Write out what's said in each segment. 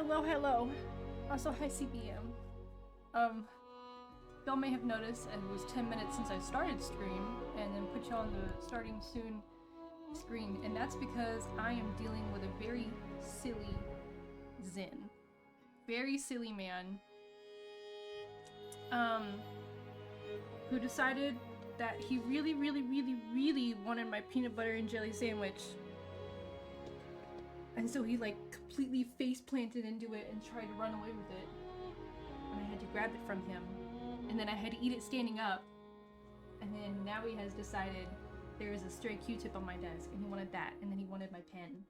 Hello. Also, hi CBM. Y'all may have noticed it was 10 minutes since I started stream, and then put you on the starting soon screen, and that's because I am dealing with a very silly Zen. Very silly man. Who decided that he really wanted my peanut butter and jelly sandwich. And so he like completely face planted into it and tried to run away with it. And I had to grab it from him. And then I had to eat it standing up. And then now he has decided there is a stray Q-tip on my desk and he wanted that. And then he wanted my pen.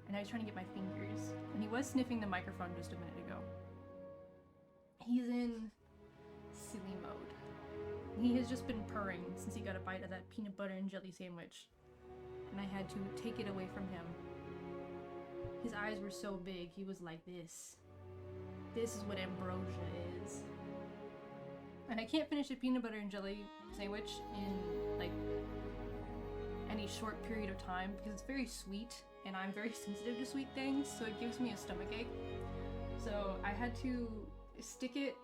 And I was trying to get my fingers. And he was sniffing the microphone just a minute ago. He's in silly mode. He has just been purring since he got a bite of that peanut butter and jelly sandwich. And I had to take it away from him. His eyes were so big, he was like this. This is what ambrosia is. And I can't finish a peanut butter and jelly sandwich in, like, any short period of time because it's very sweet, and I'm very sensitive to sweet things, so it gives me a stomachache. So I had to stick it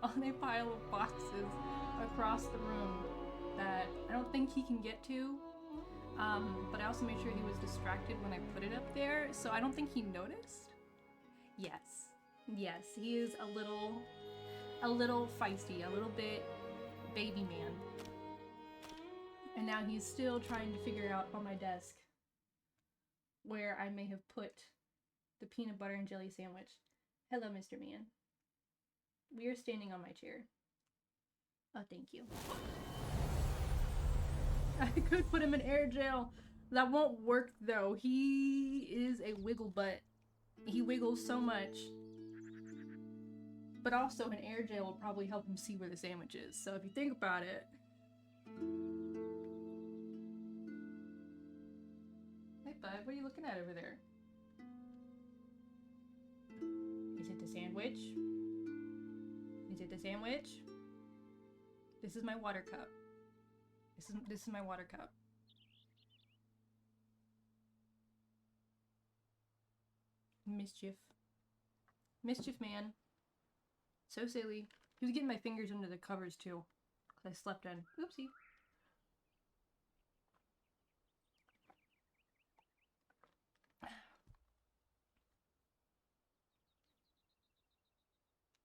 on a pile of boxes across the room that I don't think he can get to. But I also made sure he was distracted when I put it up there, so I don't think he noticed. Yes, he is a little feisty, a little bit baby man. And now he's still trying to figure out on my desk where I may have put the peanut butter and jelly sandwich. Hello, Mr. Man. We are standing on my chair. Oh, thank you. I could put him in air jail. That won't work though. He is a wiggle butt. He wiggles so much. But also an air jail will probably help him see where the sandwich is. So if you think about it. Hey bud, what are you looking at over there? Is it the sandwich? Is it the sandwich? This is my water cup. This is my water cup. Mischief man. So silly. He was getting my fingers under the covers too, because I slept in. Oopsie.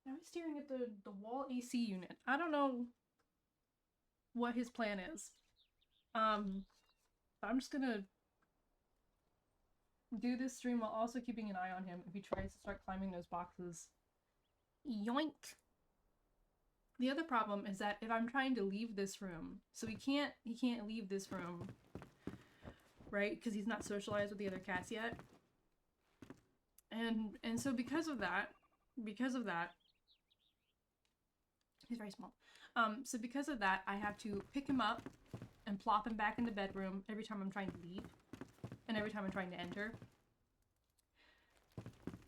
Now he's staring at the wall AC unit. I don't know what his plan is. I'm just gonna do this stream while also keeping an eye on him if he tries to start climbing those boxes. Yoink! The other problem is that if I'm trying to leave this room, so he can't leave this room, right? Because he's not socialized with the other cats yet. And so because of that, he's very small. So because of that, I have to pick him up and plop him back in the bedroom every time I'm trying to leave. And every time I'm trying to enter.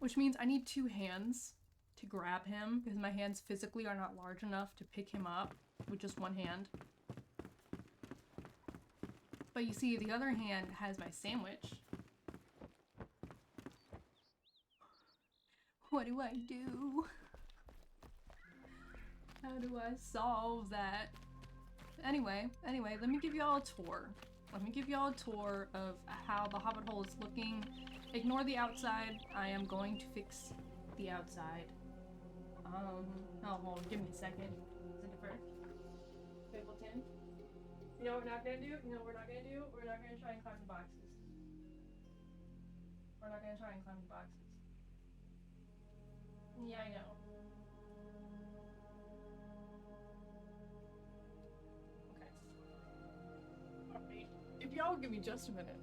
Which means I need two hands to grab him because my hands physically are not large enough to pick him up with just one hand. But you see, the other hand has my sandwich. What do I do? How do I solve that? Anyway, let me give y'all a tour. Let me give y'all a tour of how the hobbit hole is looking. Ignore the outside. I am going to fix the outside. Oh, hold on, give me a second. Is it first? Pimpleton? You know what we're not gonna do? We're not gonna try and climb the boxes. We're not gonna try and climb the boxes. Yeah, I know. Okay. If y'all give me just a minute.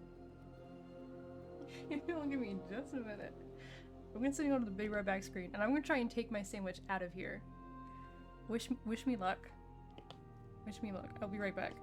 If y'all give me just a minute. I'm gonna go to the big red back screen and I'm gonna try and take my sandwich out of here. Wish me luck. Wish me luck. I'll be right back.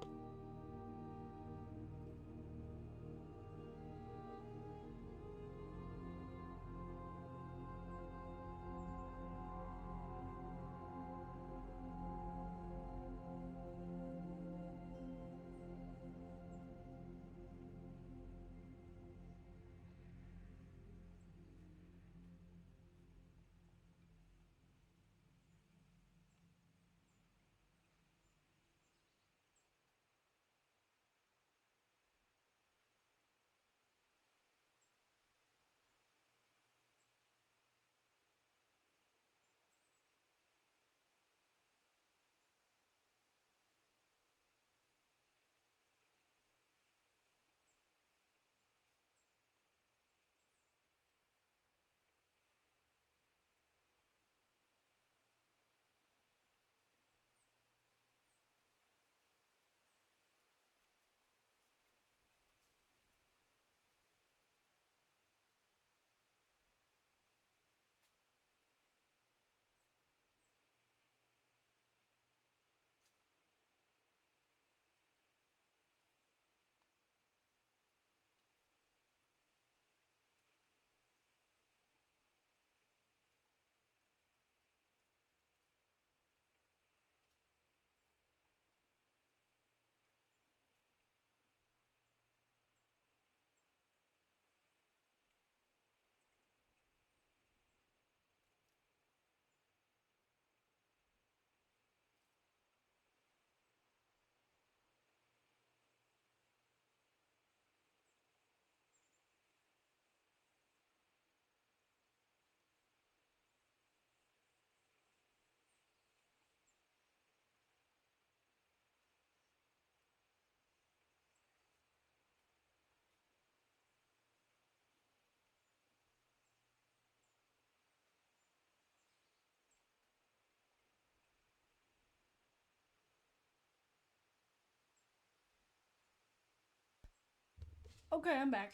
Okay, I'm back.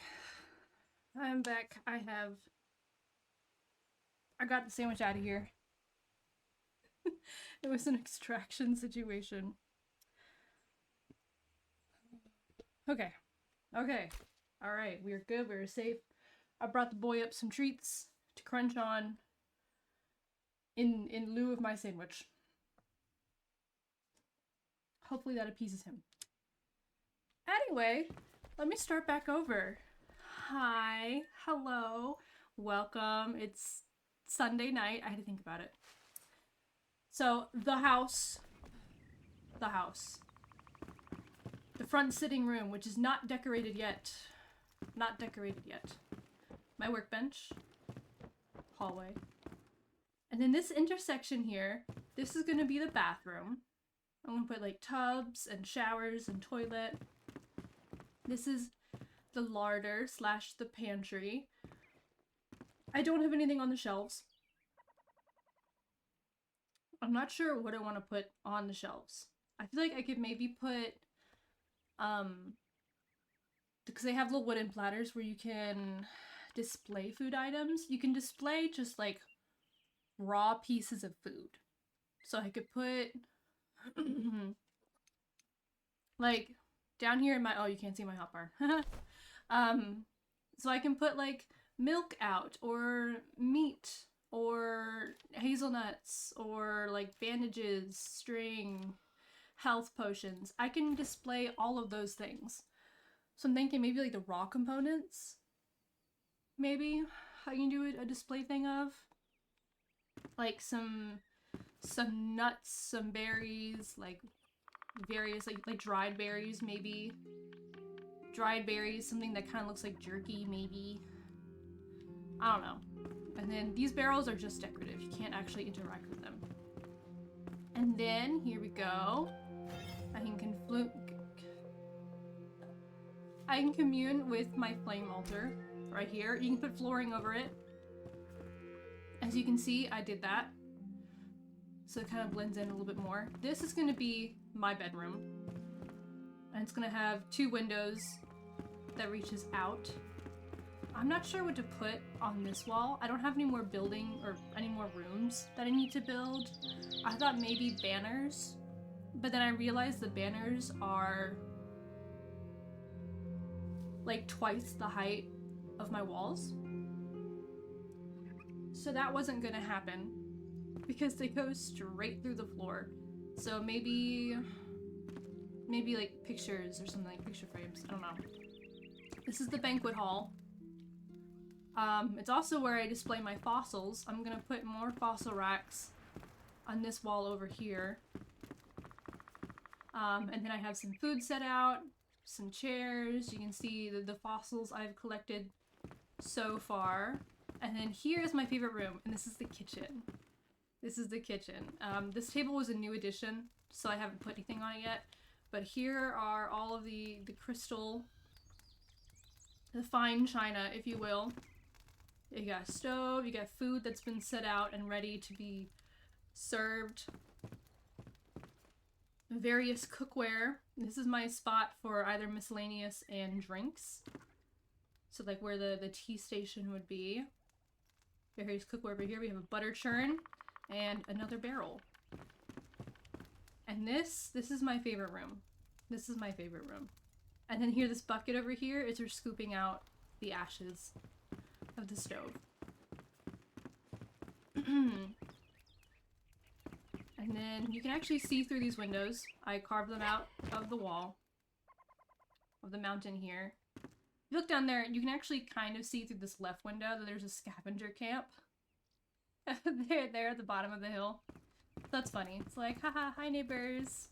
I'm back. I got the sandwich out of here. It was an extraction situation. Okay. Okay. Alright, we're good, we're safe. I brought the boy up some treats to crunch on in lieu of my sandwich. Hopefully that appeases him. Anyway, let me start back over. Hi, hello, welcome. It's Sunday night. I had to think about it. So, the house. The front sitting room, which is not decorated yet. Not decorated yet. My workbench. Hallway. And then this intersection here, this is gonna be the bathroom. I'm gonna put like tubs and showers and toilet. This is the larder / the pantry. I don't have anything on the shelves. I'm not sure what I want to put on the shelves. I feel like I could maybe put, because they have little wooden platters where you can display food items. You can display just like raw pieces of food. So I could put, like, down here in my, oh, you can't see my hotbar. So I can put like milk out, or meat, or hazelnuts, or like bandages, string, health potions. I can display all of those things. So I'm thinking maybe like the raw components. Maybe I can do a display thing of. Like some nuts, some berries, like various like dried berries maybe. Dried berries, something that kind of looks like jerky maybe. I don't know. And then these barrels are just decorative. You can't actually interact with them. And then here we go. I can commune with my flame altar right here. You can put flooring over it. As you can see, I did that. So it kind of blends in a little bit more. This is going to be my bedroom. And it's going to have 2 windows that reaches out. I'm not sure what to put on this wall. I don't have any more building or any more rooms that I need to build. I thought maybe banners, but then I realized the banners are like twice the height of my walls. So that wasn't gonna happen because they go straight through the floor. So maybe like pictures or something, like picture frames. I don't know. This is the banquet hall. It's also where I display my fossils. I'm gonna put more fossil racks on this wall over here. And then I have some food set out, some chairs. You can see the fossils I've collected so far. And then here's my favorite room, and this is the kitchen. This is the kitchen. This table was a new addition, so I haven't put anything on it yet. But here are all of the crystal, the fine china, if you will. You got a stove, you got food that's been set out and ready to be served. Various cookware. This is my spot for either miscellaneous and drinks. So like where the tea station would be. Various cookware over here. We have a butter churn and another barrel. And this is my favorite room. This is my favorite room. And then here, this bucket over here is for scooping out the ashes of the stove. And then you can actually see through these windows. I carved them out of the wall of the mountain here. If you look down there, you can actually kind of see through this left window that there's a scavenger camp. There at the bottom of the hill. That's funny. It's like, haha, hi neighbors.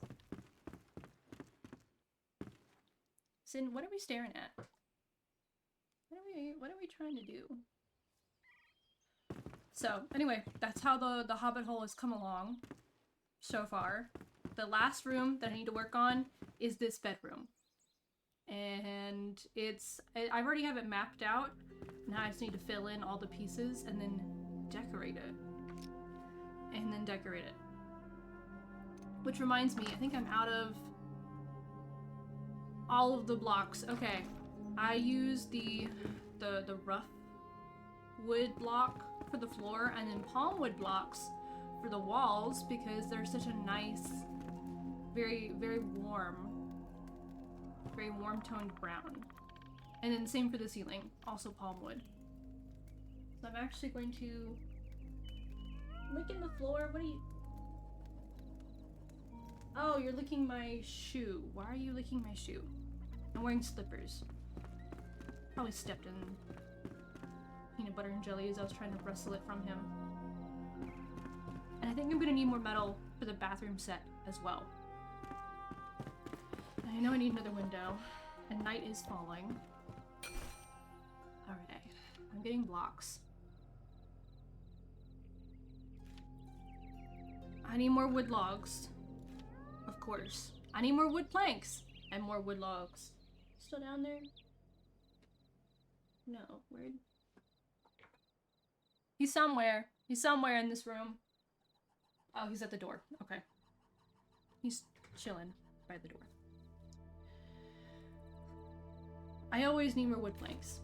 Sin, what are we staring at? What are we trying to do? So, anyway, that's how the hobbit hole has come along so far. The last room that I need to work on is this bedroom. And I already have it mapped out. Now I just need to fill in all the pieces and then decorate it. And then decorate it. Which reminds me, I think I'm out of all of the blocks. Okay. I use the rough wood block for the floor and then palm wood blocks for the walls because they're such a nice, very warm toned brown. And then same for the ceiling, also palm wood. So I'm actually going to licking the floor. What are you? Oh, you're licking my shoe. Why are you licking my shoe? I'm wearing slippers. Probably stepped in peanut butter and jelly as I was trying to wrestle it from him. And I think I'm gonna need more metal for the bathroom set as well. And I know I need another window, and night is falling. Alright, I'm getting blocks. I need more wood logs. Of course. I need more wood planks and more wood logs. Still down there? No, where? He's somewhere. He's somewhere in this room. Oh, he's at the door. Okay. He's chilling by the door. I always need more wood planks.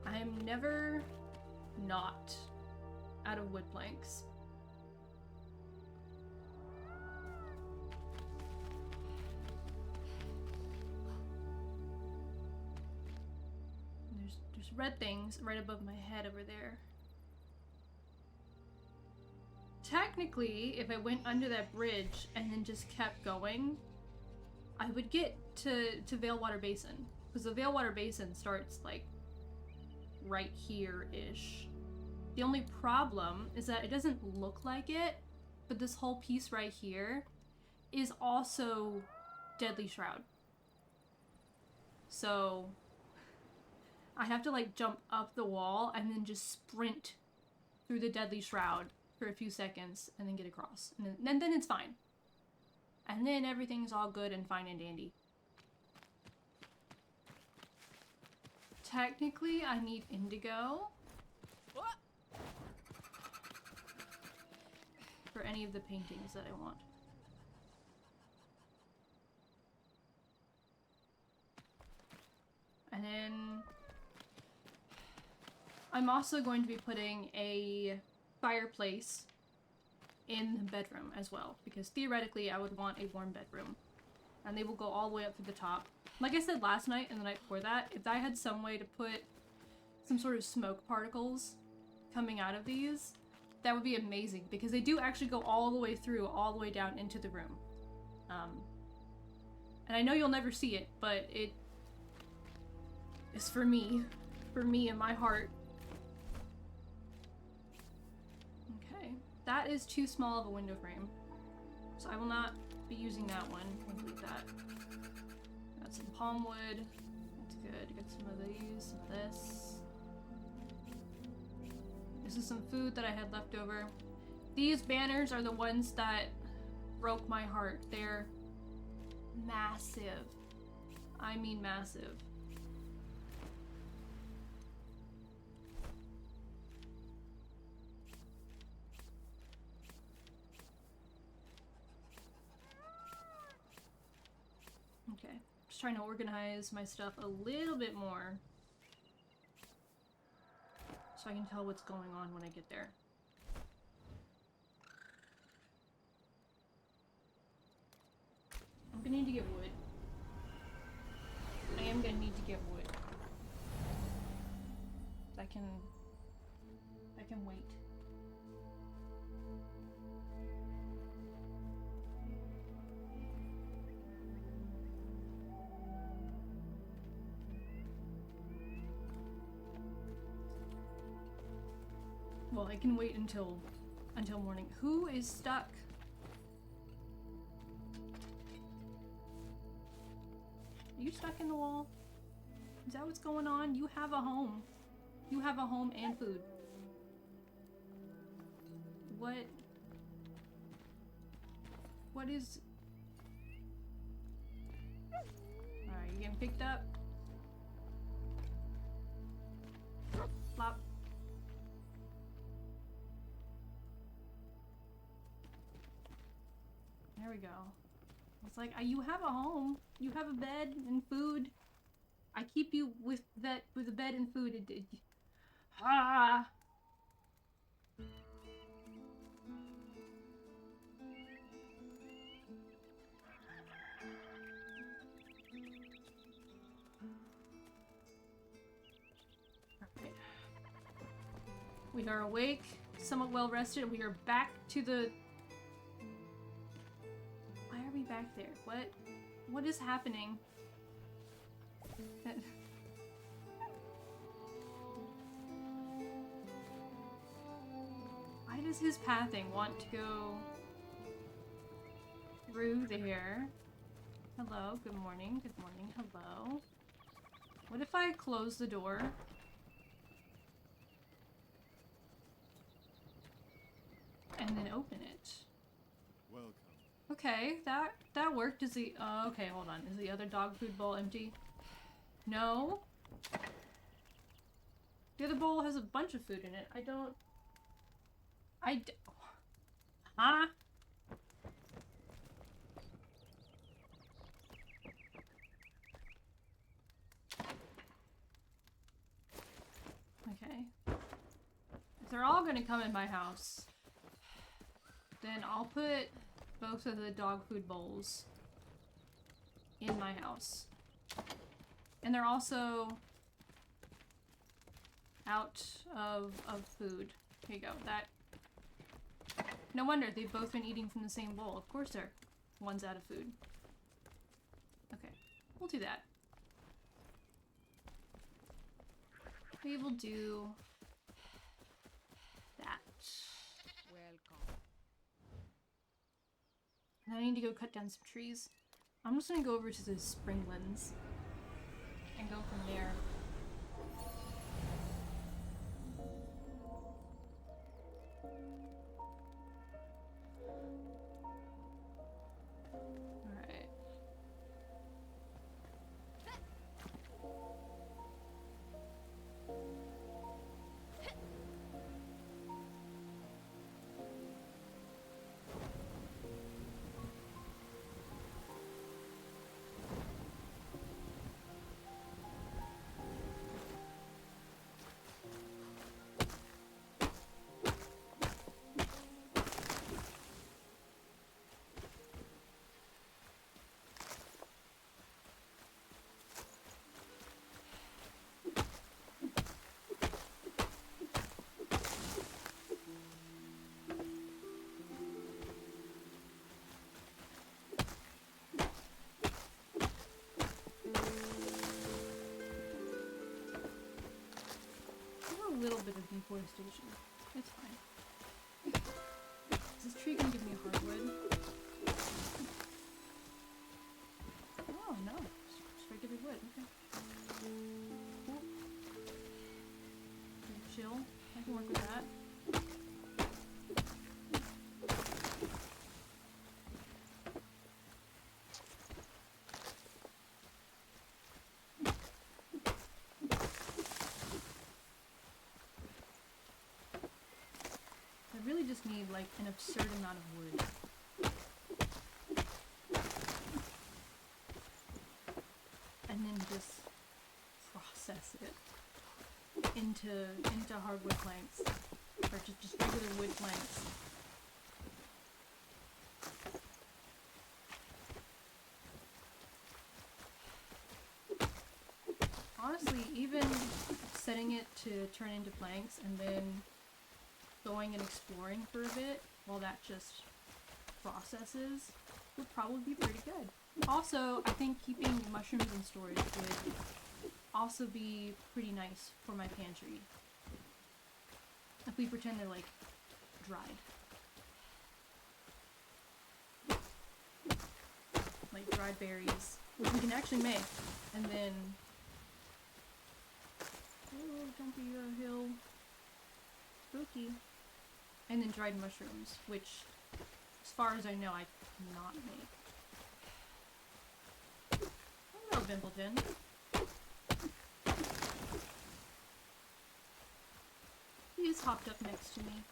I am never not out of wood planks. There's red things right above my head over there. Technically, if I went under that bridge and then just kept going, I would get to Veilwater Basin. Because the Veilwater Basin starts, like, right here-ish. The only problem is that it doesn't look like it, but this whole piece right here is also Deadly Shroud. So I have to like jump up the wall and then just sprint through the Deadly Shroud for a few seconds and then get across. And then it's fine. And then everything's all good and fine and dandy. Technically, I need indigo for any of the paintings that I want. And then I'm also going to be putting a fireplace in the bedroom as well, because theoretically I would want a warm bedroom. And they will go all the way up to the top. Like I said last night and the night before that, if I had some way to put some sort of smoke particles coming out of these, that would be amazing, because they do actually go all the way through, all the way down into the room. And I know you'll never see it, but it is for me in my heart. Okay, that is too small of a window frame, so I will not be using that one. Complete that. Got some palm wood. That's good. Got some of these, some of this. This is some food that I had left over. These banners are the ones that broke my heart. They're massive. I mean massive. Okay, just trying to organize my stuff a little bit more so I can tell what's going on when I get there. I'm gonna need to get wood. I am gonna need to get wood. That can wait. Well, I can wait until morning. Who is stuck? Are you stuck in the wall? Is that what's going on? You have a home. You have a home and food. What is... Alright, you getting picked up? Flop. There we go. It's like, you have a home. You have a bed and food. I keep you with a bed and food. Ah. Okay. We are awake, somewhat well rested. We are back to the. Why are we back there? What? What is happening? Why does his pathing want to go through there? Hello, good morning, hello. What if I close the door? And then open it. Welcome. Okay, that worked. Is the okay, hold on. Is the other dog food bowl empty? No. The other bowl has a bunch of food in it. Huh? Okay. If they're all gonna come in my house, then I'll put both of the dog food bowls in my house. And they're also out of food. Here you go. That. No wonder they've both been eating from the same bowl. Of course they're one's out of food. Okay, we'll do that. We will do that. Welcome. And I need to go cut down some trees. I'm just gonna go over to the springlands and go from there. Alright. A little bit of deforestation. It's fine. Is this tree gonna give me hardwood? Oh no, just regular wood. Okay. Cool. Pretty chill. I can work with that. I really just need like an absurd amount of wood. And then just process it into hardwood planks. Or just regular wood planks. Honestly, even setting it to turn into planks and then going and exploring for a bit while that just processes would probably be pretty good. Also, I think keeping mushrooms in storage would also be pretty nice for my pantry. If we pretend they're like dried. Like dried berries, which we can actually make. And then... Oh, don't be a hill. Spooky. And then dried mushrooms, which, as far as I know, I cannot make. Hello, Bimbleton. He just hopped up next to me.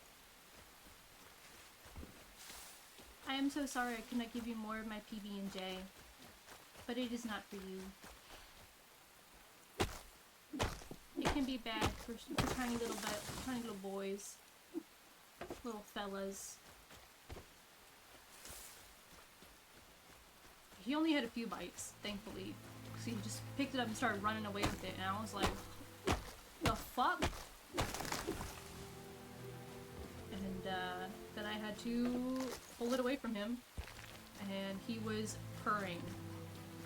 I am so sorry I could not give you more of my PB&J. but it is not for you. It can be bad for tiny little boys, little fellas. He only had a few bites, thankfully. So he just picked it up and started running away with it, and I was like, the fuck? And then I had to pull it away from him, and he was purring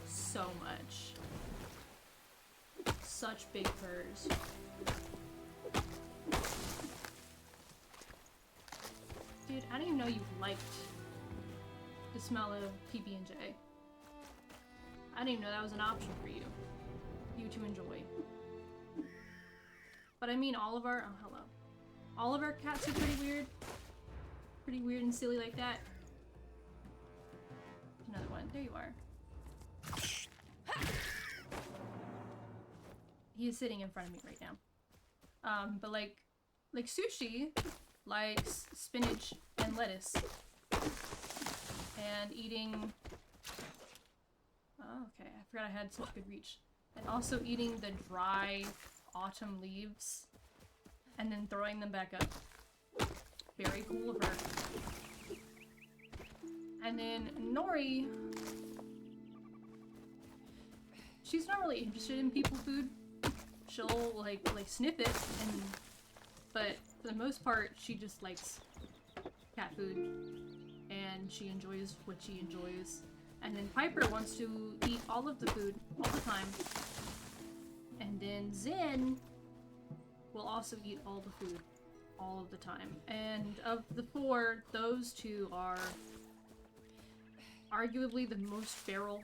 so much. Such big purrs. Dude, I didn't even know you liked the smell of PB&J. I didn't even know that was an option for you. You to enjoy. But I mean, all of our... Oh, hello. All of our cats are pretty weird. Pretty weird and silly like that. Another one. There you are. He is sitting in front of me right now. But like Sushi likes spinach and lettuce. And eating... Oh, okay. I forgot I had such good reach. And also eating the dry autumn leaves and then throwing them back up. Very cool of her. And then Nori, she's not really interested in people food. She'll like sniff it, but for the most part she just likes cat food and she enjoys what she enjoys. And then Piper wants to eat all of the food all the time. And then Zen will also eat all the food all of the time. And of the four, those two are arguably the most feral,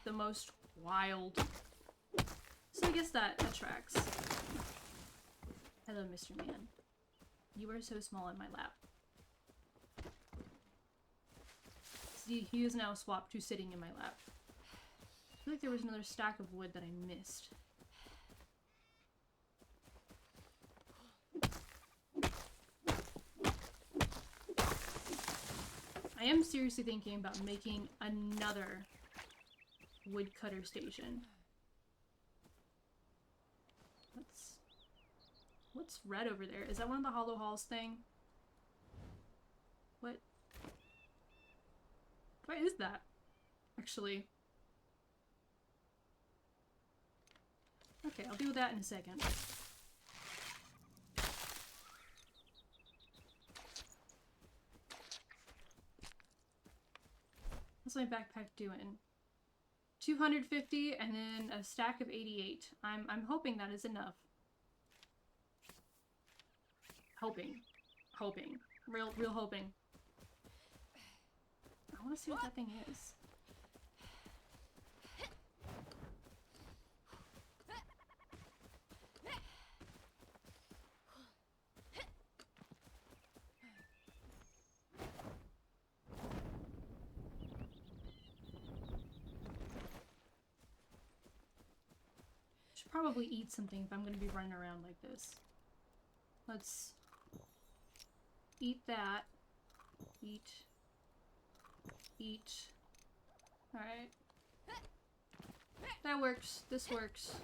the most wild. So I guess that tracks. Hello, Mr. Man. You are so small in my lap. See, he is now swapped to sitting in my lap. I feel like there was another stack of wood that I missed. I am seriously thinking about making another woodcutter station. What's red over there? Is that one of the hollow halls thing? What is that? Actually. Okay, I'll deal with that in a second. What's my backpack doing? 250 and then a stack of 88. I'm hoping that is enough. Hoping. Real hoping. I want to see what that thing is. Should probably eat something if I'm going to be running around like this. Let's eat that. Eat. Alright. That works. This works.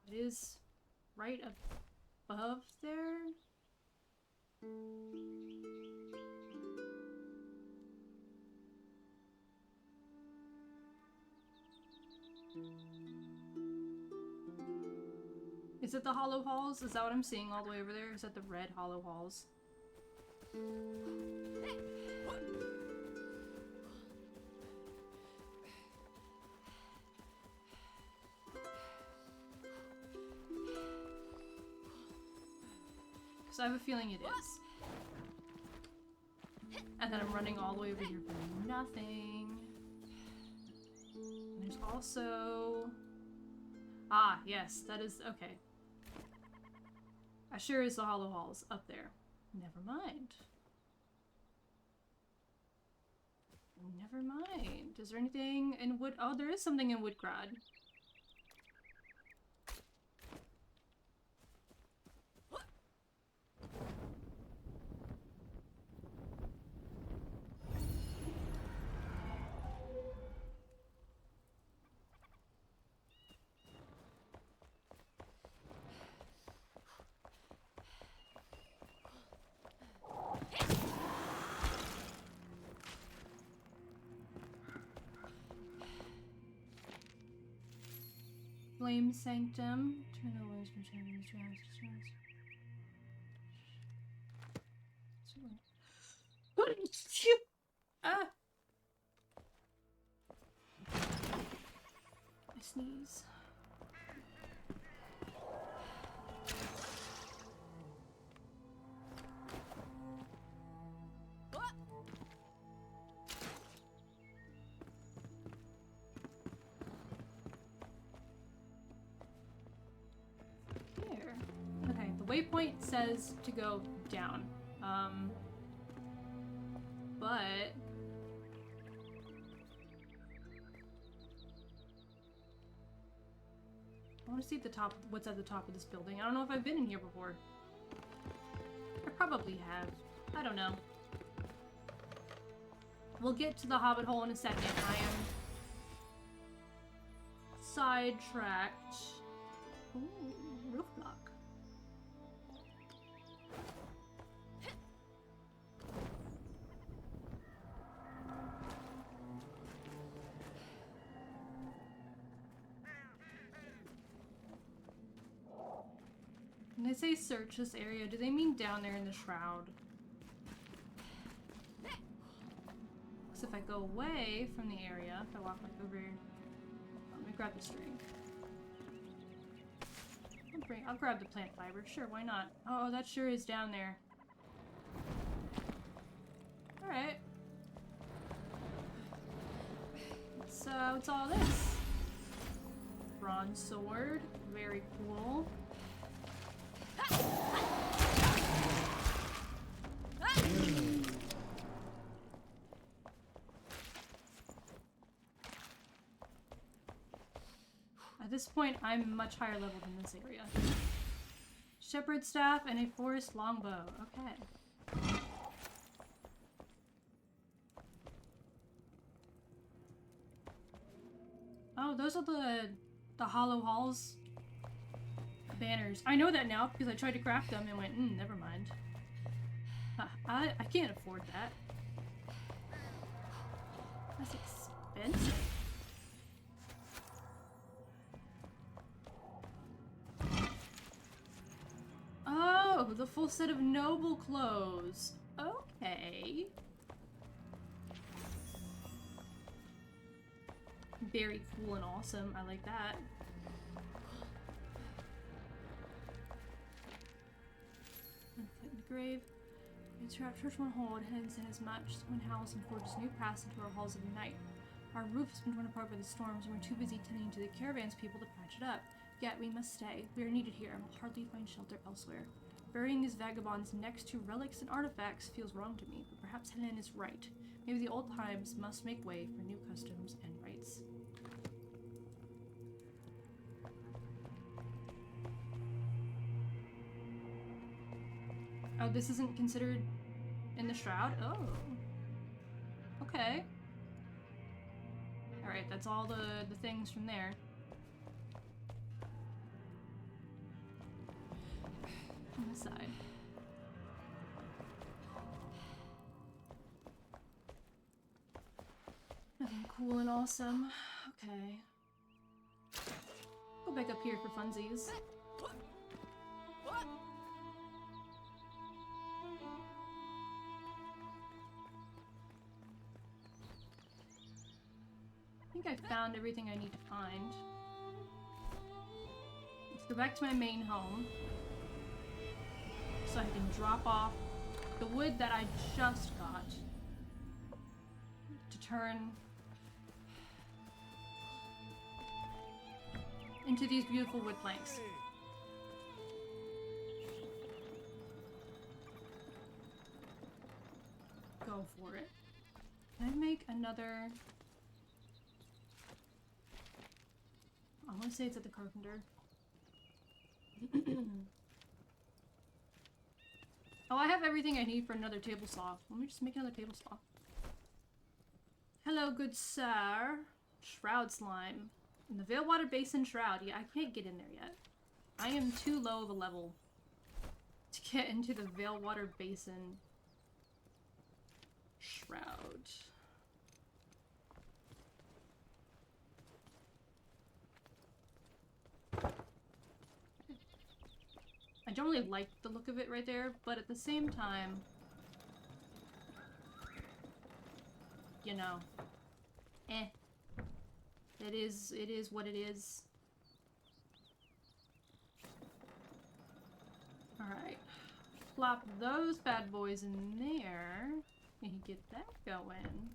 It is right above there. Is it the hollow halls? Is that what I'm seeing all the way over there? Is that the red hollow halls? Because I have a feeling it is. And then I'm running all the way over here for nothing. And there's also... Ah, yes, that is... Okay. I sure is the hollow halls up there. Never mind. Never mind. Is there anything in wood? Oh, there is something in Woodgrad. Flame Sanctum. Turn the winds from chanting drowns. Ah! I sneeze. Here. Okay, the waypoint says to go down. But I want to see at the top what's at the top of this building. I don't know if I've been in here before. I probably have. I don't know. We'll get to the hobbit hole in a second. I am sidetracked. Ooh, roof block. When they say search this area, do they mean down there in the shroud? Because if I go away from the area, if I walk like over here, let me grab the string. I'll grab the plant fiber. Sure, why not? Oh, that sure is down there. Alright. What's all this? Bronze sword. Very cool. At this point, I'm much higher level than this area. Shepherd's staff and a forest longbow. Okay. Oh, those are the hollow halls banners. I know that now because I tried to craft them and went, never mind. I can't afford that. That's expensive. Oh, the full set of noble clothes. Okay. Very cool and awesome. I like that. Unfoot in the grave. It's trapped church one hold, hence inasmuch when howls and forges new pass into our halls of the night. Our roof has been torn apart by the storms, and we're too busy tending to the caravan's people to patch it up. Yet we must stay. We are needed here and will hardly find shelter elsewhere. Burying these vagabonds next to relics and artifacts feels wrong to me, but perhaps Helen is right. Maybe the old times must make way for new customs and rites. Oh, this isn't considered in the shroud? Oh. Okay. Alright, that's all the things from there. On the side. Nothing cool and awesome. Okay. Go back up here for funsies. I think I found everything I need to find. Let's go back to my main home. So I can drop off the wood that I just got to turn into these beautiful wood planks. Go for it. Can I make another? I want to say it's at the carpenter. Oh, I have everything I need for another table saw. Let me just make another table saw. Hello, good sir. Shroud slime. In the Veilwater Basin Shroud. Yeah, I can't get in there yet. I am too low of a level to get into the Veilwater Basin Shroud. don't really like the look of it right there, but at the same time, you know, it is what it is. Alright. Plop those bad boys in there. And get that going.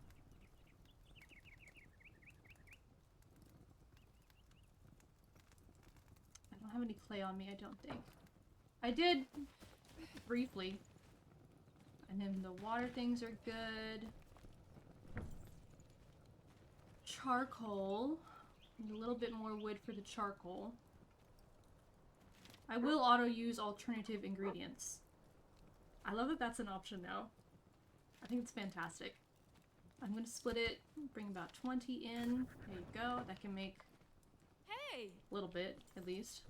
I don't have any clay on me, I don't think. I did briefly. And then the water things are good. Charcoal. Need a little bit more wood for the charcoal. I will auto-use alternative ingredients. I love that that's an option now. I think it's fantastic. I'm gonna split it, bring about 20 in. There you go. That can make a little bit, at least.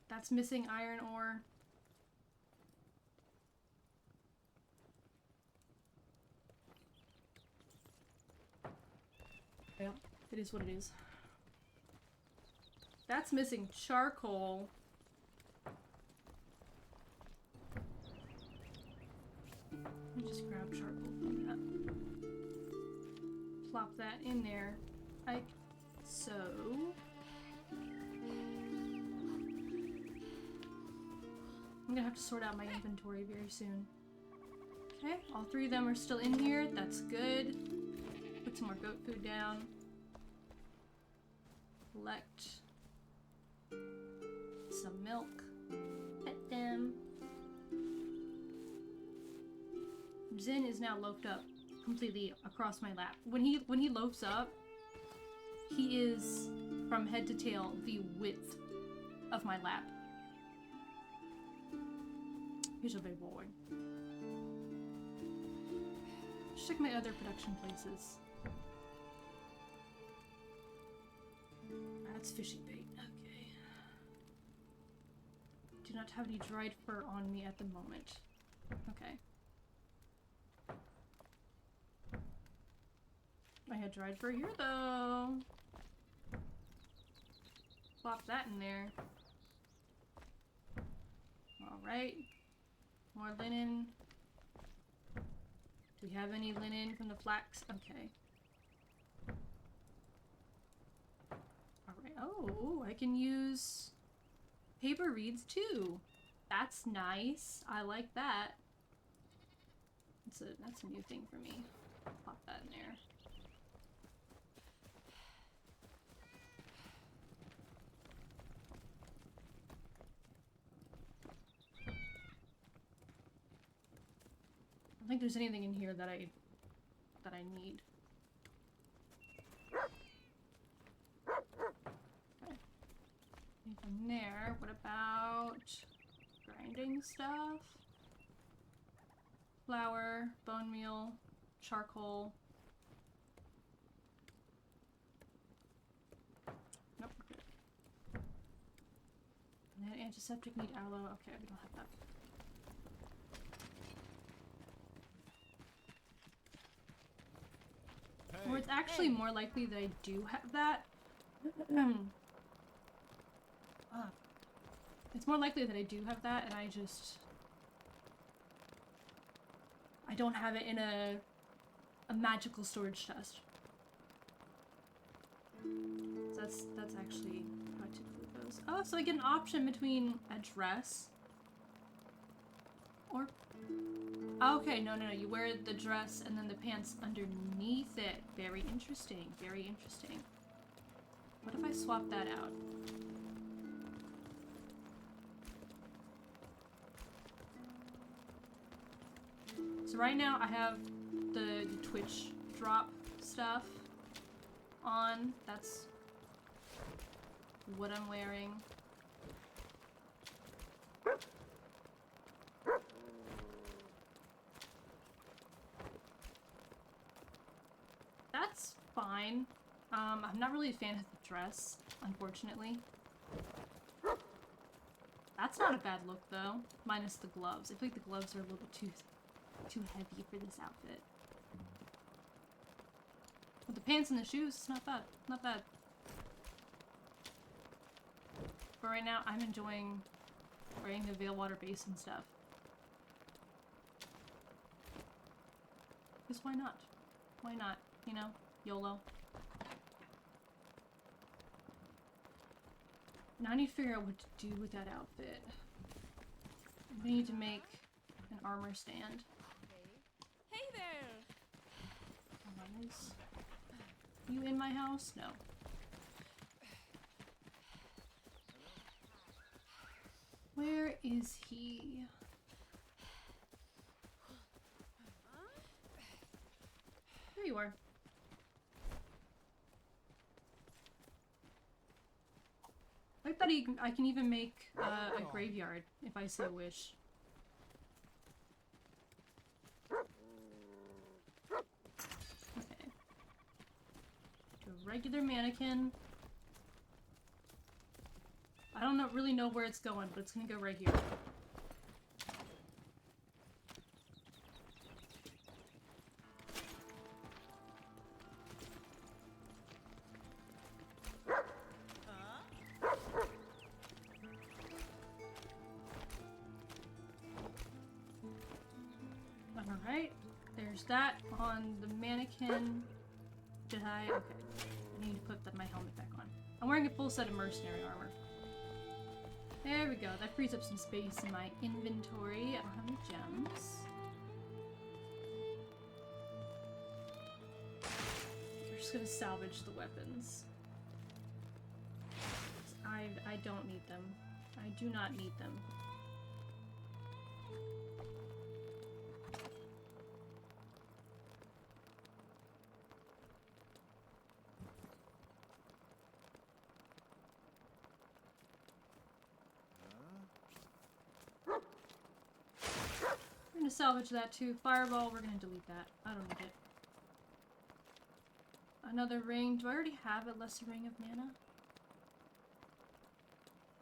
That's missing iron ore. Yeah, it is what it is. That's missing charcoal. Let me just grab charcoal from that. Plop that in there. Like so. I'm gonna have to sort out my inventory very soon. Okay, all three of them are still in here. That's good. Put some more goat food down. Collect some milk. Pet them. Zin is now loafed up completely across my lap. When he loafs up, he is from head to tail the width of my lap. He's a big boy. Let's check my other production places. That's fishing bait. Okay. Do not have any dried fur on me at the moment. Okay. I had dried fur here though. Plop that in there. Alright. More linen. Do we have any linen from the flax? Okay. Alright. Oh, I can use paper reeds too. That's nice. I like that. That's a new thing for me. Pop that in there. I don't think there's anything in here that I need. Okay. Anything there? What about grinding stuff? Flour, bone meal, charcoal. Nope, we're good. And then antiseptic need aloe. Okay, we don't have that. Or it's actually more likely that I do have that. It's more likely that I do have that, and I don't have it in a magical storage chest. So that's actually how I typically goes. Oh, so I get an option between a dress or... Okay, no, you wear the dress and then the pants underneath it. Very interesting, very interesting. What if I swap that out? So right now I have the Twitch drop stuff on. That's what I'm wearing. That's fine. I'm not really a fan of the dress, unfortunately. That's not a bad look, though. Minus the gloves. I feel like the gloves are a little bit too heavy for this outfit. With the pants and the shoes, it's not bad. Not bad. But right now, I'm enjoying Wearing the Veilwater base and stuff. Because why not? Why not? You know? YOLO. Now I need to figure out what to do with that outfit. We need to make an armor stand. Hey there! Is you in my house? No. Where is he? There you are. I bet I can even make a graveyard if I so wish. Okay. A regular mannequin. I don't really know where it's going, but it's gonna go right here. Alright, there's that on the mannequin. Did I? Okay. I need to put my helmet back on. I'm wearing a full set of mercenary armor. There we go. That frees up some space in my inventory. I don't have any gems. We're just gonna salvage the weapons. I don't need them. I do not need them. We're gonna salvage that too. Fireball, we're gonna delete that. I don't need it. Another ring. Do I already have a lesser ring of mana?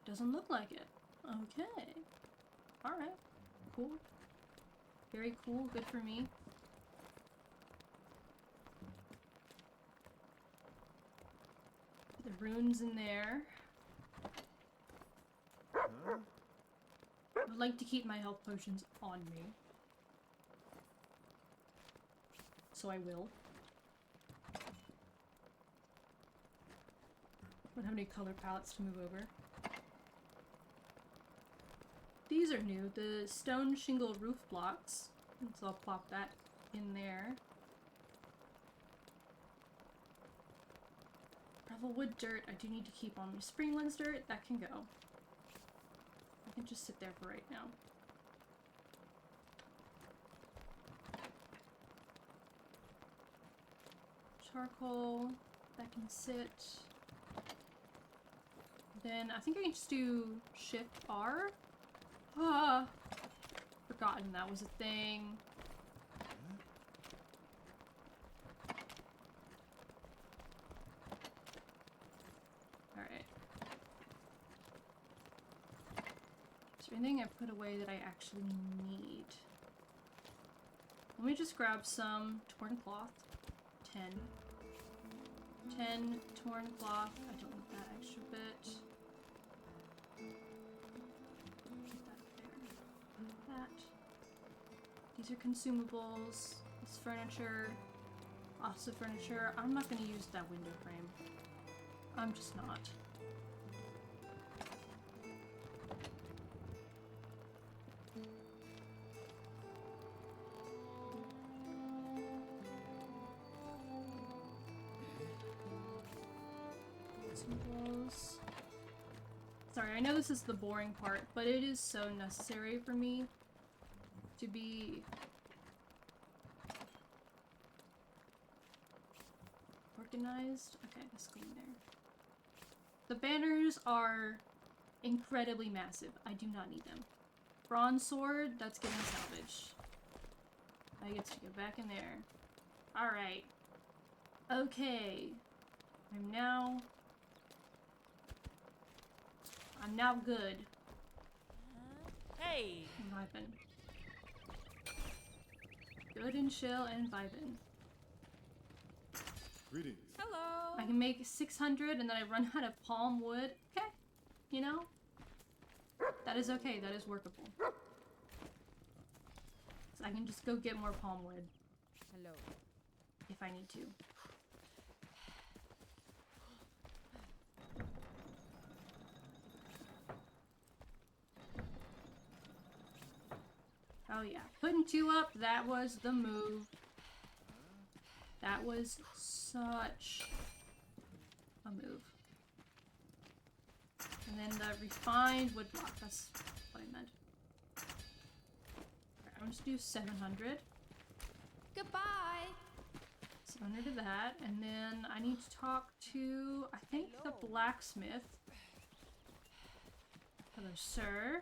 Doesn't look like it. Okay. Alright. Cool. Very cool. Good for me. The runes in there. I would like to keep my health potions on me. So I will. Don't have any color palettes to move over. These are new. The stone shingle roof blocks. So I'll plop that in there. Gravel wood dirt. I do need to keep on my springlands dirt. That can go. I can just sit there for right now. Charcoal. That can sit. Then I think I can just do Shift R. Ah! Forgotten that was a thing. Alright. Is there anything I put away that I actually need? Let me just grab some torn cloth. 10. 10 torn cloth. I don't need that extra bit. Keep that there. That. These are consumables. This furniture. Also furniture. I'm not going to use that window frame. I'm just not. Sorry, I know this is the boring part, but it is so necessary for me to be organized. Okay, let's go in there. The banners are incredibly massive. I do not need them. Bronze sword, that's getting salvaged. I get to go back in there. Alright. Okay. I'm now good. Hey! Vibin. Good and chill and vibin. Greetings. Hello! I can make 600 and then I run out of palm wood. Okay. You know? That is okay. That is workable. So I can just go get more palm wood. Hello. If I need to. Oh yeah, putting 2 up, that was the move. That was such a move. And then the refined wood block, that's what I meant. Alright, I'm just do 700. Goodbye. 700 to that, and then I need to talk to, I think, the blacksmith. Hello, sir.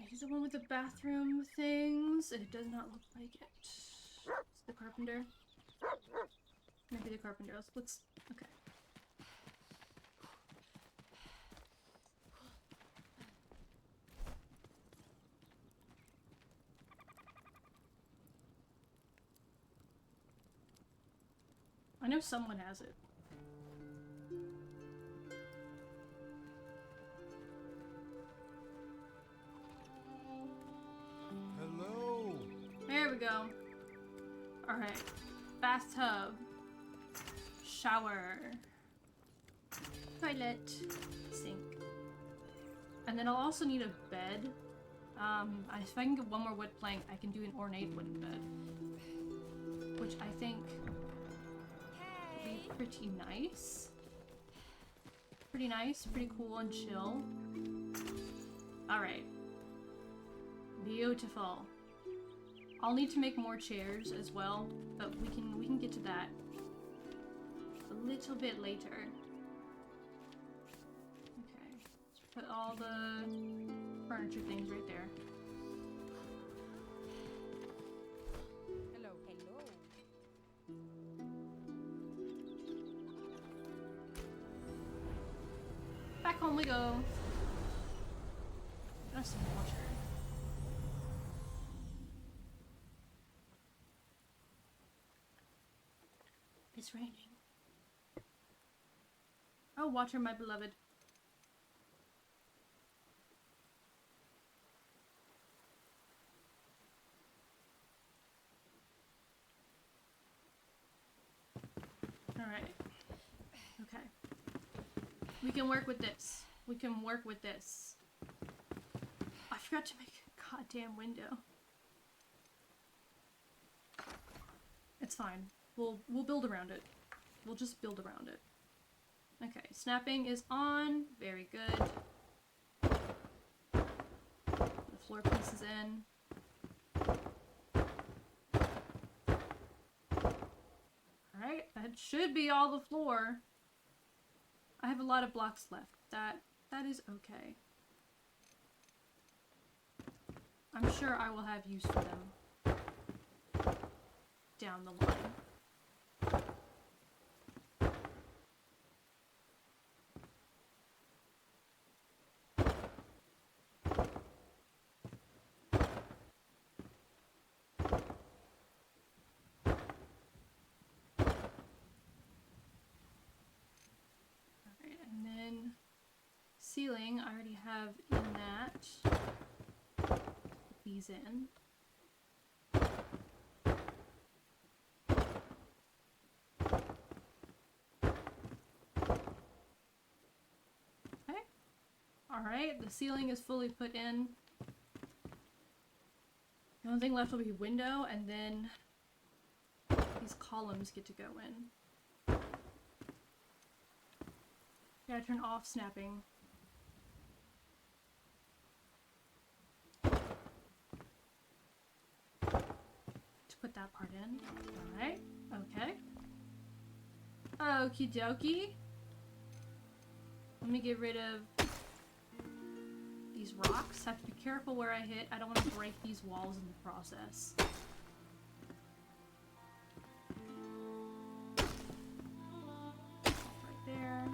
He's the one with the bathroom things. It does not look like it. It's the carpenter. Maybe the carpenter. Let's okay. I know someone has it. Hello. There we go. Alright. Bathtub. Shower. Toilet. Sink. And then I'll also need a bed. If I can get one more wood plank, I can do an ornate wooden bed. Which I think would be pretty nice. Pretty nice, pretty cool and chill. Alright. Beautiful. I'll need to make more chairs as well, but we can get to that a little bit later. Okay, let's put all the furniture things right there. Hello. Hello. Back home we go. Got some water. It's raining. Oh, water, my beloved. Alright. Okay. We can work with this. We can work with this. I forgot to make a goddamn window. It's fine. We'll build around it. We'll just build around it. Okay, snapping is on. Very good. The floor pieces in. Alright, that should be all the floor. I have a lot of blocks left. That is okay. I'm sure I will have use for them down the line. Ceiling, I already have in that. Put these in. Okay. Alright, the ceiling is fully put in. The only thing left will be window, and then these columns get to go in. Gotta turn off snapping. Put that part in. Alright, okay. Okie dokie. Let me get rid of these rocks. Have to be careful where I hit. I don't want to break these walls in the process. Right there.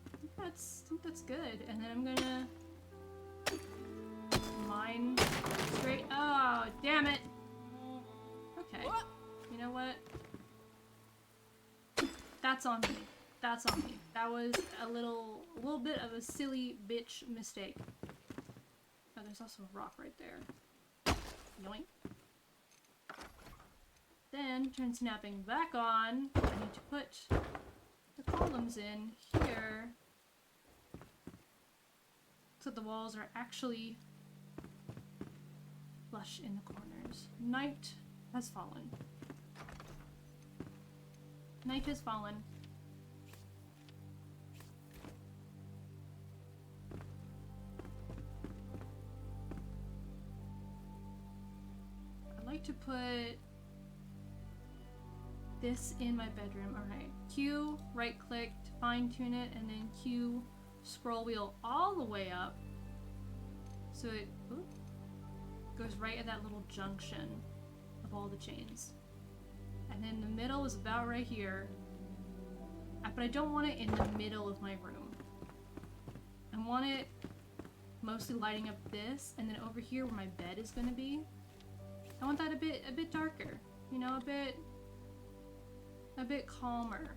I think that's good. And then I'm gonna line straight. Oh, damn it. Okay. You know what? That's on me. That's on me. That was a little bit of a silly bitch mistake. Oh, there's also a rock right there. Yoink. Then, turn snapping back on. I need to put the columns in here so the walls are actually flush in the corners. Night has fallen. Night has fallen. I like to put this in my bedroom. Alright. Q, right click to fine tune it, and then Q, scroll wheel all the way up. So it goes right at that little junction of all the chains. And then the middle is about right here. But I don't want it in the middle of my room. I want it mostly lighting up this, and then over here where my bed is gonna be, I want that a bit darker. You know, a bit calmer.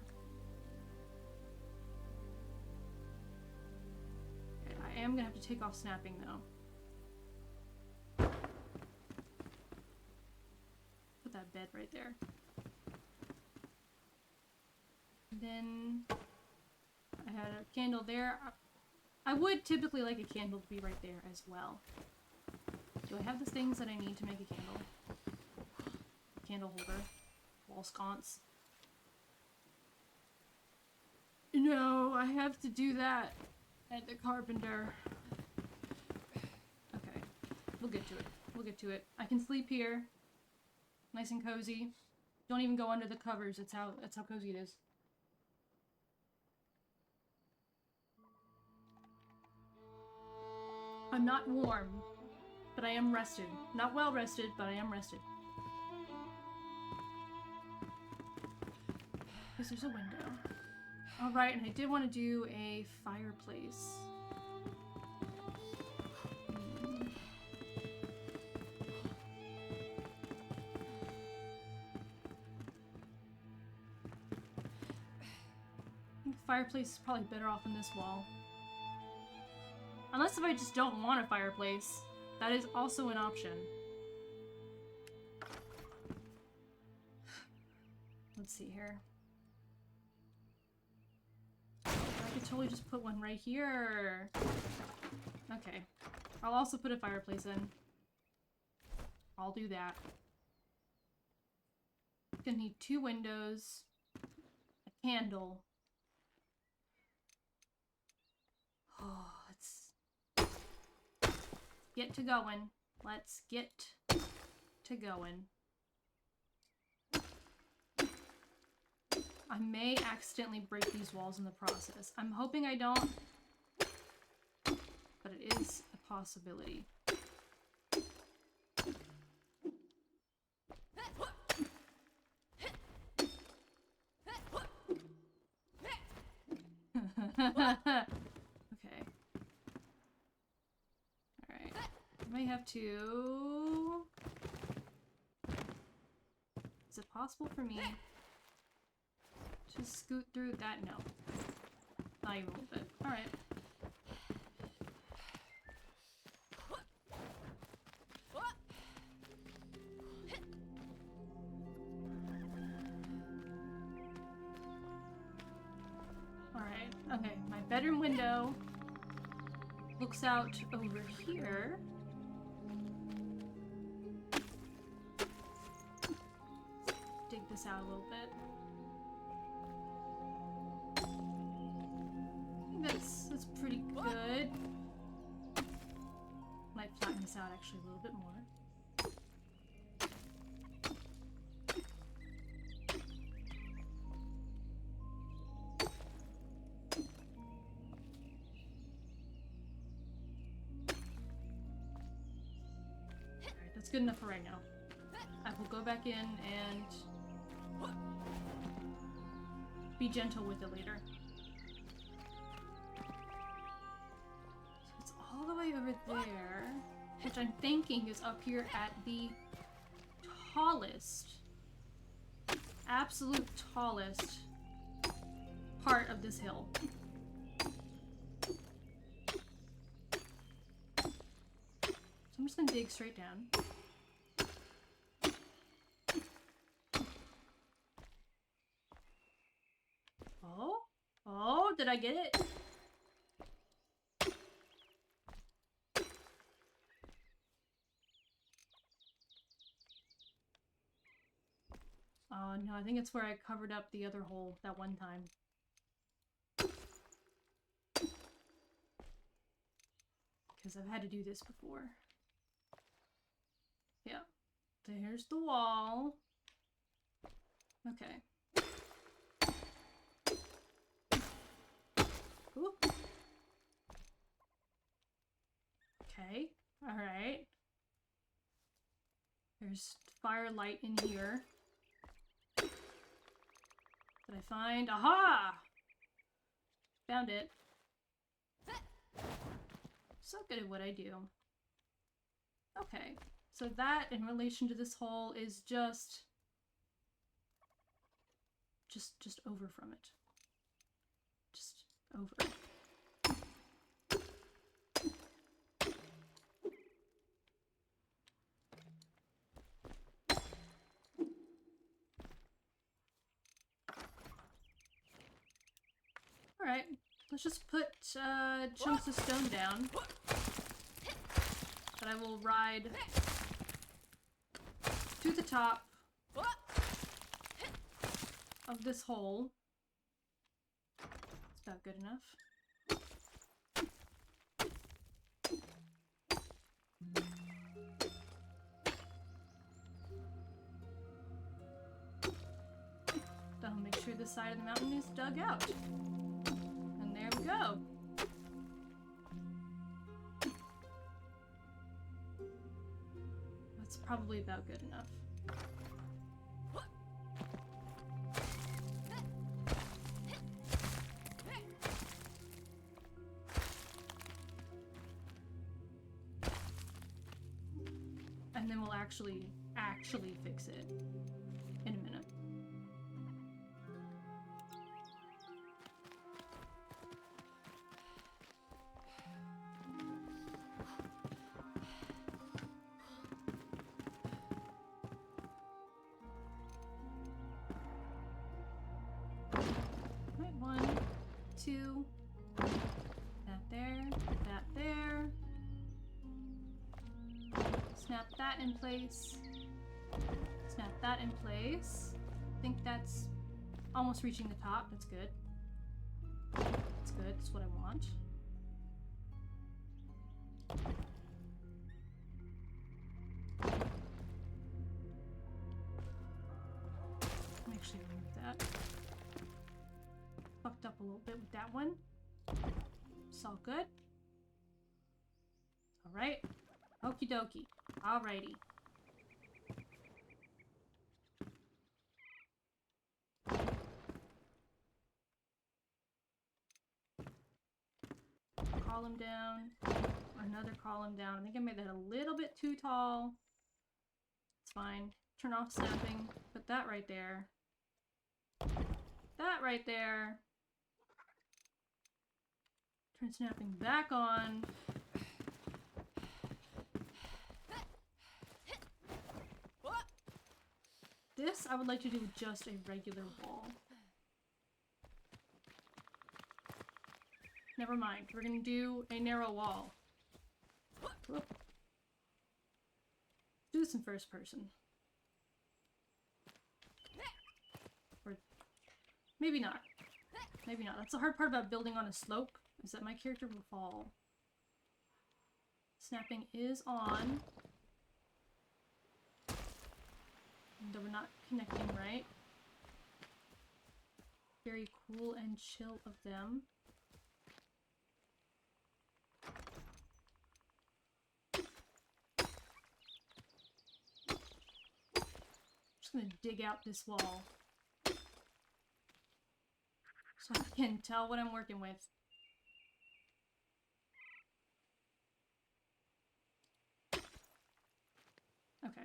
Okay, I am gonna have to take off snapping though. Put that bed right there. And then I had a candle there. I would typically like a candle to be right there as well. Do I have the things that I need to make a candle? Candle holder. Wall sconce. No, I have to do that at the carpenter. Okay, we'll get to it. We'll get to it. I can sleep here. Nice and cozy. Don't even go under the covers. That's how cozy it is. I'm not warm, but I am rested. Not well rested, but I am rested. Because there's a window. Alright, and I did want to do a fireplace. I think the fireplace is probably better off on this wall. Unless if I just don't want a fireplace. That is also an option. Let's see here. I could totally just put one right here. Okay. I'll also put a fireplace in. I'll do that. Gonna need 2 windows, a candle. Oh, let's get to going. Let's get to going. I may accidentally break these walls in the process. I'm hoping I don't, but it is a possibility. Okay. Alright. I may have to... Is it possible for me to scoot through that? No. Not even a little bit. Alright. Alright, okay. My bedroom window looks out over here. Dig this out a little bit. That's pretty good. Might flatten this out actually a little bit more. Alright, that's good enough for right now. I will go back in and be gentle with it later. So it's all the way over there. which I'm thinking is up here at the tallest, absolute tallest part of this hill. So I'm just gonna dig straight down. Oh? Oh, did I get it? Oh no, I think it's where I covered up the other hole that one time. Because I've had to do this before. Yeah. There's the wall. Okay. Ooh. Okay. Alright. There's firelight in here. Did I find? Aha! Found it. So good at what I do. Okay. So that, in relation to this hole, is just over from it. Just over. Alright, let's just put chunks of stone down that I will ride to the top of this hole. It's about good enough. That'll make sure this side of the mountain is dug out. And there we go. That's probably about good enough. And then we'll actually fix it in a minute. Right, 1, 2, that there, that there. Snap that in place. Snap that in place. I think that's almost reaching the top. That's good. That's good. That's what I want. Let me actually remove that. Fucked up a little bit with that one. It's all good. Alright. Okie dokie. Alrighty. Column down. Another column down. I think I made that a little bit too tall. It's fine. Turn off snapping. Put that right there. That right there. Turn snapping back on. This I would like to do with just a regular wall. Never mind. We're gonna do a narrow wall. Whoop. Do this in first person. Or maybe not. Maybe not. That's the hard part about building on a slope, is that my character will fall. Snapping is on. And we're not connecting right. Very cool and chill of them. Just gonna dig out this wall so I can tell what I'm working with. Okay.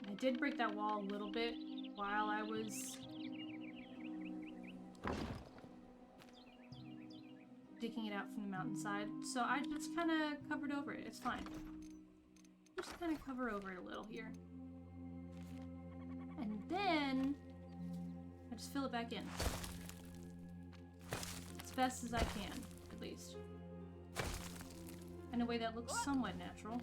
I did break that wall a little bit while I was digging it out from the mountainside, so I just kind of covered over it. It's fine. Just kind of cover over it a little here. And then I just fill it back in. As best as I can, at least. In a way that looks somewhat natural.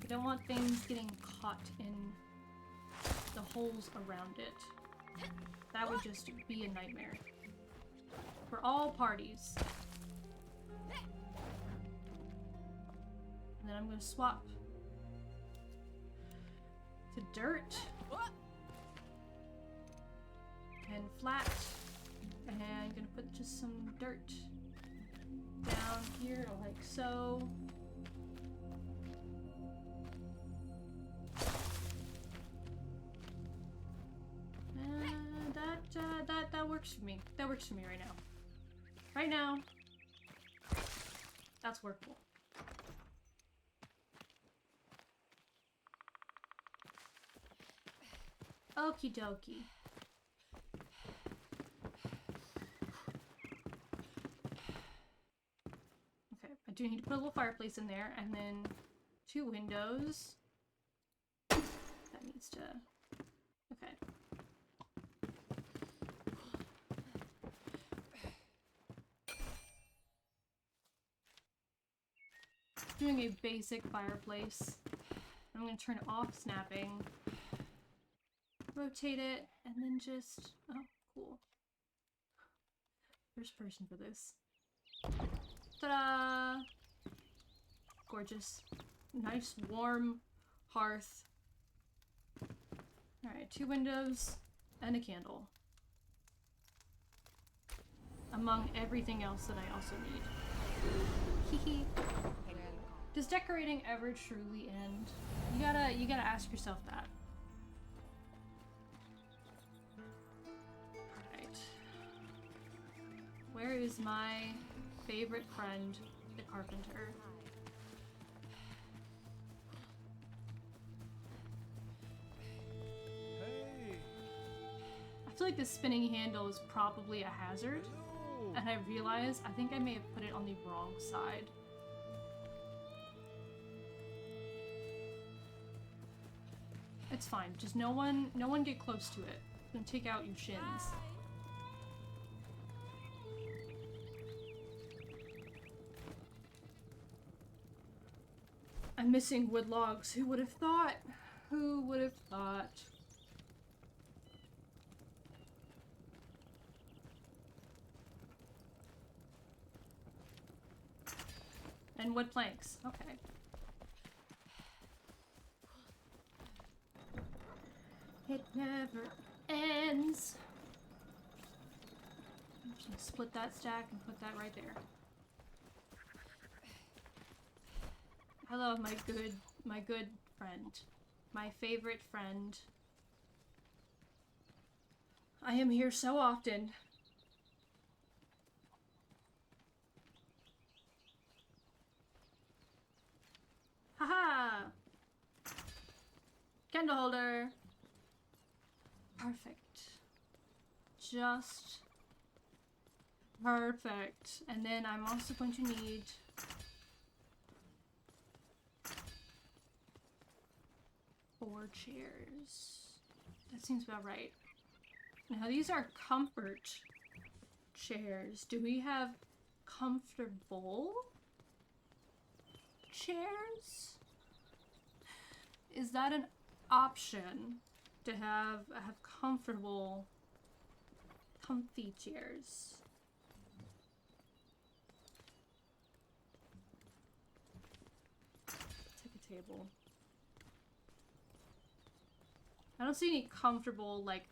I don't want things getting caught in the holes around it. That would just be a nightmare. For all parties. And then I'm gonna swap to dirt and flat, and I'm gonna put just some dirt down here like so. That works for me. That works for me right now. Right now, that's workable. Okie dokie. Okay, I do need to put a little fireplace in there, and then 2 windows. That needs to... Okay. Doing a basic fireplace. I'm going to turn it off snapping. Rotate it, and then just... Oh, cool. First person for this. Ta-da! Gorgeous. Nice, warm hearth. Alright, 2 windows and a candle. Among everything else that I also need. Hehe. Does decorating ever truly end? You gotta ask yourself that. Alright. Where is my favorite friend, the carpenter? Hey. I feel like this spinning handle is probably a hazard. Hello. And I realize I think I may have put it on the wrong side. It's fine. Just no one get close to it. It's gonna take out your shins. I'm missing wood logs. Who would have thought? Who would have thought? And wood planks. Okay. It never ends. I'm just gonna split that stack and put that right there. Hello, my good friend. My favorite friend. I am here so often. Haha! Candle holder. Perfect. Just perfect. And then I'm also going to need four chairs. That seems about right. Now these are comfort chairs. Do we have comfortable chairs? Is that an option to have comfortable, comfy chairs? table. I don't see any comfortable, like,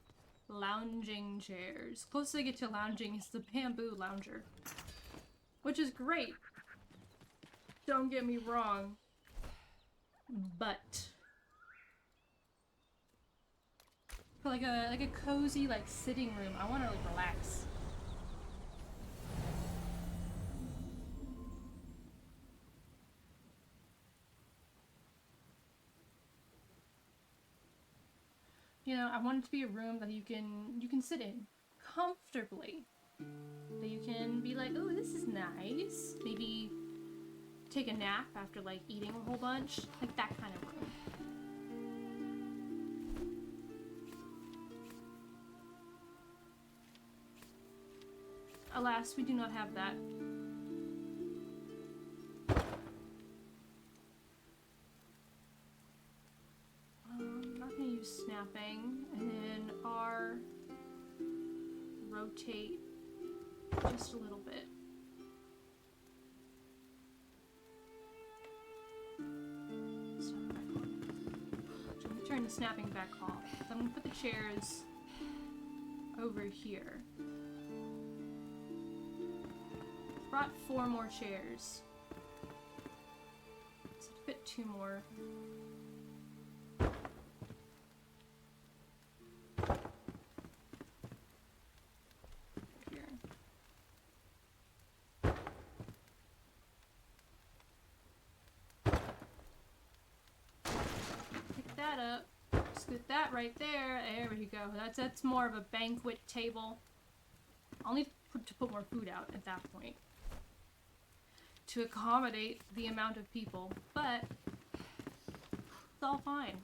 lounging chairs. Closest I get to lounging is the bamboo lounger. Which is great. Don't get me wrong. But for like a cozy, like, sitting room, I want to, like, relax. You know, I want it to be a room that you can sit in comfortably. That you can be like, oh, this is nice. Maybe take a nap after, like, eating a whole bunch. Like, that kind of room. Alas, we do not have that. I'm not gonna use snapping. And then R, rotate just a little bit. Snap back on. So I'm gonna turn the snapping back off. So I'm gonna put the chairs over here. Brought 4 more chairs. So fit 2 more. Here. Pick that up. Scoot that right there. There we go. That's more of a banquet table. I'll need to put more food out at that point to accommodate the amount of people, but it's all fine.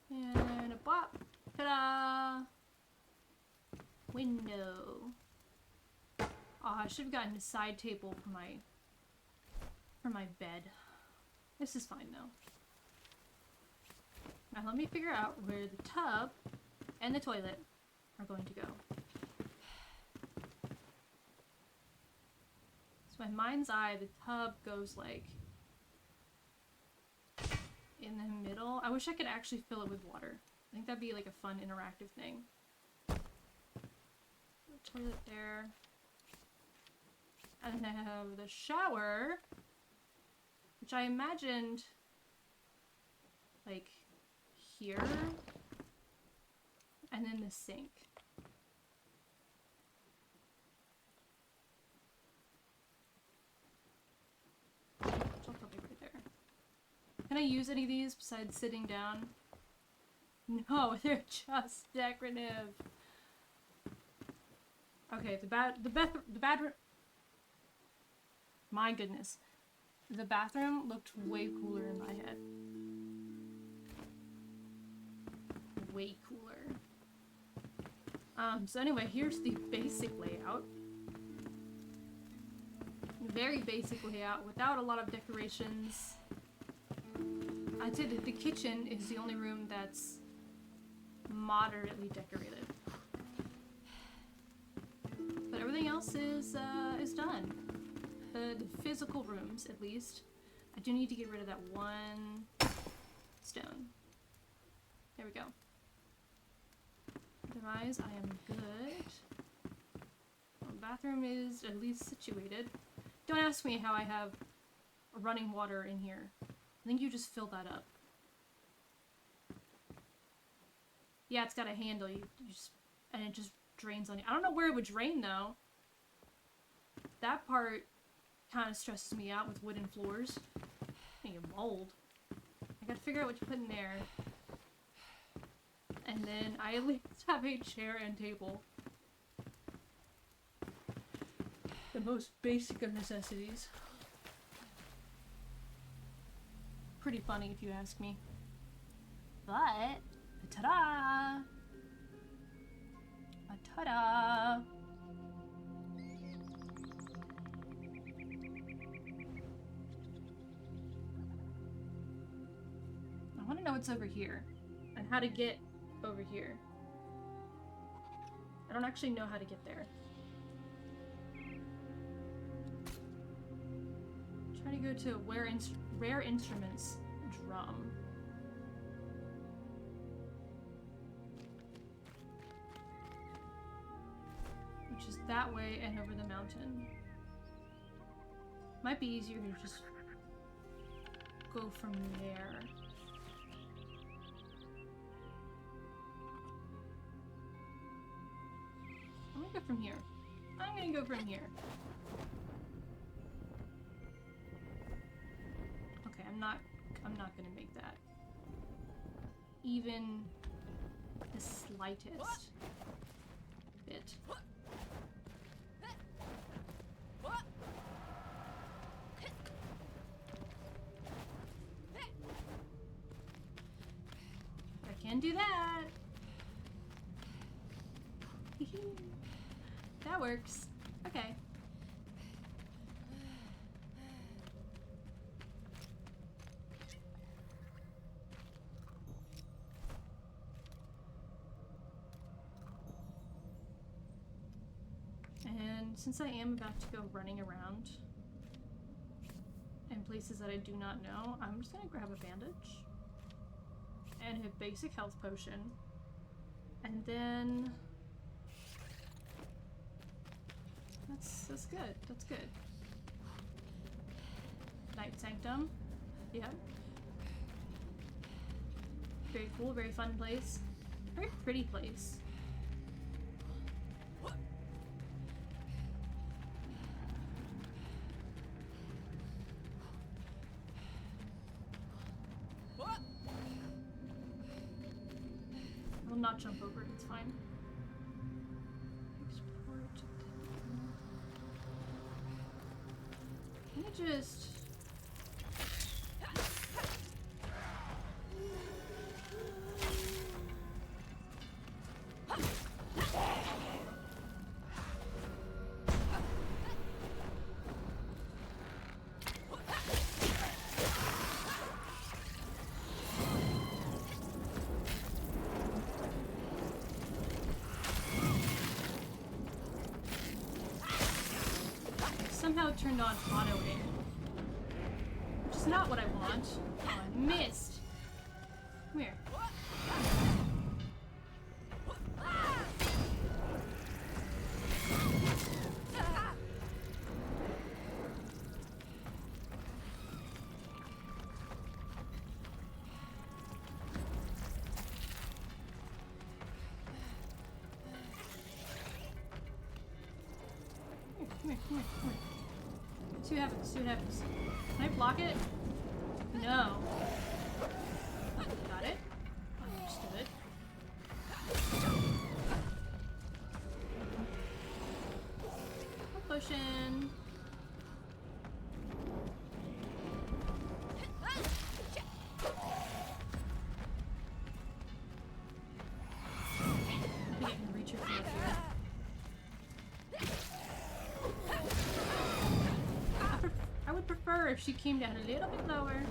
And a bop. Ta-da! Window. Oh, I should have gotten a side table for my bed. This is fine though. Now let me figure out where the tub and the toilet are going to go. So my mind's eye, the tub goes like in the middle. I wish I could actually fill it with water. I think that'd be like a fun interactive thing. The toilet there. And then I have the shower, which I imagined like here, and then the sink. Which I'll probably right there. Can I use any of these besides sitting down? No, they're just decorative. Okay, the bathroom. My goodness, the bathroom looked way cooler in my head. Way cooler. So anyway, here's the basic layout. Very basic layout without a lot of decorations. I'd say that the kitchen is the only room that's moderately decorated. But everything else is done. The physical rooms, at least. I do need to get rid of that one stone. There we go. Otherwise, I am good. Well, the bathroom is at least situated. Don't ask me how I have running water in here. I think you just fill that up. Yeah, it's got a handle. You just, and it just drains on you. I don't know where it would drain though. That part kind of stresses me out with wooden floors. I think mold. I gotta figure out what to put in there. And then I at least have a chair and table. The most basic of necessities. Pretty funny if you ask me. But, ta-da! Ta-da! I want to know what's over here and how to get over here. I don't actually know how to get there. Try to go to rare instruments drum. Which is that way and over the mountain. Might be easier to just go from there. I'm gonna go from here. I'm gonna go from here. Okay, I'm not gonna make that even the slightest bit. I can do that. That works. Okay. And since I am about to go running around in places that I do not know, I'm just gonna grab a bandage and a basic health potion. And then that's good. That's good. Night Sanctum. Yeah. Very cool, very fun place. Very pretty place. I will not jump over it, it's fine. Let me just... somehow turned on auto aim, which is not what I want. Oh, I missed. Come here. Come here, come here, come here. See what happens, see what happens. Can I block it? No. Got it. Understood. A potion. I think I can reach her from up here. I would prefer if she came down a little bit lower.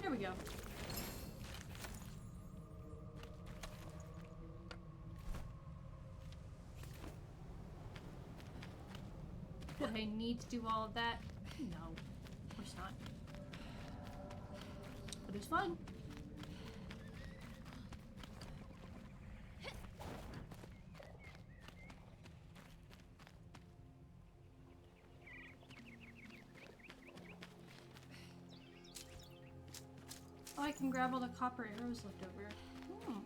There we go. Do I need to do all of that? No, of course not. But it's fun. Oh, I can grab all the copper arrows left over. Hmm.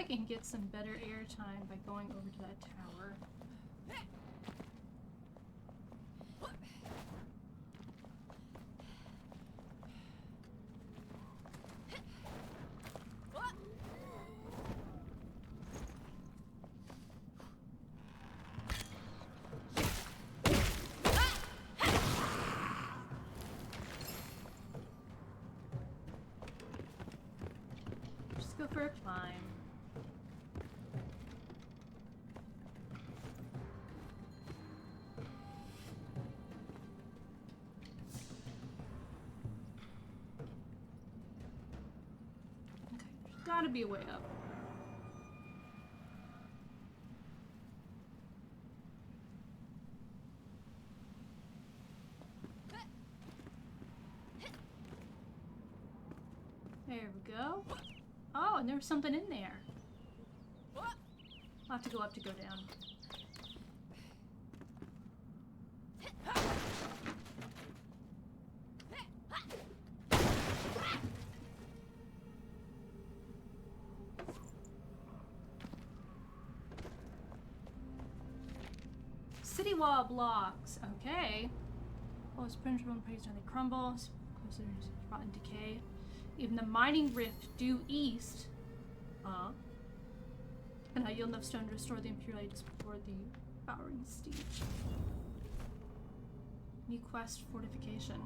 I can get some better airtime by going over to that tower. Just go for a climb. Gotta be a way up. There we go. Oh, and there was something in there. I'll have to go up to go down. City wall blocks. Okay. Well, it's principle and praise when they crumble. Considered rotten decay. Even the mining rift due east. And I yield enough stone to restore the impure lights before the powering steed. New quest fortification.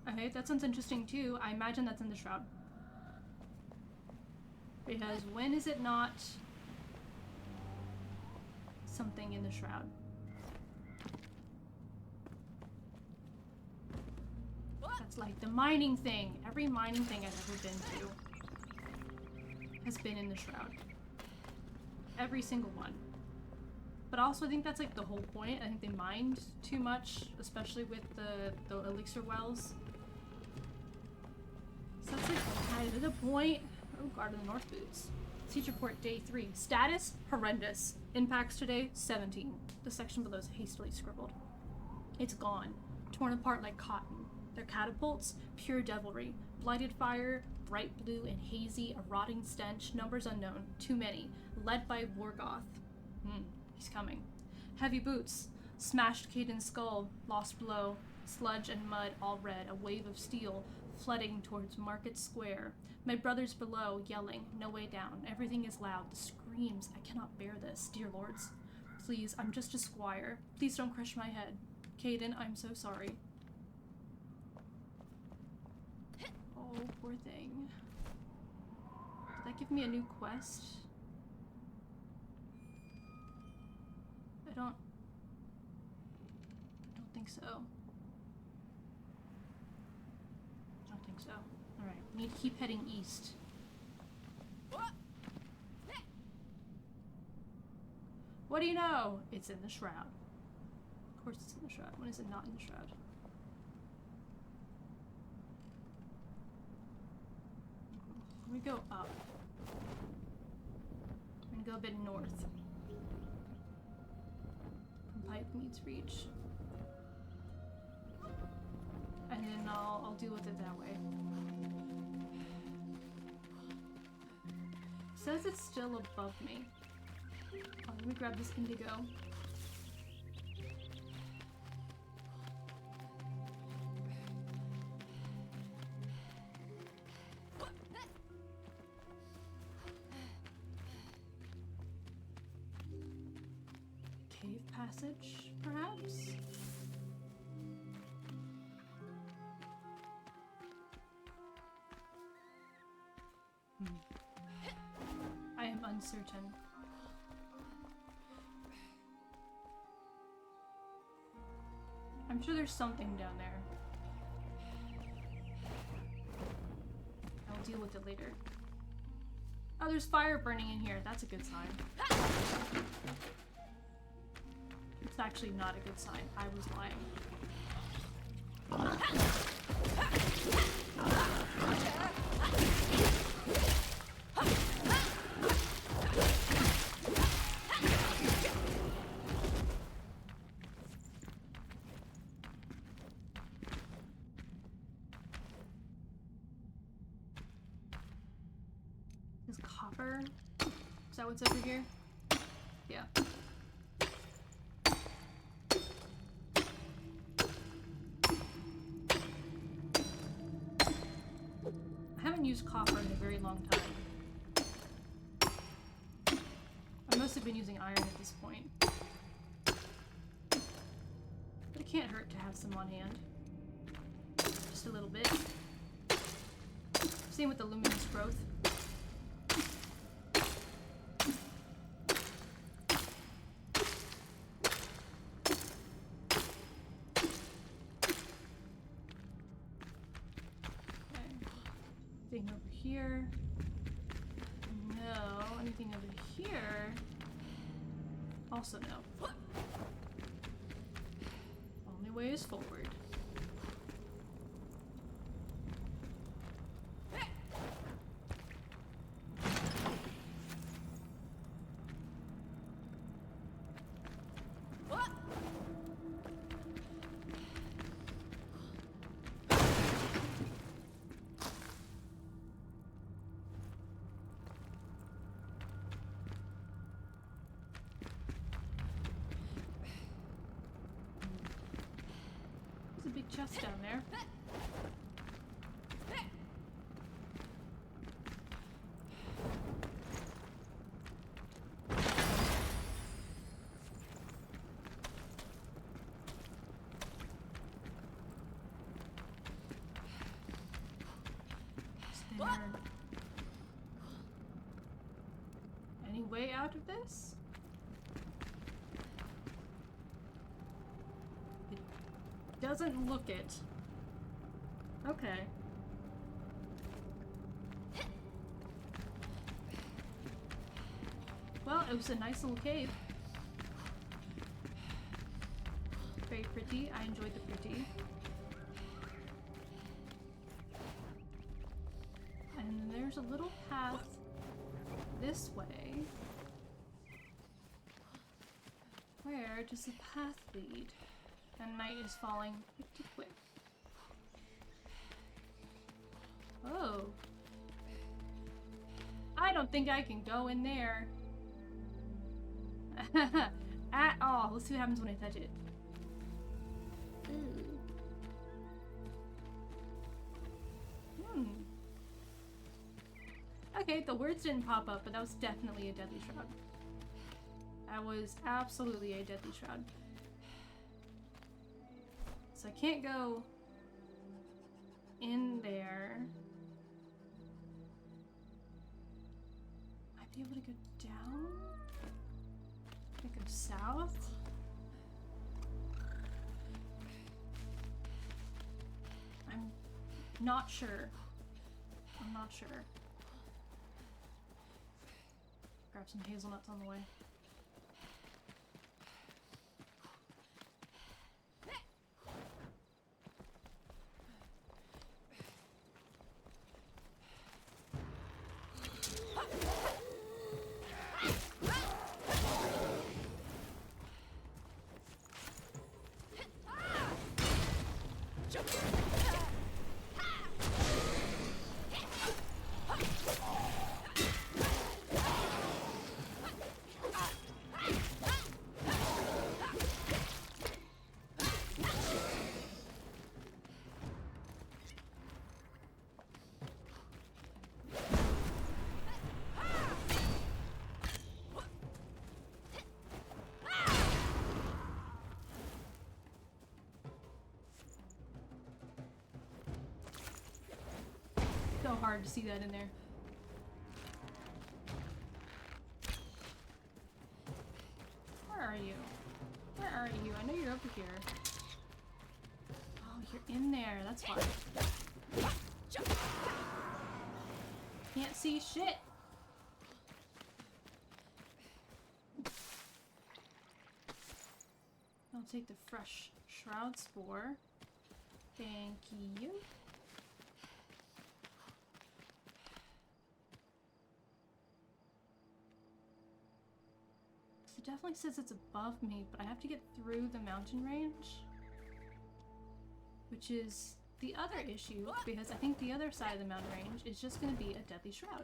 Okay, that sounds interesting too. I imagine that's in the Shroud. Because when is it not something in the Shroud? That's like the mining thing. Every mining thing I've ever been to has been in the Shroud. Every single one. But also I think that's like the whole point. I think they mined too much, especially with the elixir wells. So that's like kind of the point. Oh, Guard of the North boots. Siege report day 3. Status horrendous. Impacts today 17. The section below is hastily scribbled. It's gone. Torn apart like cotton. Their catapults, pure devilry. Blighted fire, bright blue and hazy, a rotting stench, numbers unknown, too many. Led by Wargoth. He's coming. Heavy boots, smashed Caden's skull, lost below, sludge and mud all red, a wave of steel, flooding towards Market Square. My brothers below, yelling, no way down. Everything is loud, the screams. I cannot bear this, dear lords. Please, I'm just a squire. Please don't crush my head. Caden, I'm so sorry. Oh, poor thing. Did that give me a new quest? I don't think so. I don't think so. Alright, we need to keep heading east. What do you know? It's in the Shroud. Of course it's in the Shroud. When is it not in the Shroud? We go up. We're gonna go a bit north. From Pipe meets Reach. And then I'll deal with it that way. It says it's still above me. Oh, let me grab this indigo. Cave passage, perhaps? I am uncertain. I'm sure there's something down there. I'll deal with it later. Oh, there's fire burning in here. That's a good sign. It's actually not a good sign. I was lying. copper. Is that what's over here? Yeah. I haven't used copper in a very long time. I must have been using iron at this point. But it can't hurt to have some on hand. Just a little bit. Same with the luminous growth. Anything over here? No. Anything over here? Also no. Only way is forward. Big chest down there. Is there any way out of this? Doesn't look it. Okay. Well, it was a nice little cave. Very pretty. I enjoyed the pretty. And there's a little path this way. Where does the path lead? And night is falling pretty quick. Oh. I don't think I can go in there. At all. Let's see what happens when I touch it. Ooh. Okay, the words didn't pop up, but that was definitely a deadly shroud. That was absolutely a deadly shroud. So I can't go in there. Might be able to go down? Can I go south? I'm not sure. I'm not sure. Grab some hazelnuts on the way. So hard to see that in there. Where are you? Where are you? I know you're over here. Oh, you're in there. That's why. Can't see shit. I'll take the fresh shroud spore. Thank you. It definitely says it's above me, but I have to get through the mountain range, which is the other issue, because I think the other side of the mountain range is just going to be a deadly shroud.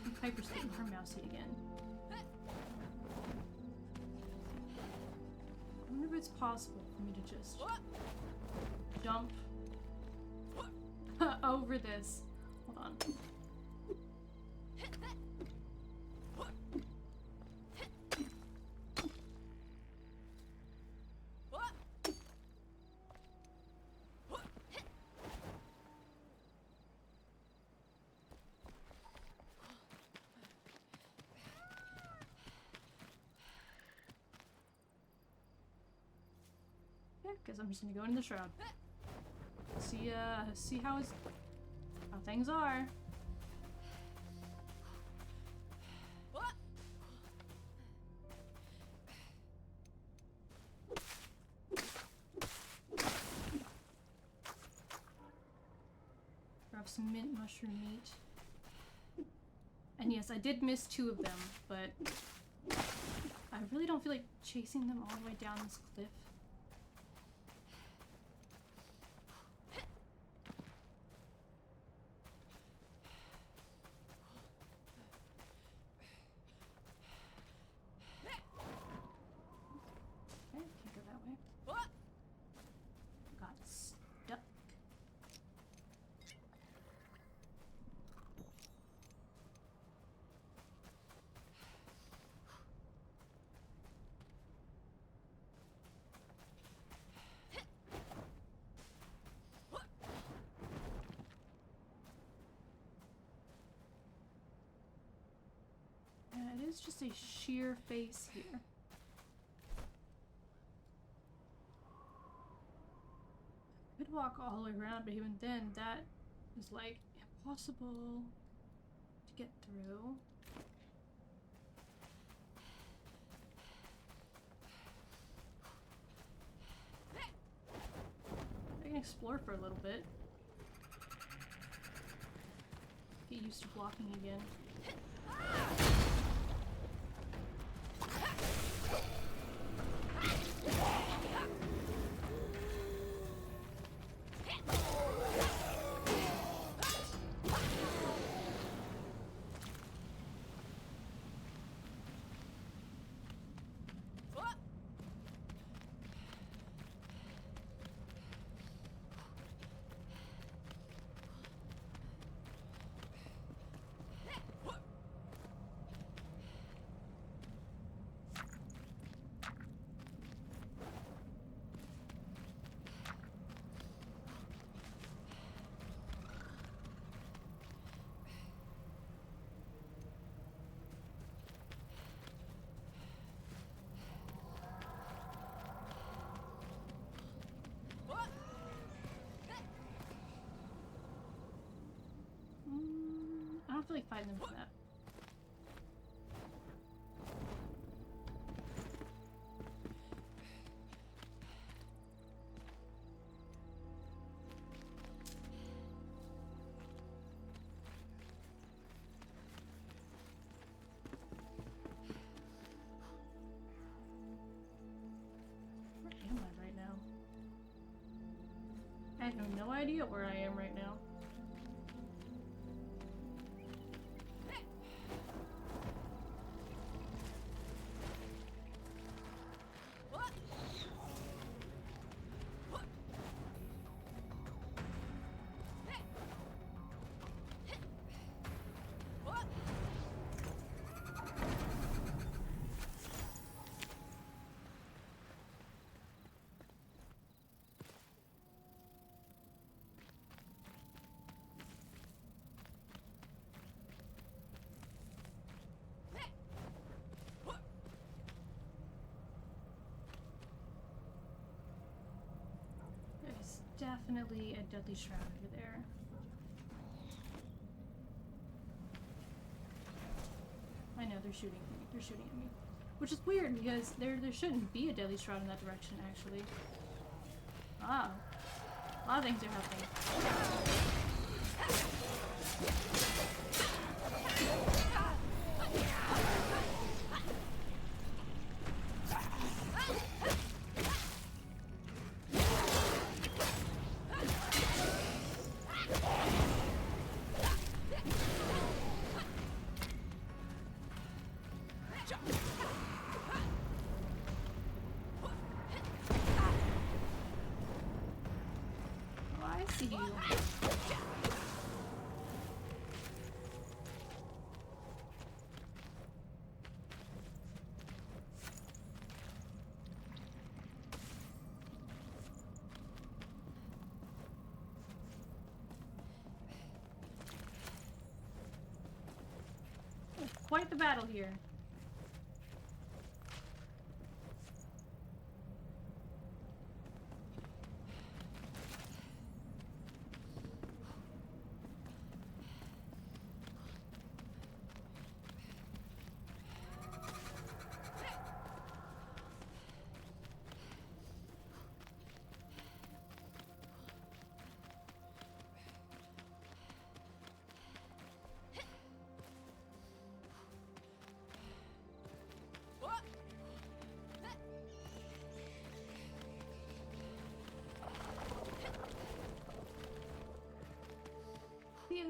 And Piper's getting her mouse hit again. I wonder if it's possible for me to just jump over this. Hold on. Because I'm just gonna go into the shroud. See how things are. Grab some mint mushroom meat. And yes, I did miss 2 of them, but I really don't feel like chasing them all the way down this cliff. It is just a sheer face here. I could walk all the way around, but even then, that is like impossible to get through. I can explore for a little bit. Get used to blocking again. I don't feel like fighting them for that. Where am I right now? I have no idea where I am right now. Definitely a deadly shroud over there. I know they're shooting at me. They're shooting at me, which is weird because there shouldn't be a deadly shroud in that direction. Actually, a lot of things are happening. you. Quite the battle here.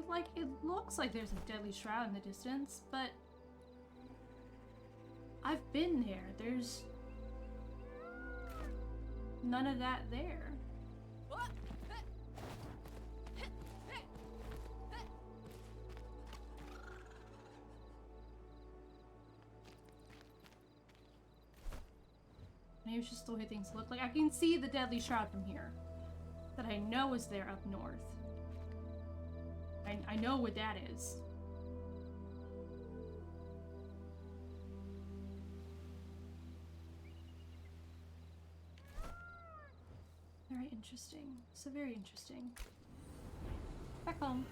Like, it looks like there's a deadly shroud in the distance, but I've been there. There's none of that there. Maybe it's just the way things look. Like, I can see the deadly shroud from here that I know is there up north. I know what that is. Very interesting. So very interesting. Back home.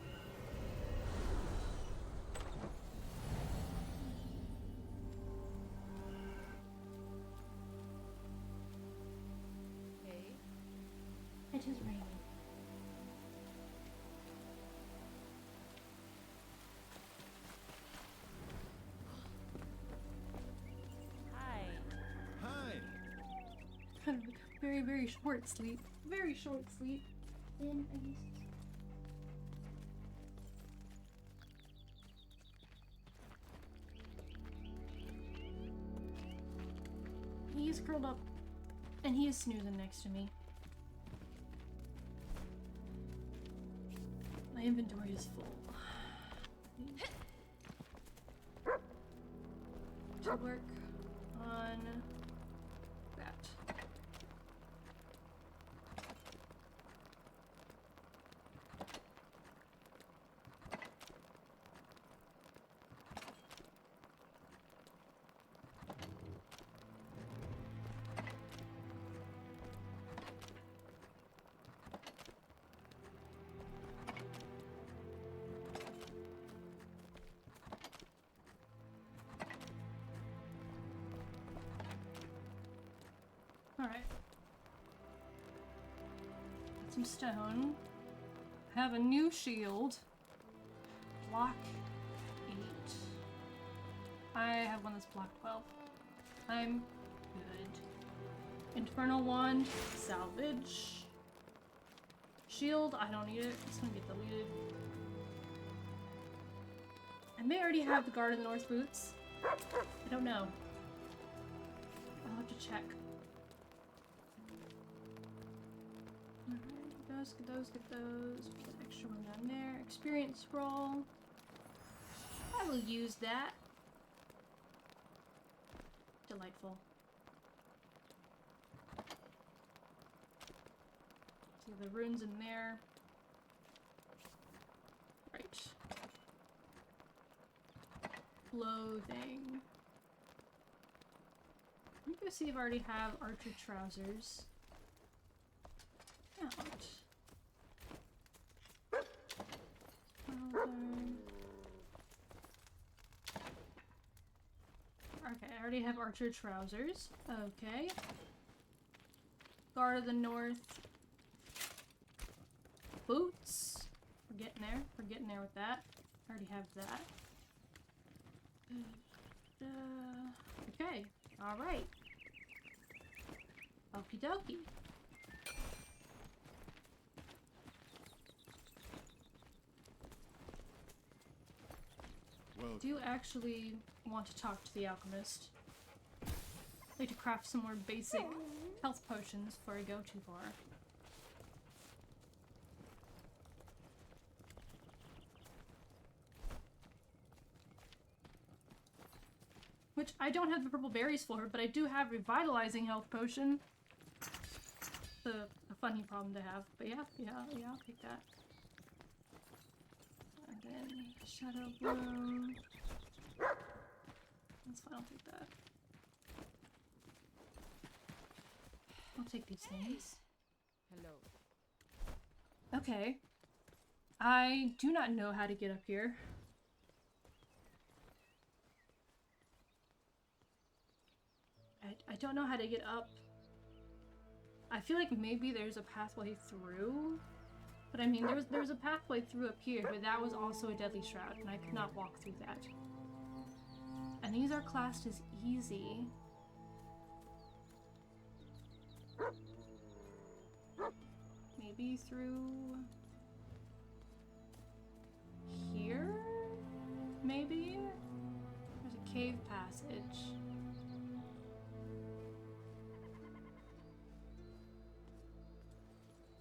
Hey. It is raining. Kind of a very, very short sleep. Very short sleep. Then I used He's curled up and he is snoozing next to me. My inventory is full. To work on that. Alright. Got some stone. Have a new shield. Block 8. I have one that's block 12. I'm good. Infernal wand. Salvage. Shield. I don't need it. It's gonna get deleted. I may already have the Guard of the North boots. I don't know. I'll have to check. Get those, get those. Put an extra one down there. Experience scroll. I will use that. Delightful. See the runes in there. Right. Clothing. Let me go see if I already have archer trousers. Out. Okay, I already have archer trousers. Okay. Guard of the North. Boots. We're getting there. We're getting there with that. I already have that. Okay. Alright. Okie dokie. I do actually want to talk to the alchemist. I'd like to craft some more basic health potions before I go too far. Which I don't have the purple berries for, but I do have revitalizing health potion. A funny problem to have, but yeah, I'll take that. And then shadow bloom. That's fine, I'll take that. I'll take these things. Hello. Okay. I do not know how to get up here. I don't know how to get up. I feel like maybe there's a pathway through. But I mean, there was a pathway through up here, but that was also a deadly shroud, and I could not walk through that. And these are classed as easy. Maybe through here? Maybe? There's a cave passage.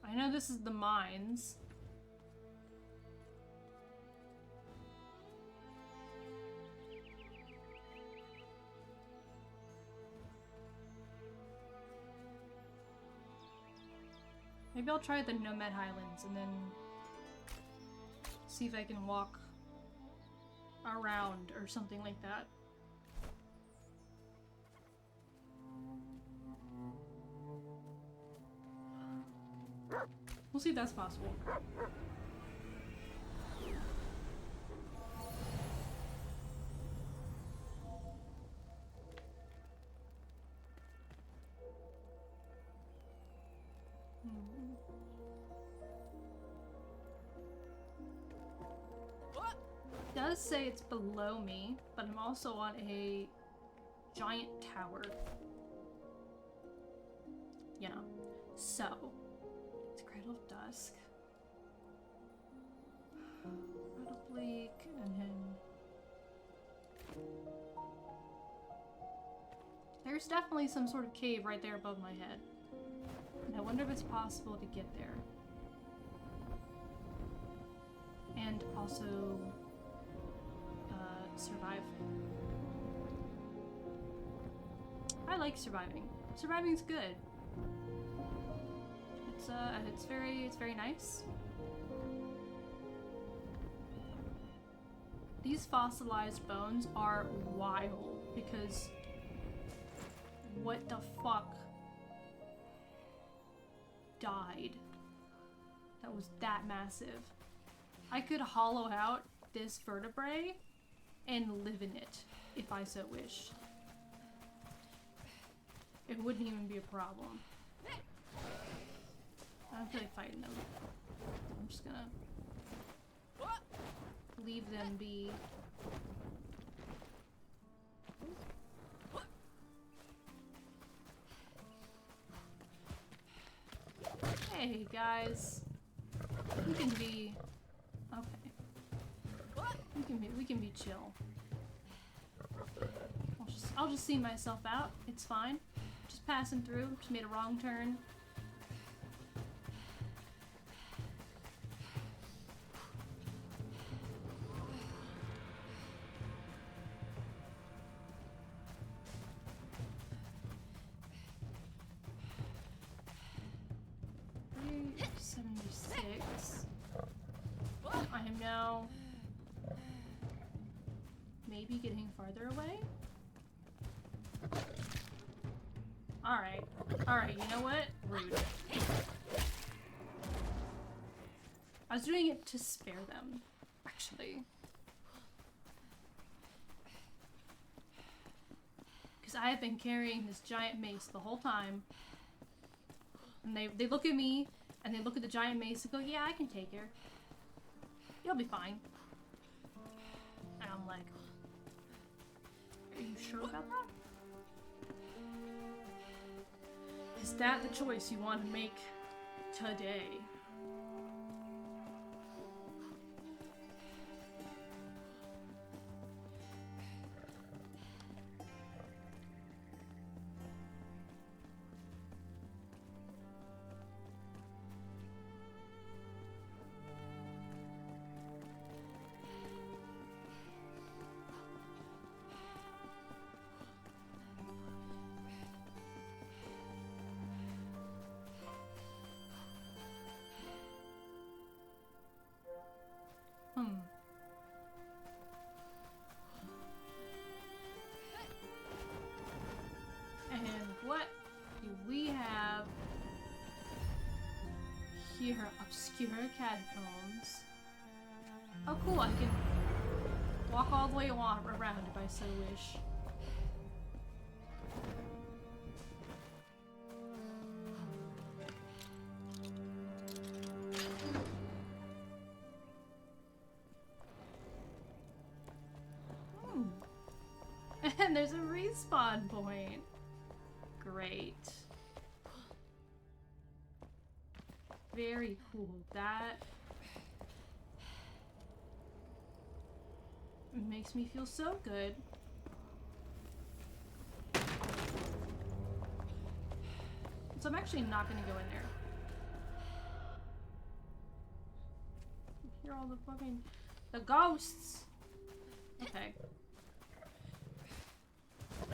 I know this is the mines. Maybe I'll try the Nomad Highlands and then see if I can walk around or something like that. We'll see if that's possible. It does say it's below me, but I'm also on a giant tower. Yeah. So, it's Cradle of Dusk. Cradle Bleak, and then there's definitely some sort of cave right there above my head. And I wonder if it's possible to get there. And also survive. I like surviving. Surviving's good. It's very nice. These fossilized bones are wild because what the fuck died that was that massive? I could hollow out this vertebrae and live in it if I so wished. It wouldn't even be a problem. I don't feel like fighting them. I'm just gonna leave them be. Hey guys, we can be okay. We can be chill. I'll just see myself out. It's fine. Just passing through. Just made a wrong turn. I am now maybe getting farther away. Alright, you know what? Rude. I was doing it to spare them, actually. Because I have been carrying this giant mace the whole time. And they look at me, and they look at the giant mace and go, yeah, I can take her. You'll be fine. And I'm like, are you sure about that? Is that the choice you want to make today? Obscure catacombs. Oh cool, I can walk all the way around if I so wish. And there's a respawn point. Great. Very cool. That makes me feel so good. So I'm actually not gonna go in there. You hear all the fucking the ghosts. Okay. I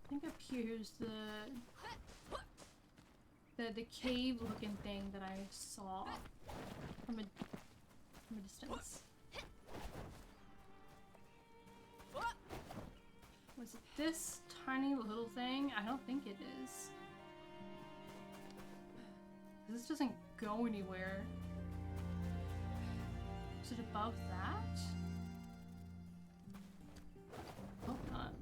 think up here's the cave looking thing that I saw from a distance. Was it this tiny little thing? I don't think it is. This doesn't go anywhere. Is it above that? Hope not.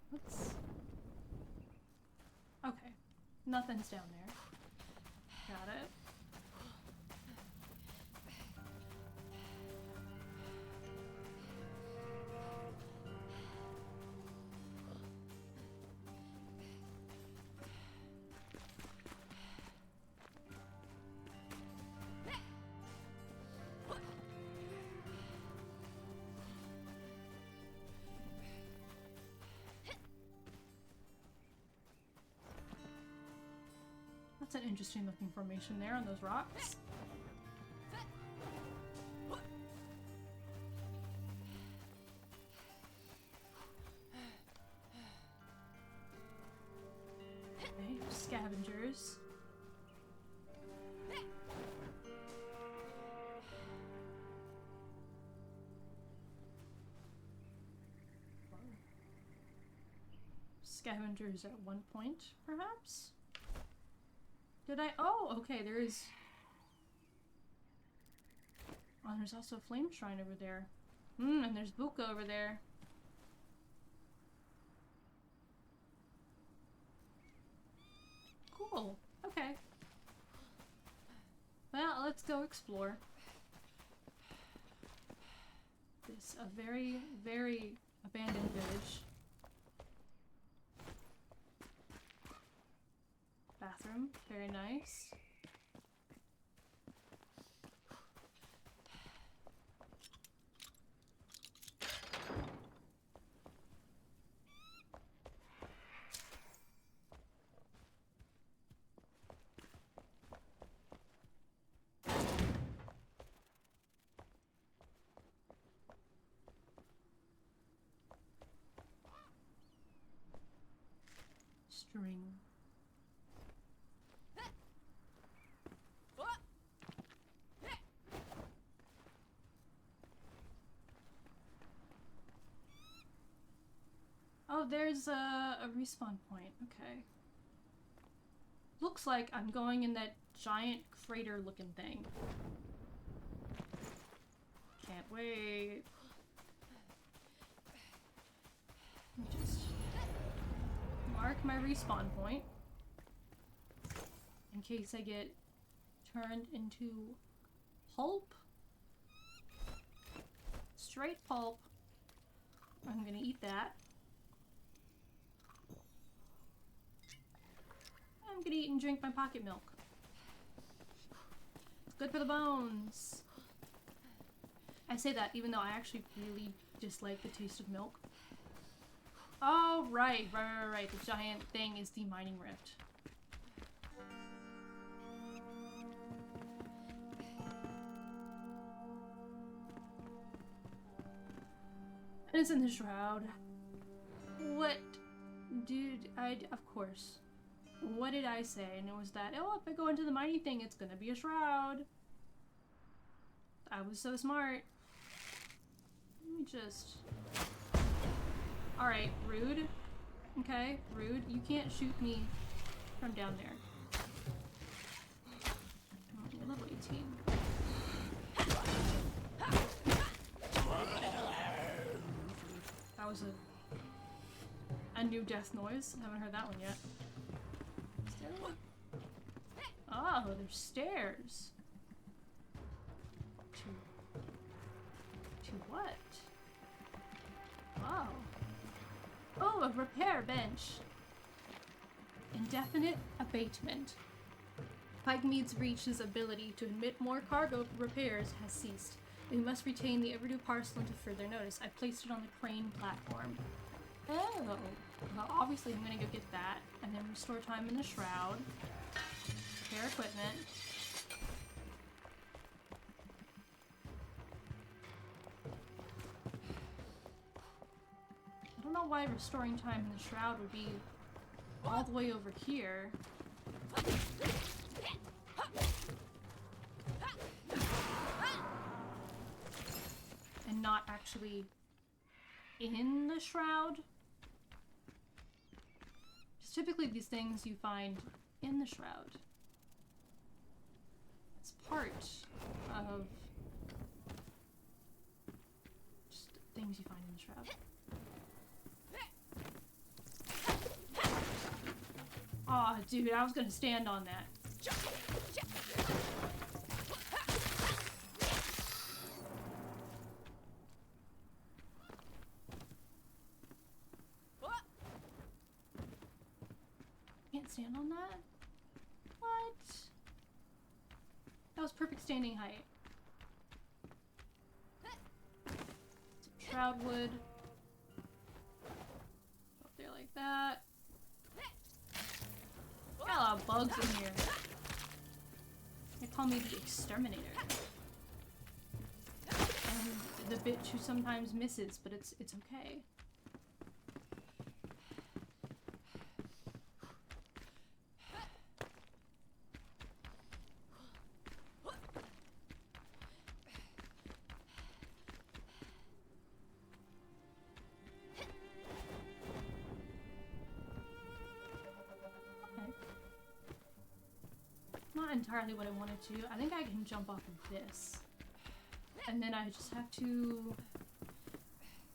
What's... Okay. Nothing's down there. Got it. That's an interesting looking formation there on those rocks. Okay, scavengers. Scavengers at one point, perhaps? Did I? Oh, okay, there is... Oh, there's also a flame shrine over there. And there's Buka over there. Cool. Okay. Well, let's go explore. This a very, very abandoned village. Bathroom, very nice. String. Oh, there's a respawn point. Okay. Looks like I'm going in that giant crater looking thing. Can't wait. Let me just mark my respawn point in case I get turned into pulp. Straight pulp. I'm gonna eat that. I'm gonna eat and drink my pocket milk. It's good for the bones. I say that even though I actually really dislike the taste of milk. Oh, right. The giant thing is the mining rift. And it's in the shroud. What? Dude, of course. What did I say? And it was that, oh, if I go into the mighty thing, it's gonna be a shroud. I was so smart. Let me just... Alright, rude. Okay, rude. You can't shoot me from down there. Oh, you're level 18. That was a new death noise. Haven't heard that one yet. Oh, there's stairs. To what? Oh. Oh, a repair bench. Indefinite abatement. Pygmead's Reach's ability to admit more cargo repairs has ceased. We must retain the overdue parcel until further notice. I placed it on the crane platform. Oh. Well, obviously I'm gonna go get that, and then restore time in the shroud. Repair equipment. I don't know why restoring time in the shroud would be all the way over here. And not actually in the shroud. Just typically these things you find in the shroud. It's part of just things you find in the shroud. Aw, oh, dude, I was gonna stand on that. Can't stand on that? What? That was perfect standing height. Some shroud wood. Up there like that. Got a lot of bugs in here. They call me the exterminator. And the bitch who sometimes misses, but it's okay. Not entirely what I wanted to. I think I can jump off of this. And then I just have to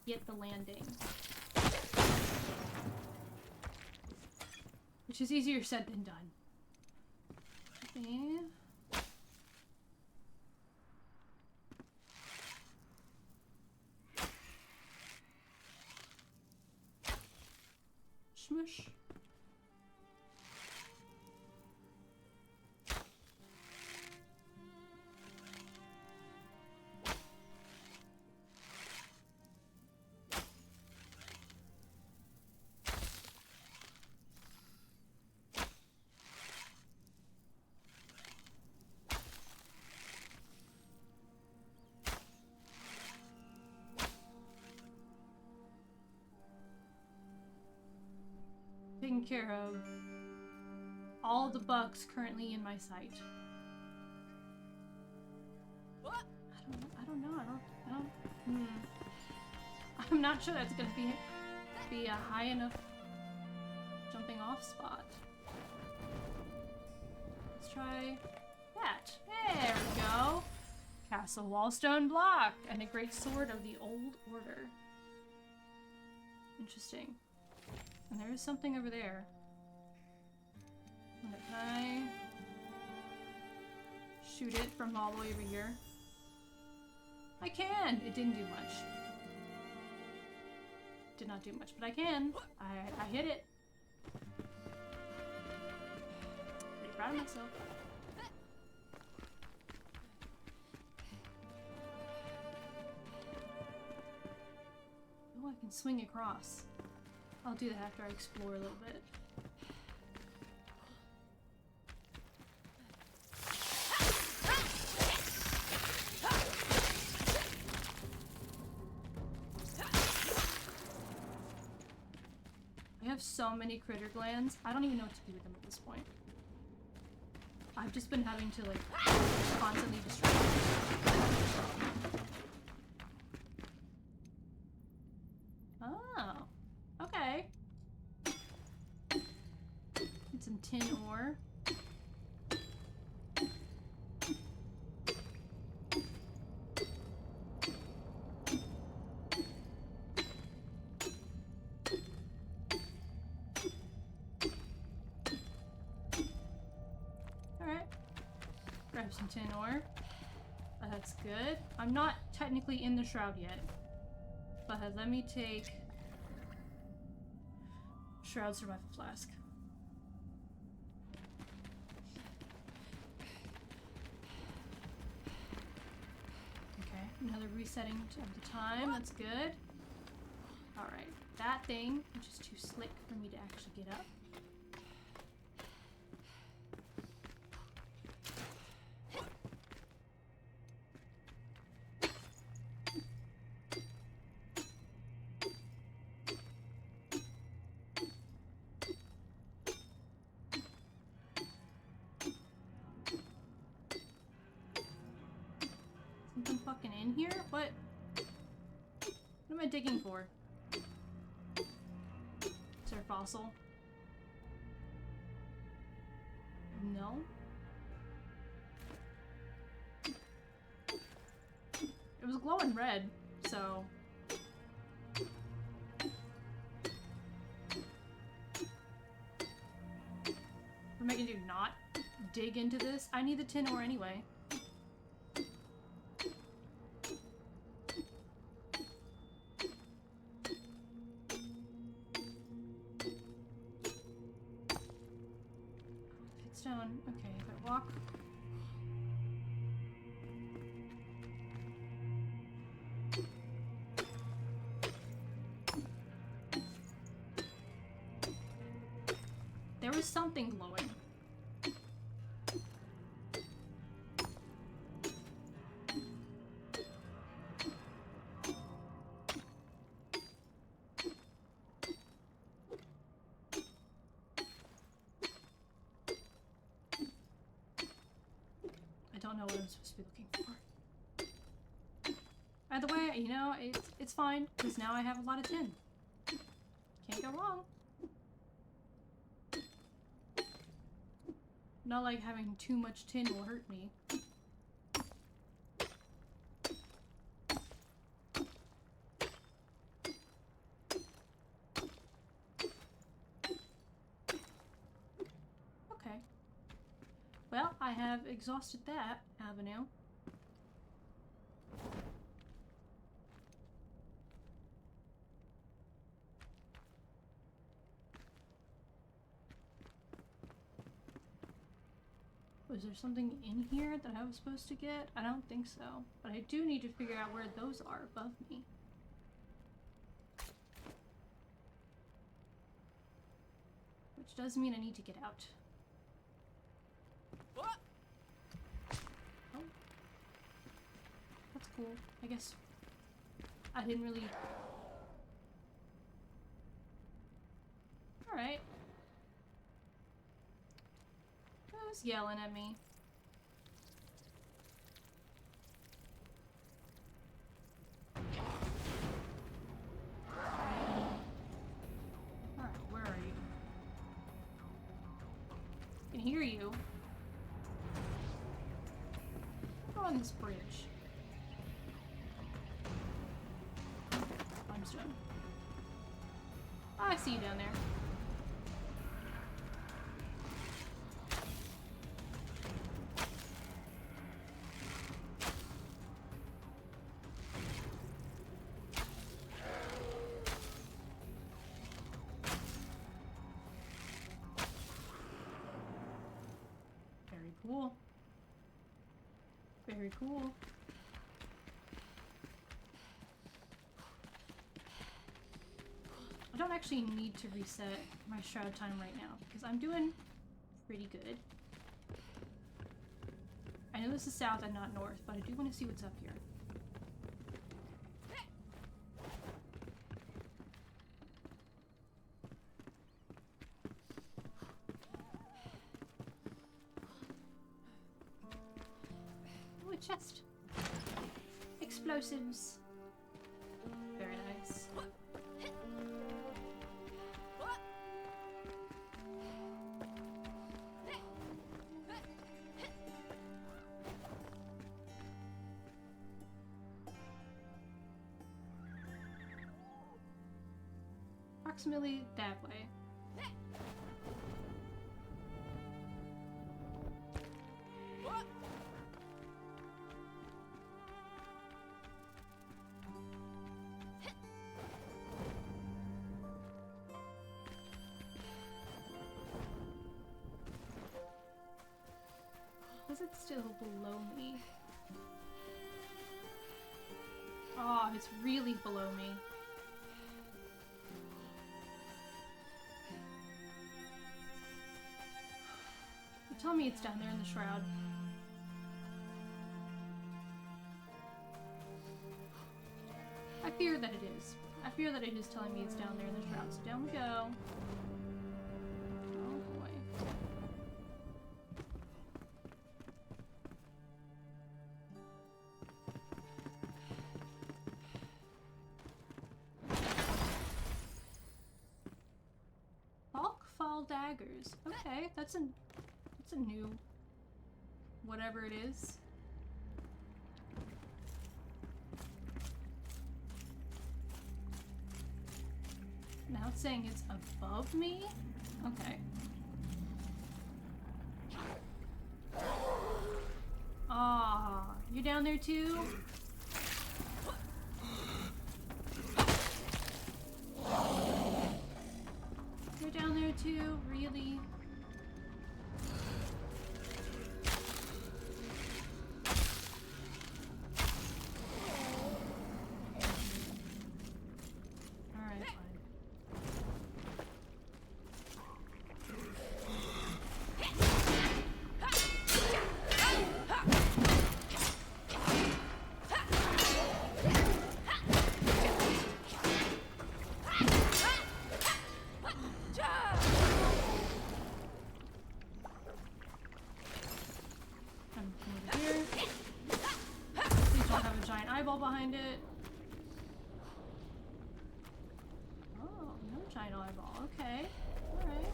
get the landing. Which is easier said than done. Okay. Smush. Taking care of all the bugs currently in my sight. What? I don't know. I'm not sure that's gonna be a high enough jumping off spot. Let's try that. There we go. Castle wallstone block and a great sword of the old order. Interesting. And there is something over there. Can I shoot it from all the way over here? I can! It didn't do much. Did not do much, but I can. I hit it. Pretty proud of myself. Oh, I can swing across. I'll do that after I explore a little bit. I have so many critter glands. I don't even know what to do with them at this point. I've just been having to like constantly destroy them. Oh, okay. Need some tin ore. Some tin ore. That's good. I'm not technically in the shroud yet. But let me take shroud survival flask. Okay, another resetting of the time. That's good. Alright, that thing, which is too slick for me to actually get up. In here? What am I digging for? Is there a fossil? No. It was glowing red, so... What am I gonna do? Not dig into this? I need the tin ore anyway. Okay, if I walk... There was something glowing. I don't know what I'm supposed to be looking for. Either way, you know, it's fine, because now I have a lot of tin. Can't go wrong. Not like having too much tin will hurt me. Okay. Well, I have exhausted that avenue. Was there something in here that I was supposed to get? I don't think so. But I do need to figure out where those are above me. Which does mean I need to get out. Oh. That's cool. I guess I didn't really... Alright. Who's yelling at me? Alright, where are you? I can hear you. Go on this bridge. I'm still. Oh, I see you down there. Cool. Very cool. I don't actually need to reset my shroud time right now because I'm doing pretty good. I know this is south and not north, but I do want to see what's up here. chest. Explosives. Very nice. Approximately that way. Is it still below me? Oh, it's really below me. Tell me it's down there in the shroud. I fear that it is. I fear that it is telling me it's down there in the shroud. So down we go. Oh boy. Bulk fall daggers. Okay, that's a new whatever it is. Now it's saying it's above me? Okay. Ah, you're down there too? You're down there too? Really? Behind it. Oh, no giant eyeball. Okay. Alright.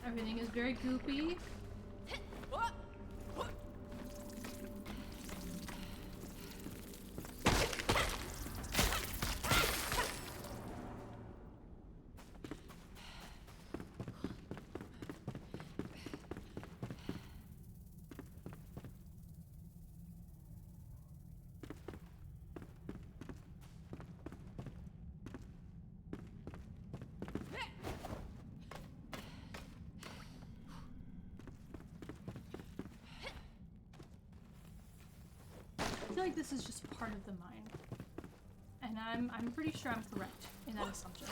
Everything is very goopy. I feel like this is just part of the mine. And I'm pretty sure I'm correct in that assumption.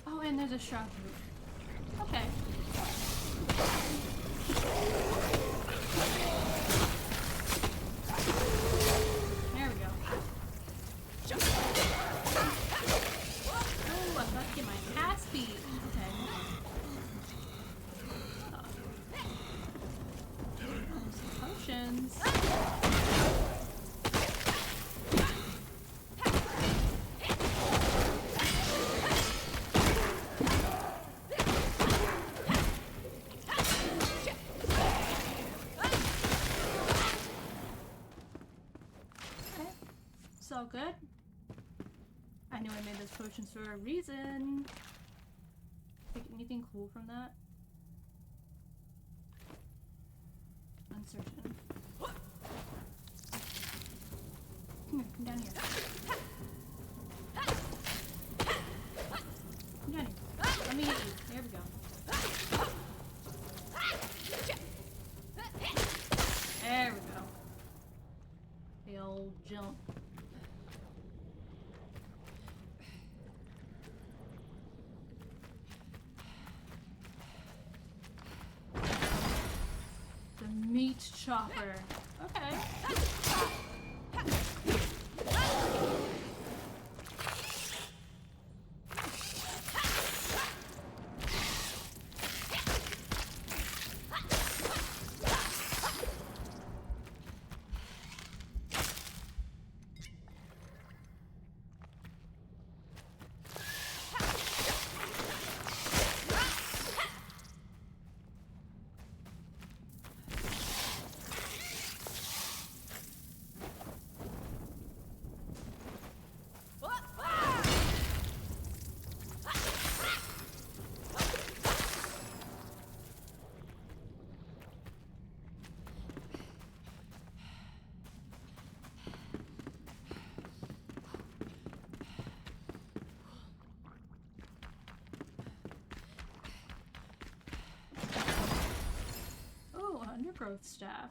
Oh, and there's a shroud root. Okay. There we go. Oh, I'm about to get my ass beat. Okay. Potions. Okay, it's all good. I knew I made those potions for a reason. Like, anything cool from that? Uncertain. Come here, come down here. Come down here. Let me hit you. There we go. There we go. The old jump. The meat chopper. Okay. growth staff.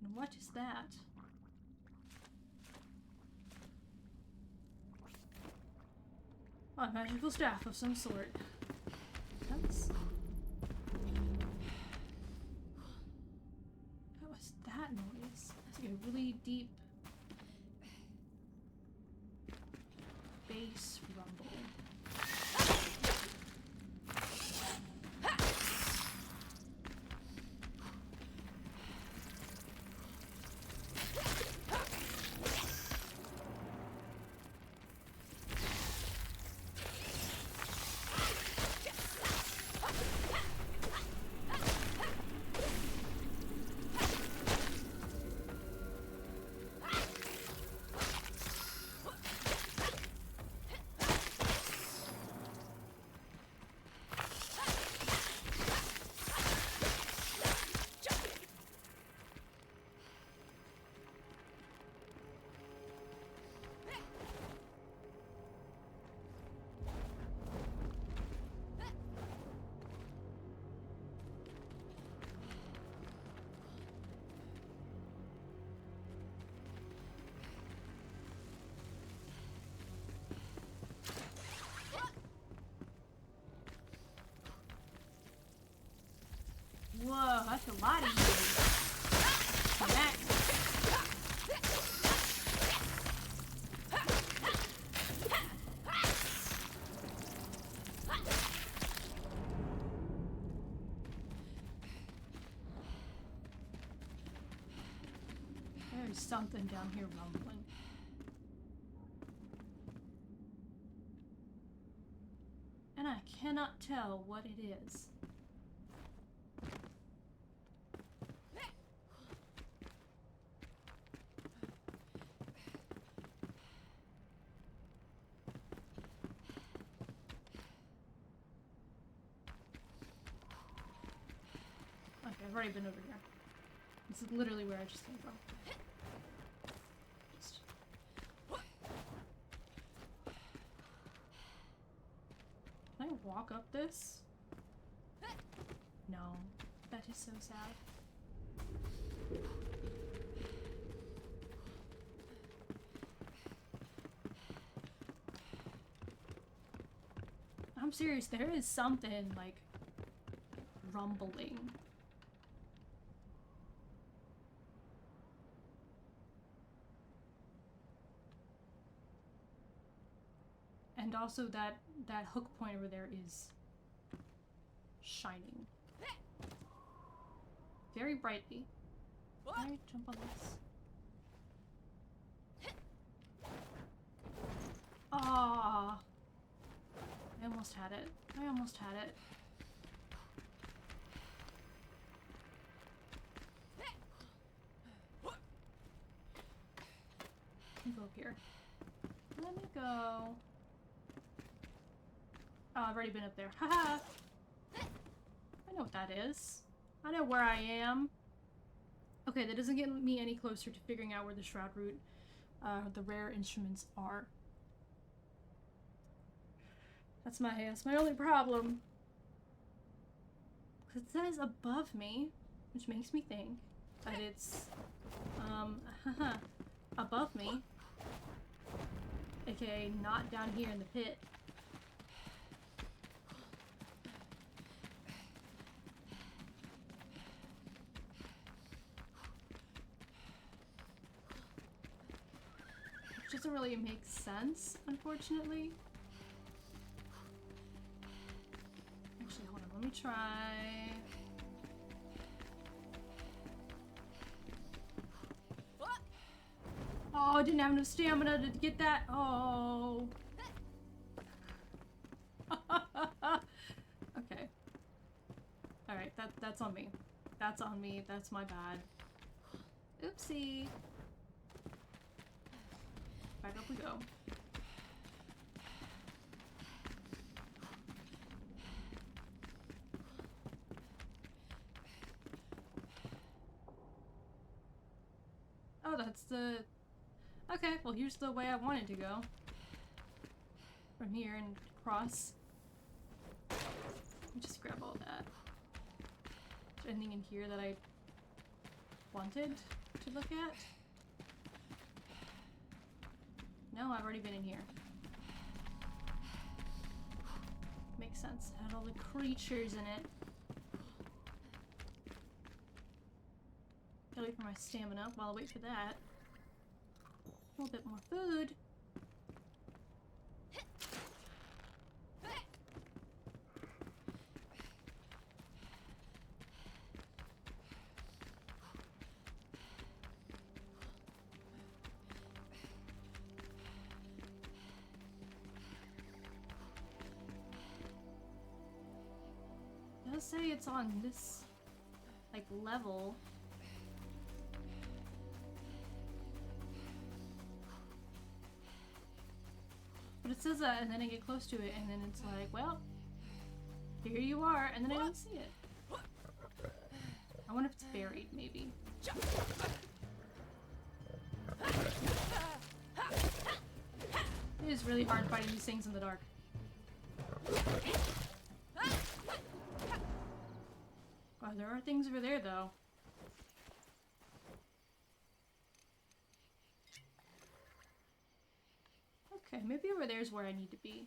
And what is that? A magical staff of some sort. That's... What was that noise? That's like a really deep bass rumble. Whoa, that's a lot of you. Connect. There's something down here rumbling. And I cannot tell what it is. I've already been over here. This is literally where I just came from. Can I walk up this? No. That is so sad. I'm serious, there is something like rumbling. And also that hook point over there is shining very brightly. Can I jump on this? Ah, I almost had it. I almost had it. Let me go up here. Let me go. Oh, I've already been up there. Haha! I know what that is. I know where I am. Okay, that doesn't get me any closer to figuring out where the shroud root, the rare instruments are. That's my only problem. Because it says above me, which makes me think that it's, above me. AKA not down here in the pit. Which doesn't really make sense, unfortunately. Actually, hold on, let me try. Oh, I didn't have enough stamina to get that. Oh. Okay. Alright, that's on me. That's on me. That's my bad. Oopsie. Back up we go. Oh, that's the... Okay, well here's the way I wanted to go. From here and across. Let me just grab all that. there anything in here that I wanted to look at? No, I've already been in here. Makes sense. It had all the creatures in it. Gotta wait for my stamina while I wait for that. A little bit more food. It does say it's on this, like, level. But it says that, and then I get close to it, and then it's like, well, here you are, and then I don't see it. I wonder if it's buried, maybe. It is really hard fighting these things in the dark. Oh, there are things over there, though. Okay, maybe over there's where I need to be.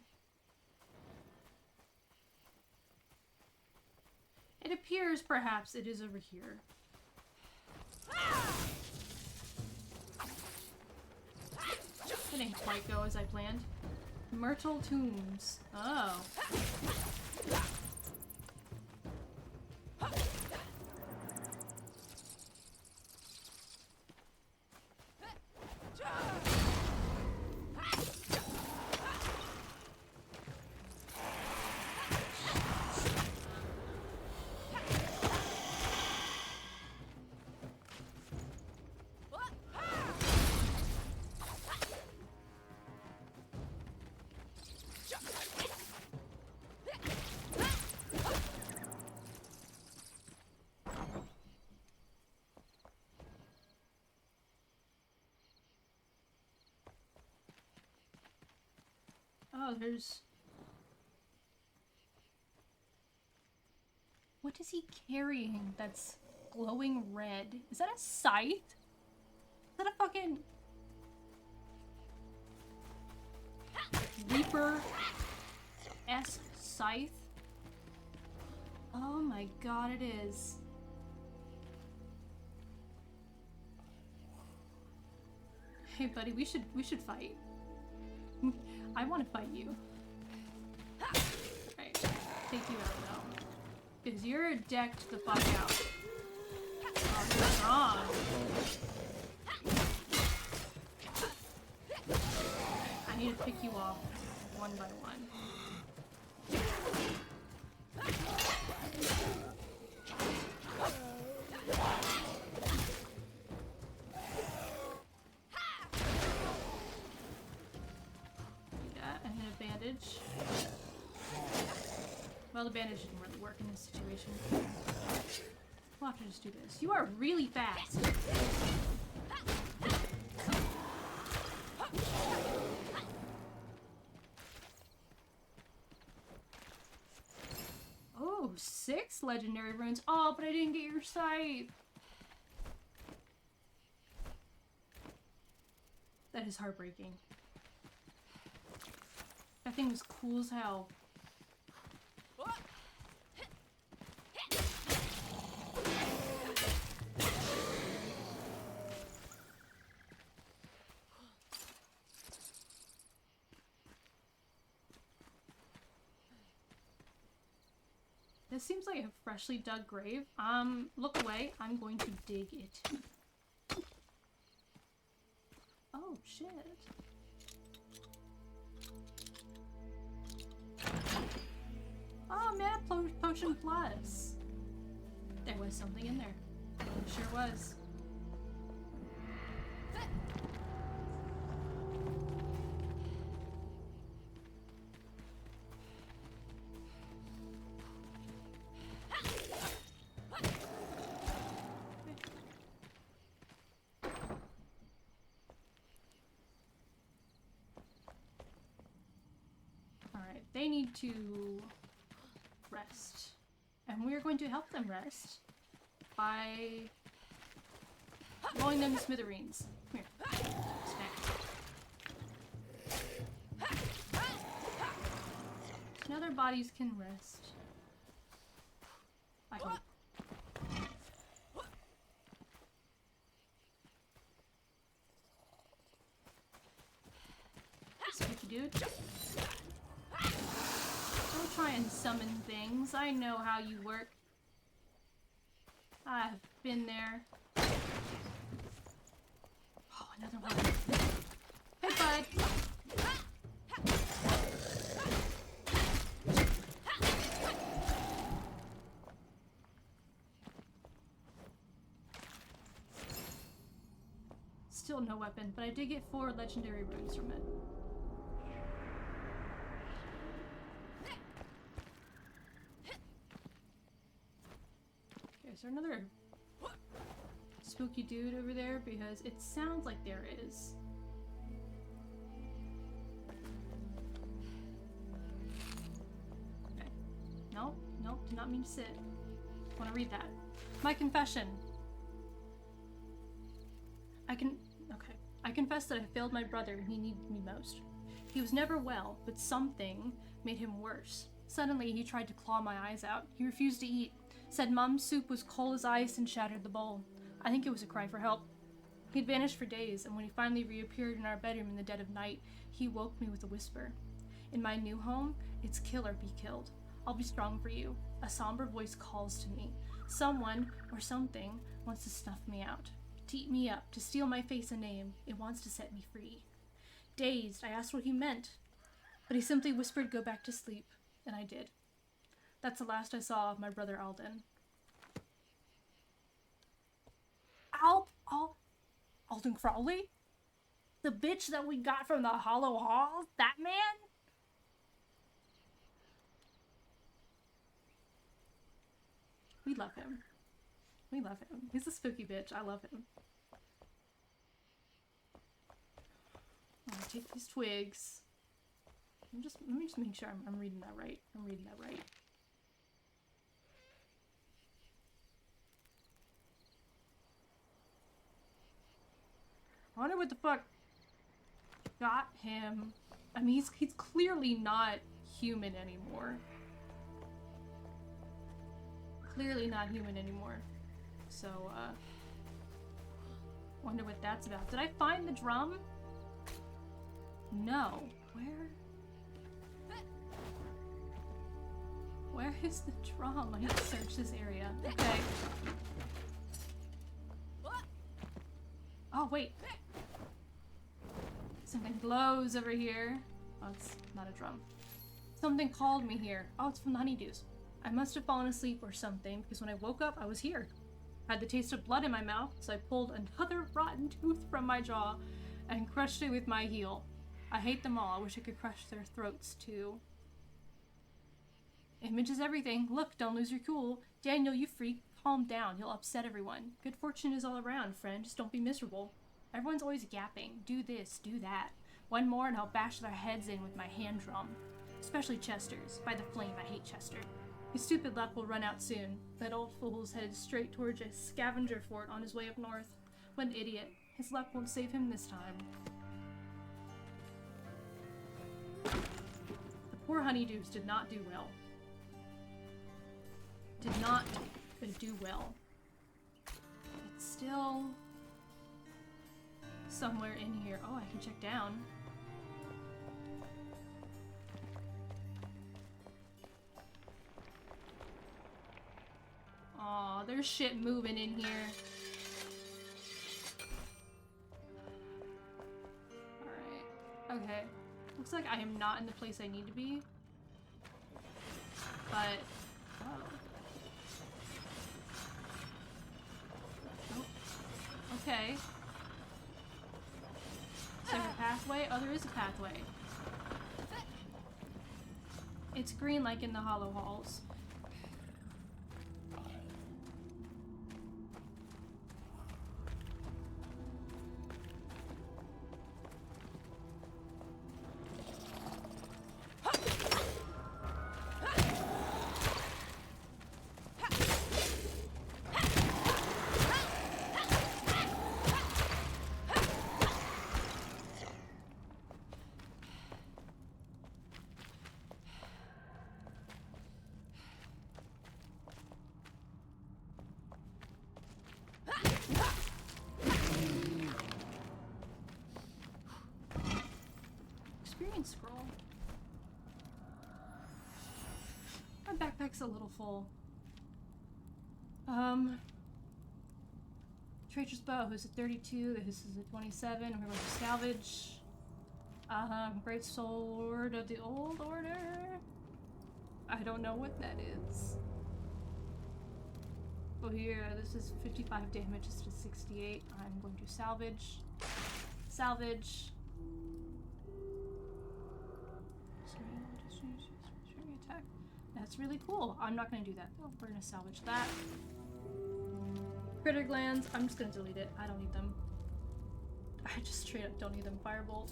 It appears perhaps it is over here. That didn't quite go as I planned. Myrtle tombs. Oh. Oh, there's... What is he carrying that's glowing red? Is that a scythe? Is that a fucking... Reaper-esque scythe? Oh my god, it is. Hey buddy, we should fight. I want to fight you. Right, take you out though. Because you're decked the fuck out. Oh, you're strong. I need to pick you off one by one. Well, the bandage didn't really work in this situation. We'll have to just do this. You are really fast! Oh, 6 legendary runes. Oh, but I didn't get your scythe! That is heartbreaking. That thing was cool as hell. This seems like a freshly dug grave. Look away. I'm going to dig it. Oh, shit. Oh, mana potion plus. There was something in there. There sure was. Alright, they need to rest. And we're going to help them rest by blowing them to smithereens. Come here. Snack. So now their bodies can rest. I hope. Spooky dude. Don't try and summon things. I know how you work. I've been there. Oh, another one. Hey, bud. Still no weapon, but I did get 4 legendary runes from it. Is there another spooky dude over there? Because it sounds like there is. Okay. Nope, nope, did not mean to sit. Want to read that. My confession. I confess that I failed my brother when he needed me most. He was never well, but something made him worse. Suddenly, he tried to claw my eyes out. He refused to eat. Said Mom's soup was cold as ice and shattered the bowl. I think it was a cry for help. He'd vanished for days, and when he finally reappeared in our bedroom in the dead of night, he woke me with a whisper. In my new home, it's kill or be killed. I'll be strong for you. A somber voice calls to me. Someone, or something, wants to snuff me out. To eat me up, to steal my face and name. It wants to set me free. Dazed, I asked what he meant, but he simply whispered, "Go back to sleep," and I did. That's the last I saw of my brother Alden. Alden Crowley? The bitch that we got from the Hollow Halls? That man? We love him. We love him. He's a spooky bitch. I love him. I'm gonna take these twigs. Let me just make sure I'm reading that right. I'm reading that right. I wonder what the fuck got him. I mean, he's clearly not human anymore. Clearly not human anymore. So, wonder what that's about. Did I find the drum? No. Where is the drum? I need to search this area. Okay. Oh, wait. Something glows over here. Oh, it's not a drum. Something called me here. Oh, it's from the honeydews. I must have fallen asleep or something, because when I woke up, I was here. I had the taste of blood in my mouth, so I pulled another rotten tooth from my jaw and crushed it with my heel. I hate them all. I wish I could crush their throats, too. Image is everything. Look, don't lose your cool. Daniel, you freak. Calm down. You'll upset everyone. Good fortune is all around, friend. Just don't be miserable. Everyone's always gapping. Do this, do that. One more and I'll bash their heads in with my hand drum. Especially Chester's. By the flame, I hate Chester. His stupid luck will run out soon. That old fool's headed straight towards a scavenger fort on his way up north. What an idiot. His luck won't save him this time. The poor honeydews did not do well. Did not do well. It's still somewhere in here. Oh, I can check down. Aw, there's shit moving in here. Alright. Okay. Looks like I am not in the place I need to be. But... oh. Okay. Is there a pathway? Oh, there is a pathway. It's green like in the Hollow Halls. coin scroll. My backpack's a little full. Traitor's bow, who's a 32, this is a 27, we're going to salvage. Great sword of the old order. I don't know what that is. Oh here, this is 55 damage, this is 68. I'm going to salvage. Salvage. Attack. That's really cool. I'm not going to do that though. We're going to salvage that. Critter glands, I'm just going to delete it. I don't need them. I just straight up don't need them. Firebolt.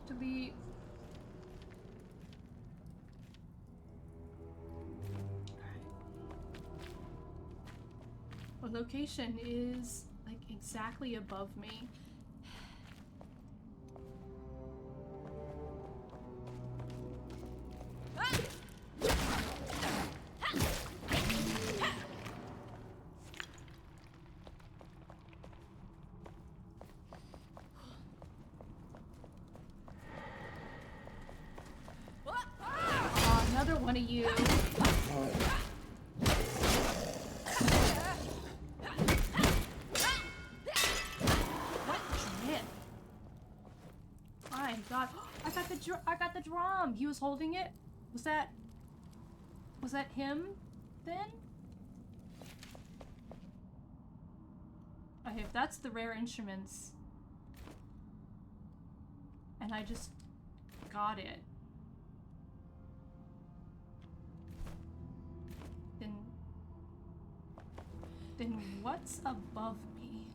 Delete. Our location is like exactly above me. Another one of you. God, I got the drum. He was holding it. Was that him then? Okay, if that's the rare instruments, and I just got it, then what's above me?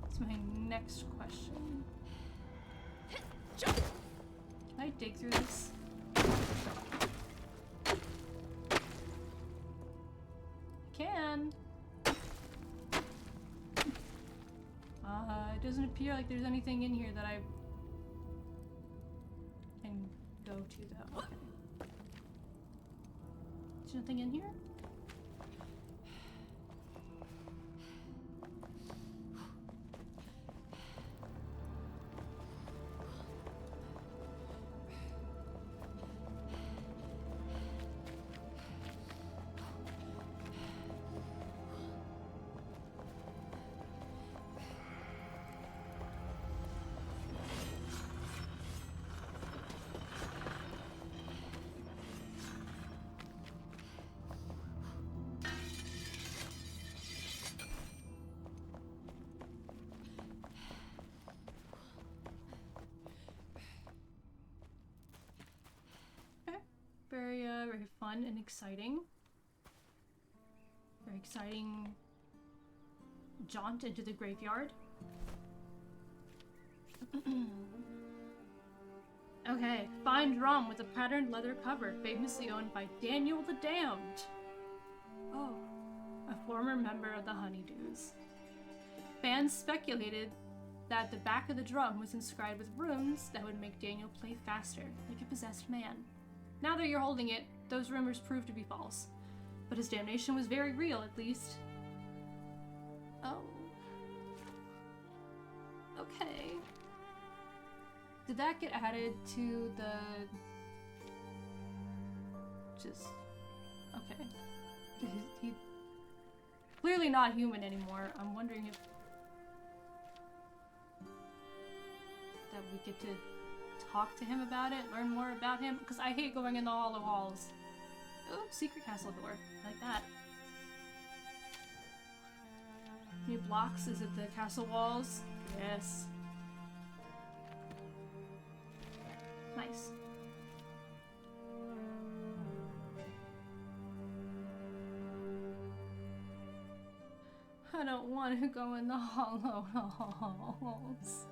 That's my next question. Can I dig through this? I can. It doesn't appear like there's anything in here that I can go to though. Okay. There's nothing in here? Very fun and exciting. Very exciting jaunt into the graveyard. Okay, fine drum with a patterned leather cover, famously owned by Daniel the Damned. Oh, a former member of the Honeydews. Fans speculated that the back of the drum was inscribed with runes that would make Daniel play faster, like a possessed man. Now that you're holding it, those rumors proved to be false. But his damnation was very real, at least. Oh. Okay. Did that get added to the... Just... Okay. He... Clearly not human anymore. I'm wondering if... that we get to talk to him about it, learn more about him, because I hate going in the hollow halls. Oh, secret castle door. I like that. New blocks? Is it the castle walls? Yes. Nice. I don't want to go in the hollow halls.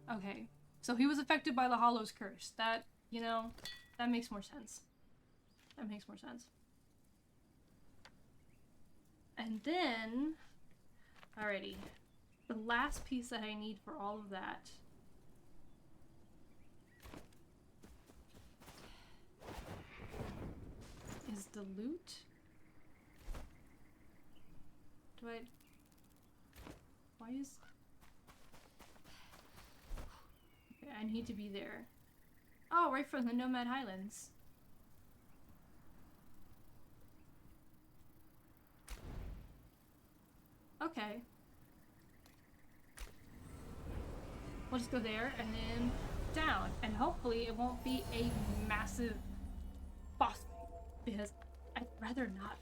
Okay, so he was affected by the Hollow's curse. That, you know, that makes more sense. That makes more sense. And then, alrighty, the last piece that I need for all of that is the loot. do I... Why is... Okay, I need to be there. Oh, right from the Nomad Highlands. Okay. We'll just go there and then down. And hopefully it won't be a massive boss fight, because I'd rather not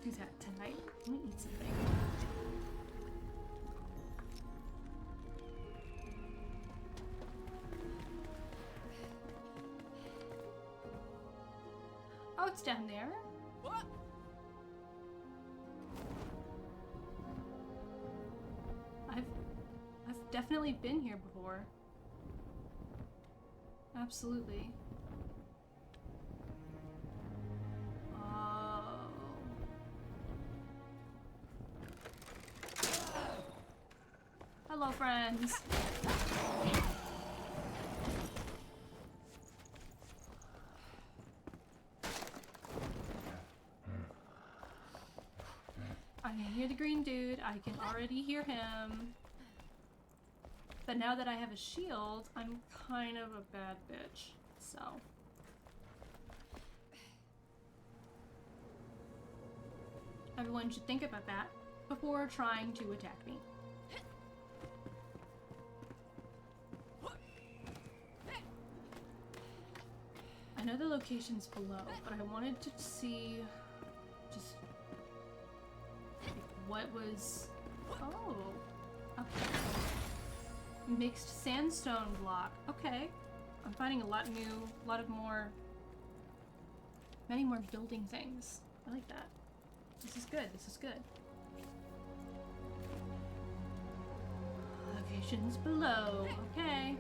do that tonight. Let me eat something. Oh, it's down there. What? I've definitely been here before. Absolutely. Oh. Hello, friends. I can hear the green dude. I can already hear him. But now that I have a shield, I'm kind of a bad bitch. So. Everyone should think about that before trying to attack me. I know the location's below, but I wanted to see just what was... Oh, okay. Mixed sandstone block. Okay. I'm finding many more building things. I like that. This is good. This is good. Locations below. Okay.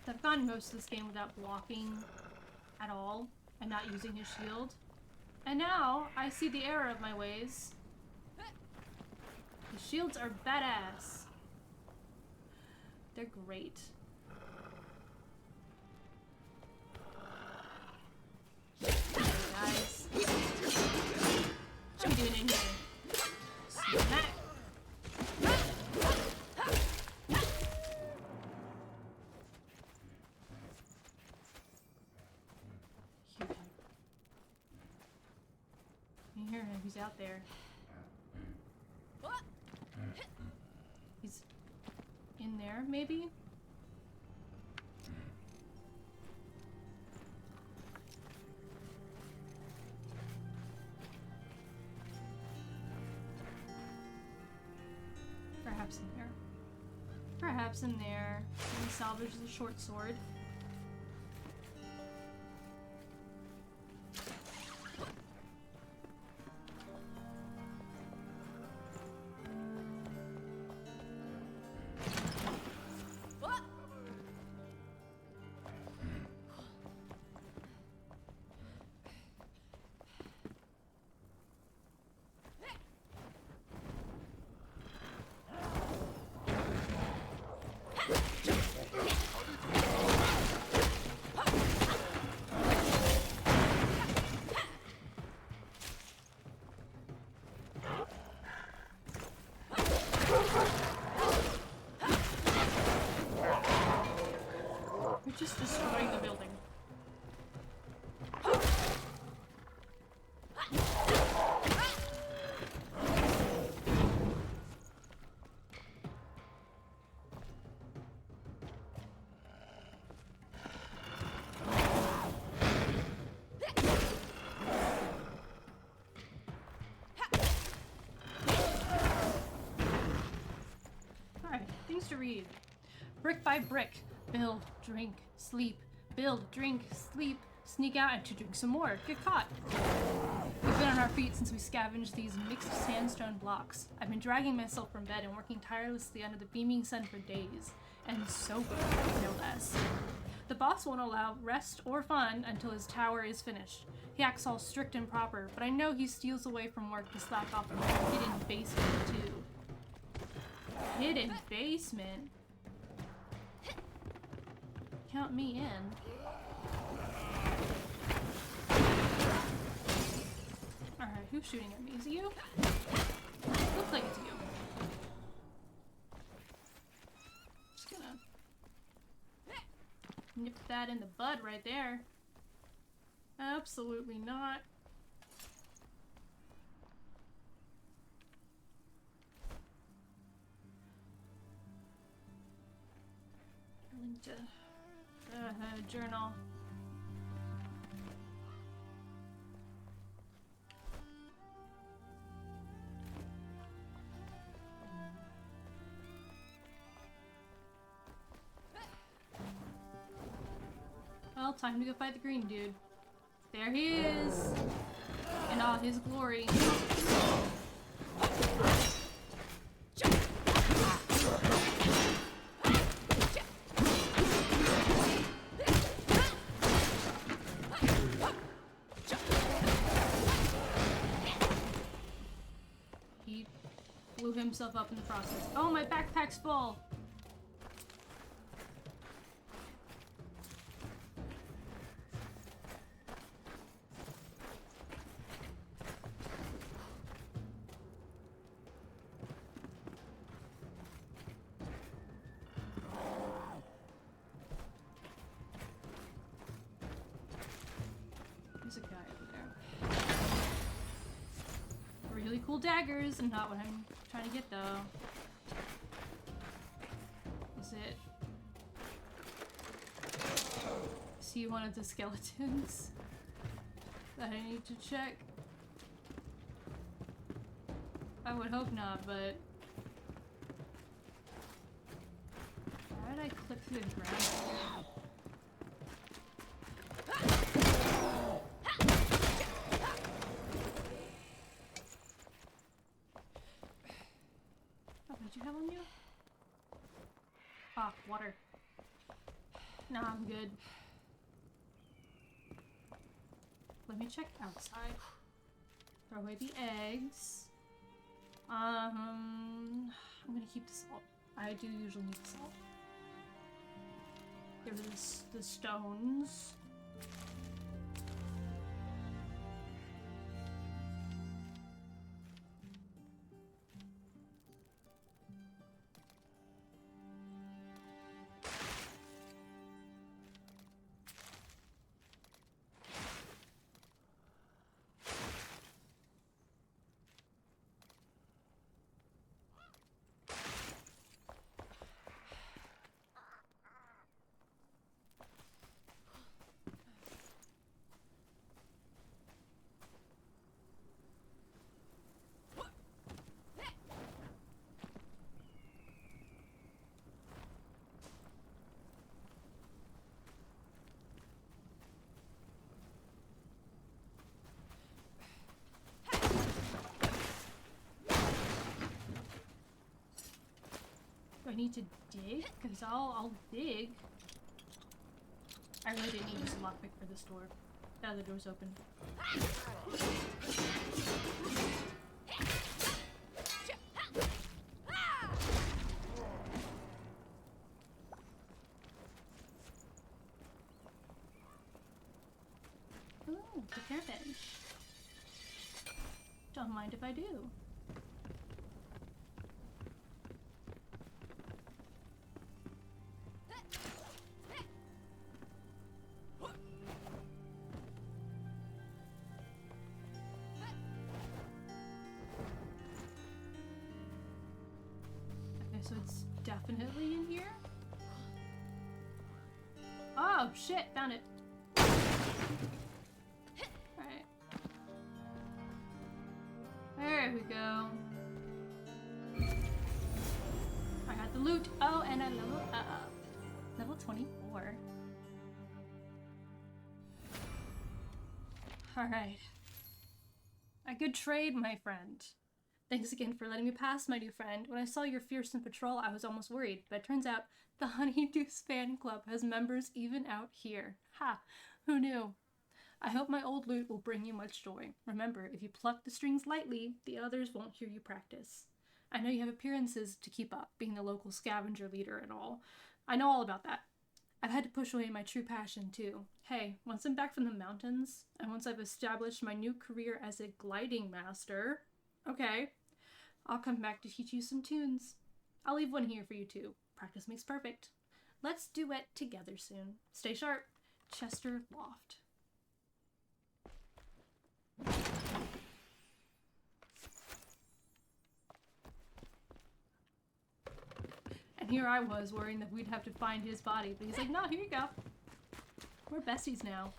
I've gone most of this game without blocking at all and not using his shield. And now I see the error of my ways. The shields are badass. They're great. Guys. What are you doing in here? Smack. You hear him, he's out there. He's in there, maybe? Perhaps in there. Perhaps in there. Can we salvage the short sword? We're just destroying the building. Alright, things to read. Brick by brick. Build, drink, sleep. Build, drink, sleep. Sneak out and to drink some more. Get caught. We've been on our feet since we scavenged these mixed sandstone blocks. I've been dragging myself from bed and working tirelessly under the beaming sun for days. And sober, no less. The boss won't allow rest or fun until his tower is finished. He acts all strict and proper, but I know he steals away from work to slack off in the hidden basement, too. Hidden basement? Count me in. Alright, who's shooting at me? Is it you? Looks like it's you. Just gonna nip that in the bud right there. Absolutely not. Link to journal. Well, time to go fight the green dude. There he is! In all his glory. He blew himself up in the process. Oh, my backpack's full! There's a guy over there. Really cool daggers, and not what I'm trying to get though. Is it? See one of the skeletons that I need to check? I would hope not, but how did I clip through the ground? Oh, what did you have on you? Ah, water. Nah, I'm good. Let me check outside. Throw away the eggs. I'm gonna keep the salt. I do usually need the salt. Give us the stones. I need to dig? Because I'll dig. I really didn't need to use a lockpick for this door. The other door's open. Ooh, the care bench. Don't mind if I do. So it's definitely in here? Oh shit, found it. Alright. There we go. I got the loot. Oh, and I leveled up. Level 24. Alright. A good trade, my friend. Thanks again for letting me pass, my new friend. When I saw your fearsome patrol, I was almost worried, but it turns out the Honeydew's fan club has members even out here. Ha! Who knew? I hope my old lute will bring you much joy. Remember, if you pluck the strings lightly, the others won't hear you practice. I know you have appearances to keep up, being the local scavenger leader and all. I know all about that. I've had to push away my true passion, too. Hey, once I'm back from the mountains, and once I've established my new career as a gliding master, okay, I'll come back to teach you some tunes. I'll leave one here for you, too. Practice makes perfect. Let's duet together soon. Stay sharp. Chester Loft. And here I was worrying that we'd have to find his body, but he's like, no, here you go. We're besties now.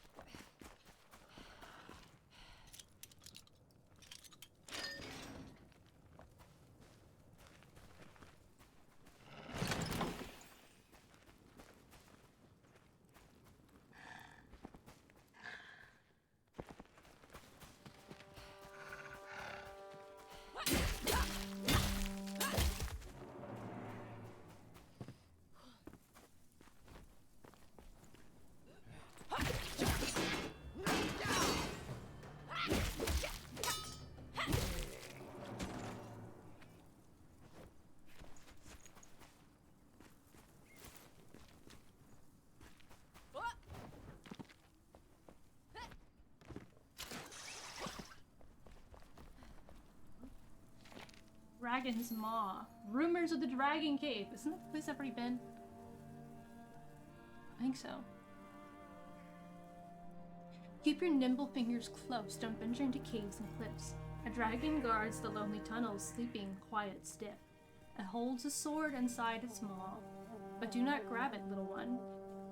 Dragon's Maw. Rumors of the Dragon Cave. Isn't that the place I've already been? I think so. Keep your nimble fingers close. Don't venture into caves and cliffs. A dragon guards the lonely tunnels, sleeping quiet, stiff. It holds a sword inside its maw. But do not grab it, little one.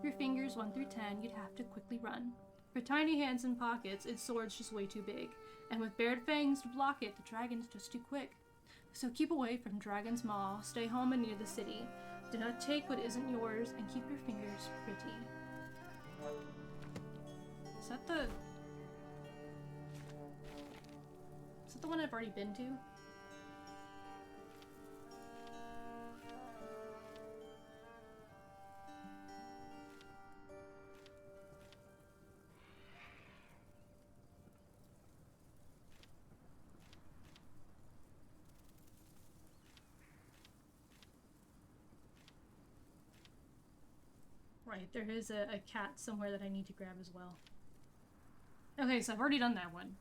Your fingers 1 through 10, you'd have to quickly run. For tiny hands and pockets, its sword's just way too big. And with bared fangs to block it, the dragon's just too quick. So keep away from Dragon's Maw, stay home and near the city. Do not take what isn't yours, and keep your fingers pretty. Is that the one I've already been to? Right, there is a cat somewhere that I need to grab as well. Okay, so I've already done that one.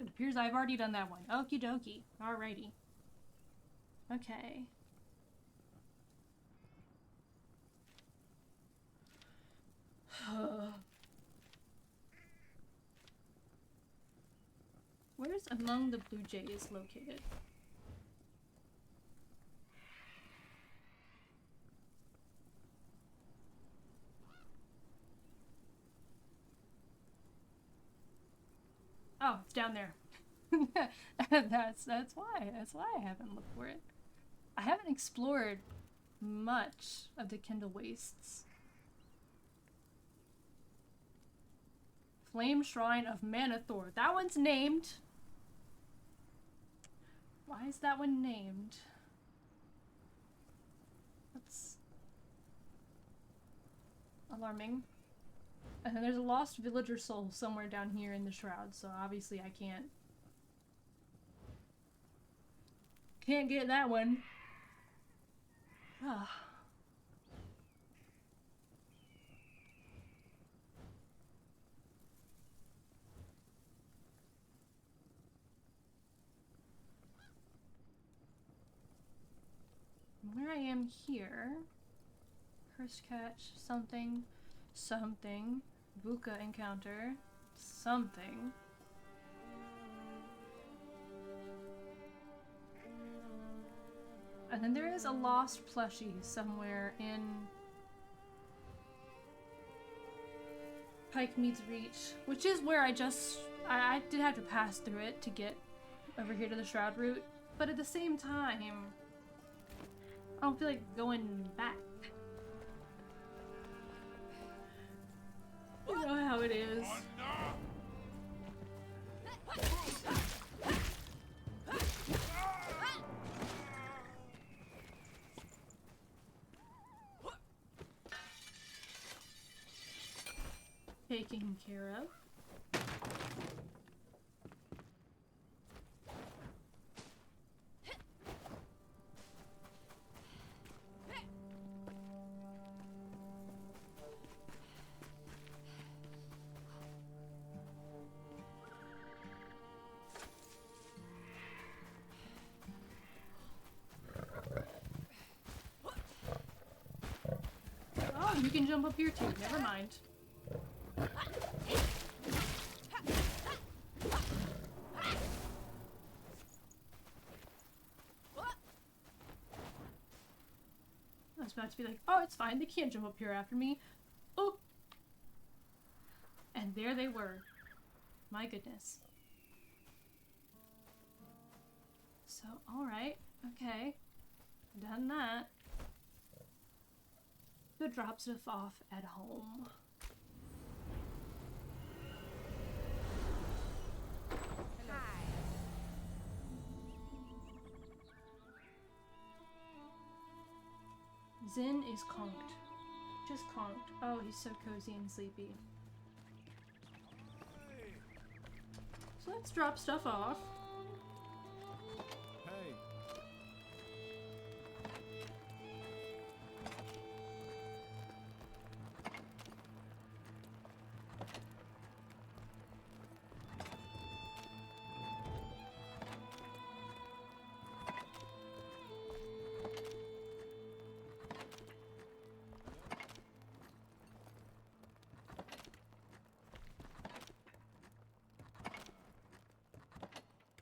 It appears I've already done that one. Okie dokie. Alrighty. Okay. Where's Among the Blue Jays located? Oh, it's down there. That's why I haven't looked for it. I haven't explored much of the Kindle Wastes. Flame Shrine of Manathor. That one's named. Why is that one named? That's alarming. And then there's a lost villager soul somewhere down here in the shroud, so obviously I can't get that one. Ah. Where I am here, cursed catch, something, Vuka encounter, something. And then there is a lost plushie somewhere in Pike Mead's Reach, which is where I did have to pass through it to get over here to the Shroud route, but at the same time, I don't feel like going back. You know how it is. taken care of. Oh, you can jump up here too. Never mind. I was about to be like, oh, it's fine. They can't jump up here after me. Oh! And there they were. My goodness. So, alright. Okay. Done that. Go drop stuff off at home. Hi. Zin is conked. Just conked. Oh, he's so cozy and sleepy. So let's drop stuff off. Hey.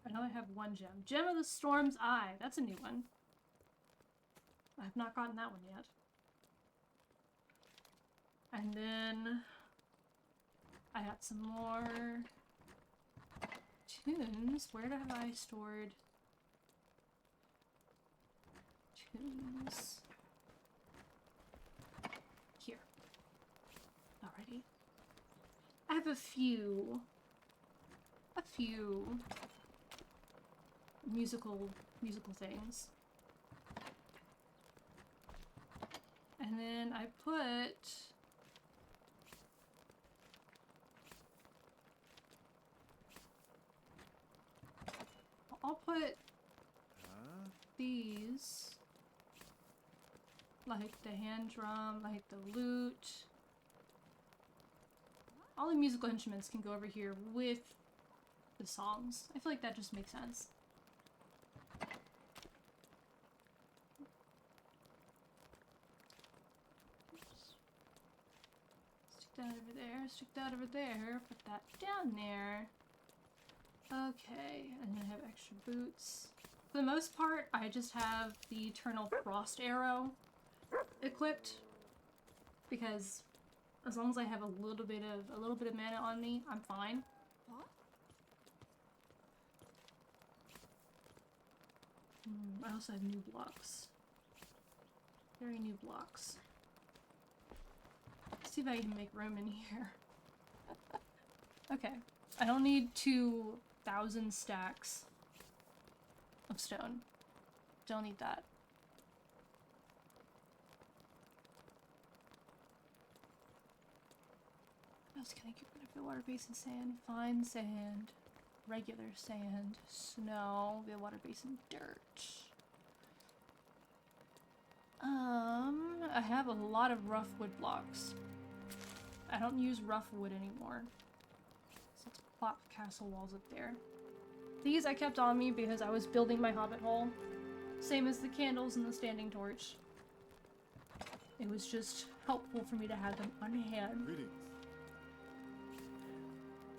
I know I have one gem. Gem of the Storm's Eye. That's a new one. I have not gotten that one yet. And then I got some more tunes. Where have I stored tunes? Here. Alrighty. I have a few musical things. And then I put I'll put these, like the hand drum, like the lute. All the musical instruments can go over here with the songs. I feel like that just makes sense. Stick that over there, stick that over there, put that down there. Okay, and then I have extra boots. For the most part, I just have the Eternal Frost Arrow equipped, because as long as I have a little bit of mana on me, I'm fine. I also have new blocks. Very new blocks. Let's see if I can make room in here. Okay. I don't need 2,000 stacks of stone. Don't need that. What else can I get rid of? The water basin sand, fine sand, regular sand, snow, the water basin dirt. I have a lot of rough wood blocks. I don't use rough wood anymore. So let's plop castle walls up there. These I kept on me because I was building my hobbit hole. Same as the candles and the standing torch. It was just helpful for me to have them on hand. Greetings.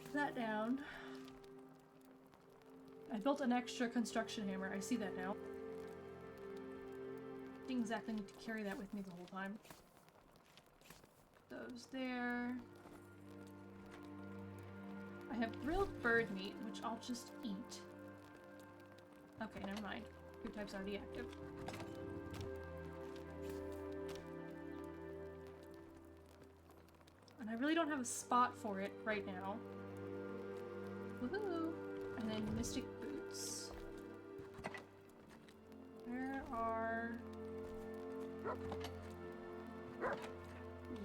Put that down. I built an extra construction hammer. I see that now. Didn't exactly need to carry that with me the whole time. Put those there. I have grilled bird meat, which I'll just eat. Okay, never mind. Food type's already active. And I really don't have a spot for it right now. Woohoo! And then mystic boots. Where are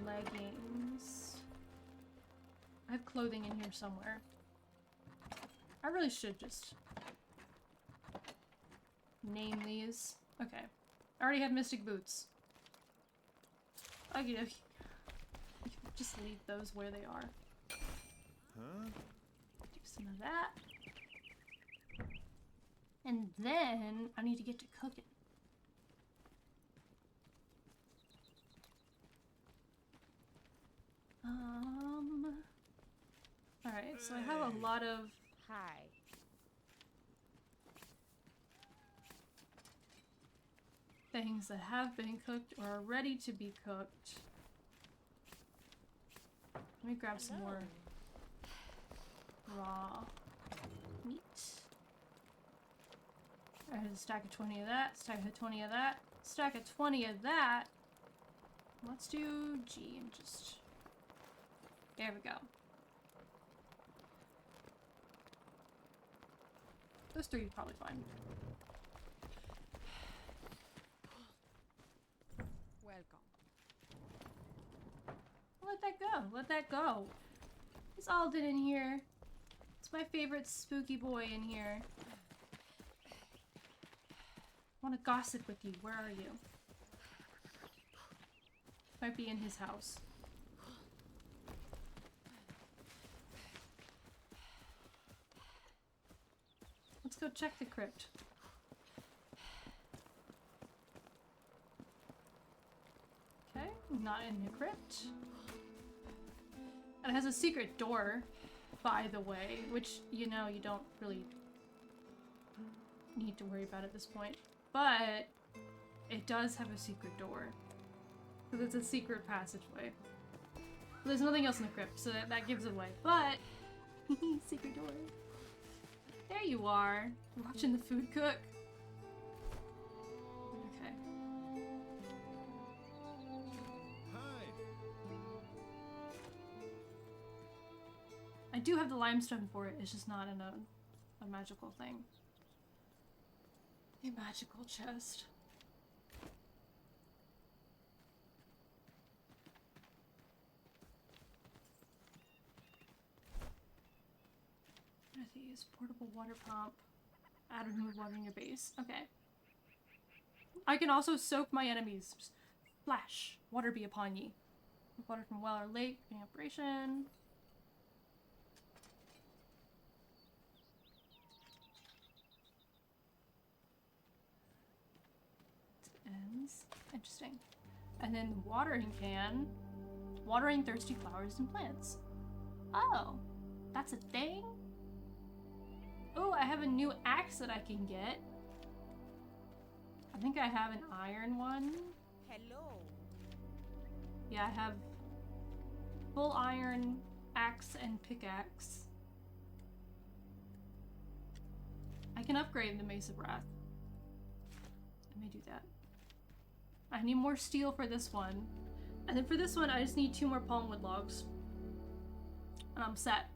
leggings? have clothing in here somewhere. I really should just name these. Okay. I already have mystic boots. Okay. Just leave those where they are. Huh? Do some of that. And then I need to get to cooking. Alright, so I have a lot of Hi. things that have been cooked or are ready to be cooked. Let me grab some more raw meat. There's a stack of 20 of that, stack of 20 of that, stack of 20 of that. Let's do G and just... There we go. Those three are probably fine. Welcome. Let that go. Let that go. It's Alden in here. It's my favorite spooky boy in here. I want to gossip with you. Where are you? Might be in his house. Let's go check the crypt. Okay, not in the crypt. And it has a secret door, by the way, which, you know, you don't really need to worry about at this point. But it does have a secret door. Because it's a secret passageway. There's nothing else in the crypt, so that gives it away. But, secret door. There you are, watching the food cook. Okay. Hi. I do have the limestone for it, it's just not in a magical thing. A magical chest. What are these? Portable water pump. Add or remove water in your base. Okay. I can also soak my enemies. Just splash. Water be upon ye. Water from well or lake. In operation. Ends. Interesting. And then the watering can. Watering thirsty flowers and plants. Oh. That's a thing? Oh, I have a new axe that I can get. I think I have an iron one. Hello. Yeah, I have full iron axe and pickaxe. I can upgrade the Mace of Wrath. I may do that. I need more steel for this one. And then for this one, I just need 2 more palmwood logs. And I'm set.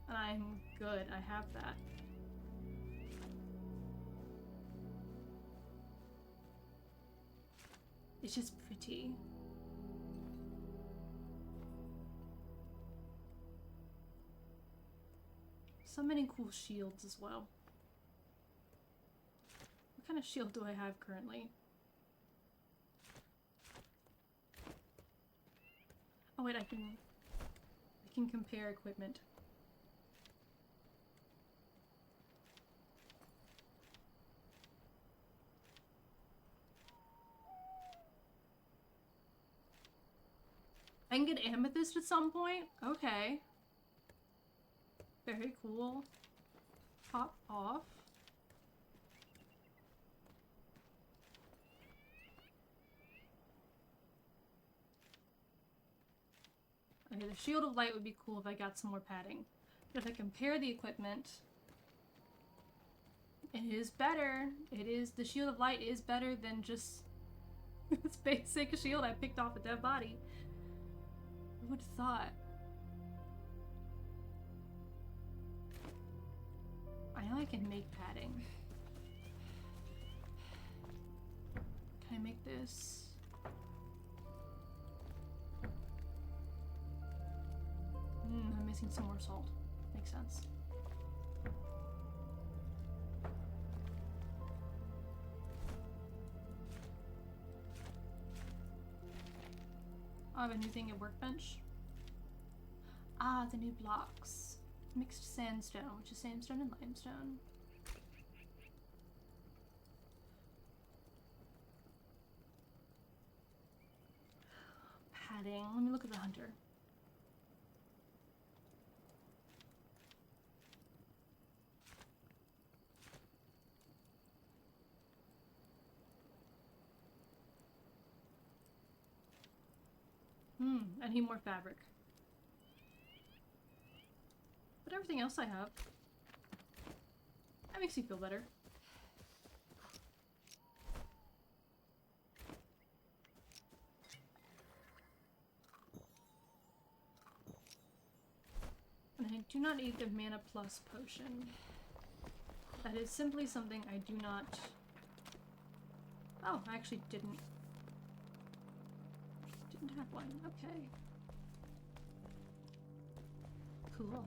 And I'm good. I have that. It's just pretty. So many cool shields as well. What kind of shield do I have currently? Oh wait, I can compare equipment. I can get amethyst at some point? Okay. Very cool. Pop off. Okay, the Shield of Light would be cool if I got some more padding. But if I compare the equipment, it is better. The Shield of Light is better than just this basic shield I picked off a dead body. Who would have thought? I know I can make padding. Can I make this? I'm missing some more salt. Makes sense. I have a new thing at workbench. Ah, the new blocks. Mixed sandstone, which is sandstone and limestone. Padding. Let me look at the hunter. I need more fabric. But everything else I have. That makes me feel better. And I do not need the mana plus potion. That is simply something I do not... Oh, I actually didn't have one. Okay. Cool.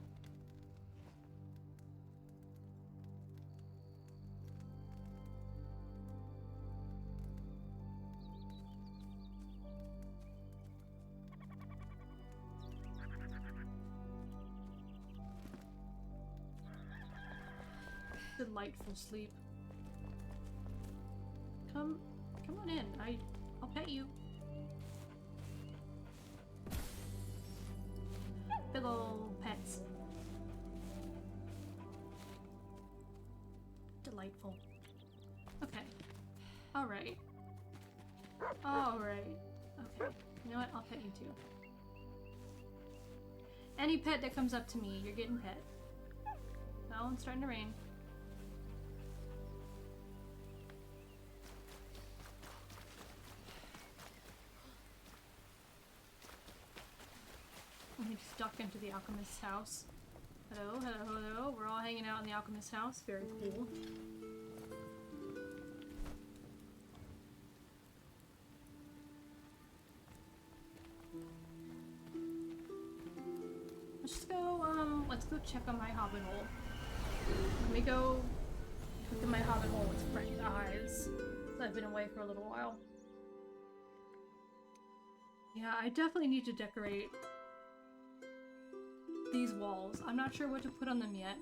Delightful sleep. Come on in. I'll pet you. Big ol' pets. Delightful. Okay. Alright. Alright. Okay. You know what? I'll pet you too. Any pet that comes up to me, you're getting pet. Oh, it's starting to rain. He just ducked into the alchemist's house. Hello, hello, hello. We're all hanging out in the alchemist's house. Very cool. Let's go check on my hobbit hole. Let me go look at my hobbit hole with fresh eyes. I've been away for a little while. Yeah, I definitely need to decorate these walls. I'm not sure what to put on them yet,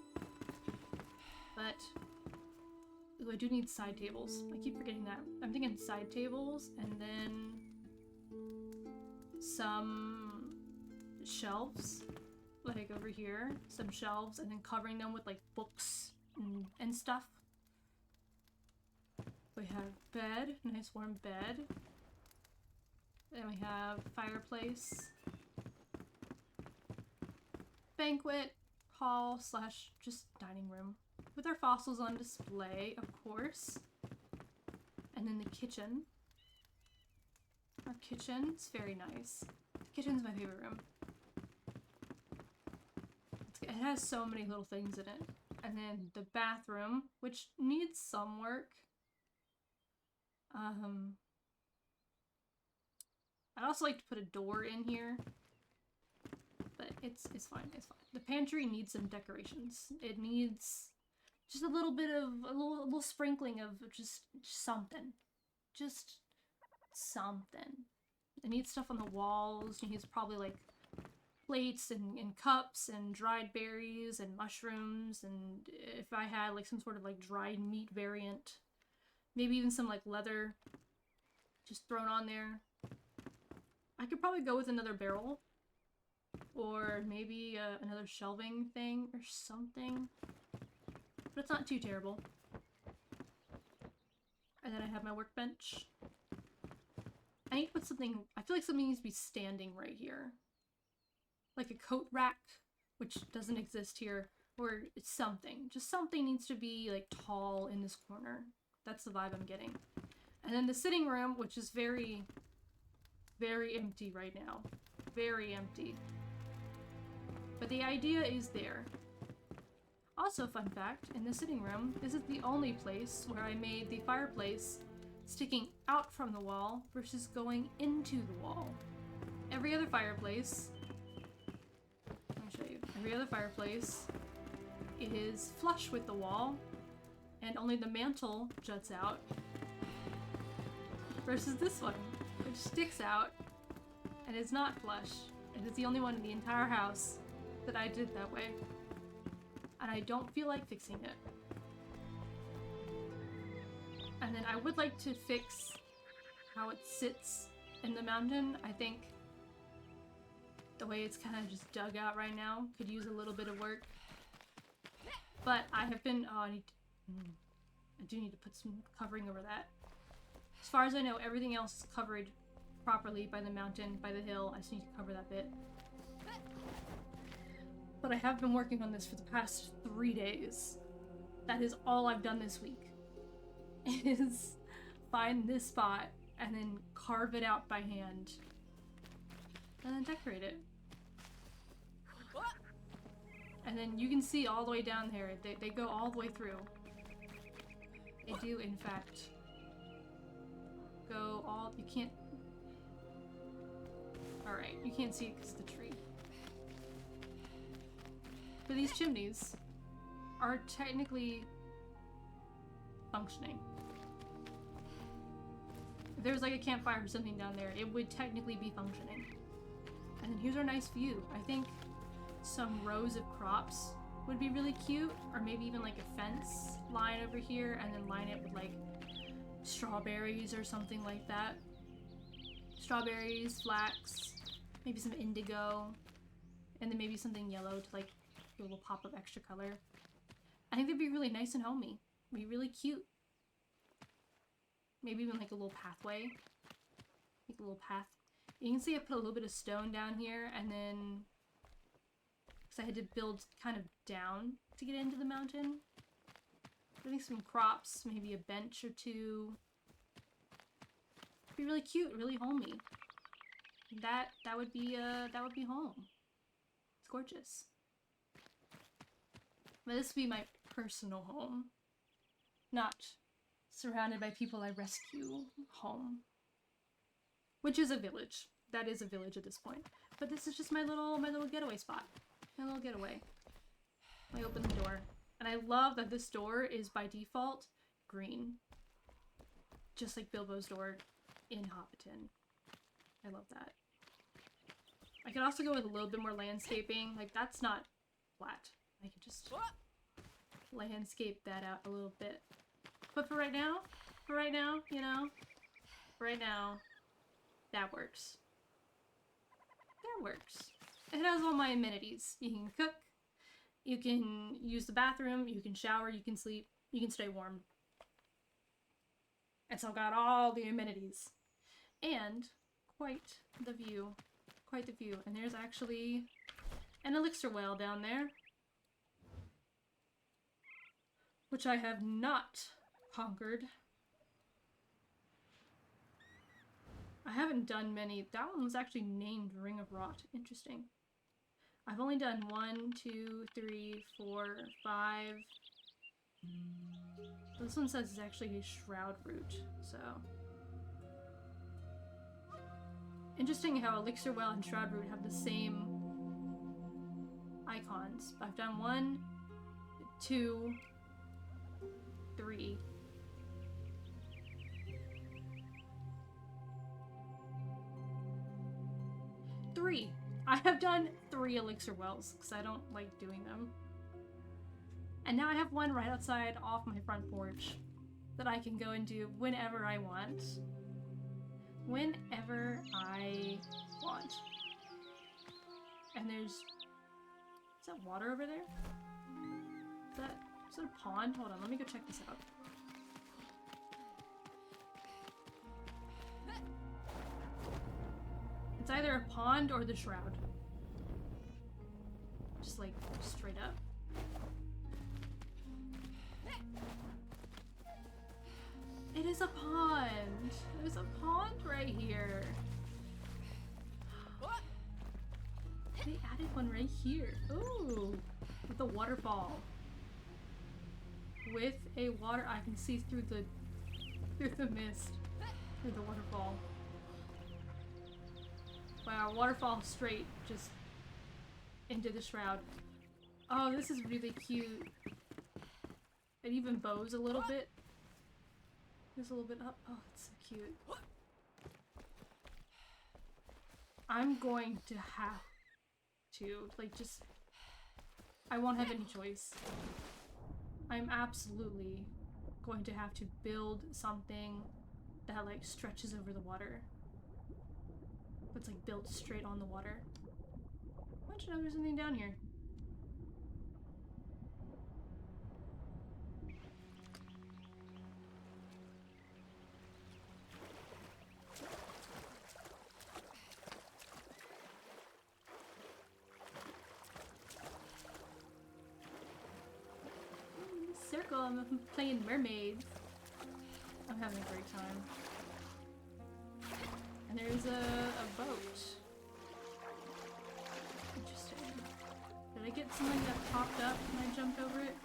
but ooh, I do need side tables. I keep forgetting that. I'm thinking side tables and then some shelves, like over here, some shelves, and then covering them with like books and stuff. We have bed, nice warm bed. Then we have fireplace. Banquet hall slash just dining room with our fossils on display, of course. And then the kitchen. Our kitchen's very nice. The kitchen's my favorite room. It has so many little things in it. And then the bathroom, which needs some work. I'd also like to put a door in here. But it's fine, it's fine. The pantry needs some decorations. It needs just a little bit of, a little sprinkling of just something. Just something. It needs stuff on the walls. It needs probably like plates and cups and dried berries and mushrooms, and if I had like some sort of like dried meat variant, maybe even some like leather just thrown on there. I could probably go with another barrel. Or maybe another shelving thing or something. But it's not too terrible. And then I have my workbench. I need to put something... I feel like something needs to be standing right here. Like a coat rack, which doesn't exist here. Or it's something. Just something needs to be like tall in this corner. That's the vibe I'm getting. And then the sitting room, which is very, very empty right now. Very empty. But the idea is there. Also, fun fact, in the sitting room, this is the only place where I made the fireplace sticking out from the wall versus going into the wall. Every other fireplace, let me show you, I every other fireplace is flush with the wall, and only the mantle juts out. Versus this one, which sticks out and is not flush. And it's the only one in the entire house that I did that way. And I don't feel like fixing it. And then I would like to fix how it sits in the mountain. I think the way it's kind of just dug out right now could use a little bit of work. But I have been, I do need to put some covering over that. As far as I know, everything else is covered properly by the mountain, by the hill. I just need to cover that bit. But I have been working on this for the past 3 days. That is all I've done this week. Is find this spot and then carve it out by hand. And then decorate it. And then you can see all the way down there. They go all the way through. They do, in fact, go all... You can't... Alright, you can't see it because of the tree. But these chimneys are technically functioning. If there was like a campfire or something down there, it would technically be functioning. And then here's our nice view. I think some rows of crops would be really cute, or maybe even like a fence line over here and then line it with like strawberries or something like that. Strawberries, flax, maybe some indigo, and then maybe something yellow to like do a little pop of extra color. I think they'd be really nice and homey. Be really cute. Maybe even like a little pathway. Like a little path. You can see I put a little bit of stone down here, and then because I had to build kind of down to get into the mountain. I think some crops, maybe a bench or two. Be really cute, really homey. That would be home. It's gorgeous. But this would be my personal home, not surrounded by people I rescue home. Which is a village. That is a village at this point. But this is just my little getaway spot. My little getaway. I open the door. And I love that this door is by default green. Just like Bilbo's door in Hobbiton. I love that. I could also go with a little bit more landscaping. Like, that's not flat. I could just landscape that out a little bit. But for right now, you know, for right now, that works. That works. It has all my amenities. You can cook, you can use the bathroom, you can shower, you can sleep, you can stay warm. It's all got all the amenities. And quite the view. Quite the view. And there's actually an elixir well down there, which I have not conquered. I haven't done many. That one was actually named Ring of Rot. Interesting. I've only done 1, 2, 3, 4, 5. This one says it's actually a shroud root, so. Interesting how Elixir Well and Shroud Root have the same icons. I've done 1, 2, 3. I have done 3 Elixir Wells, because I don't like doing them. And now I have one right outside off my front porch that I can go and do whenever I want. Whenever I want. And there's... Is that water over there? Is that a pond? Hold on, let me go check this out. It's either a pond or the shroud. Just like, straight up. It is a pond! There's a pond right here! They added one right here. Ooh! With a waterfall. With a water... I can see through the mist. Through the waterfall. Wow, waterfall straight just into the shroud. Oh, this is really cute. It even bows a little bit. There's a little bit up. Oh, it's so cute. I'm going to have to, like, just... I won't have any choice. I'm absolutely going to have to build something that, like, stretches over the water. That's, like, built straight on the water. Why don't you know there's something down here? Circle, I'm playing mermaids. I'm having a great time. And there's a boat. Interesting. Did I get something that popped up when I jumped over it?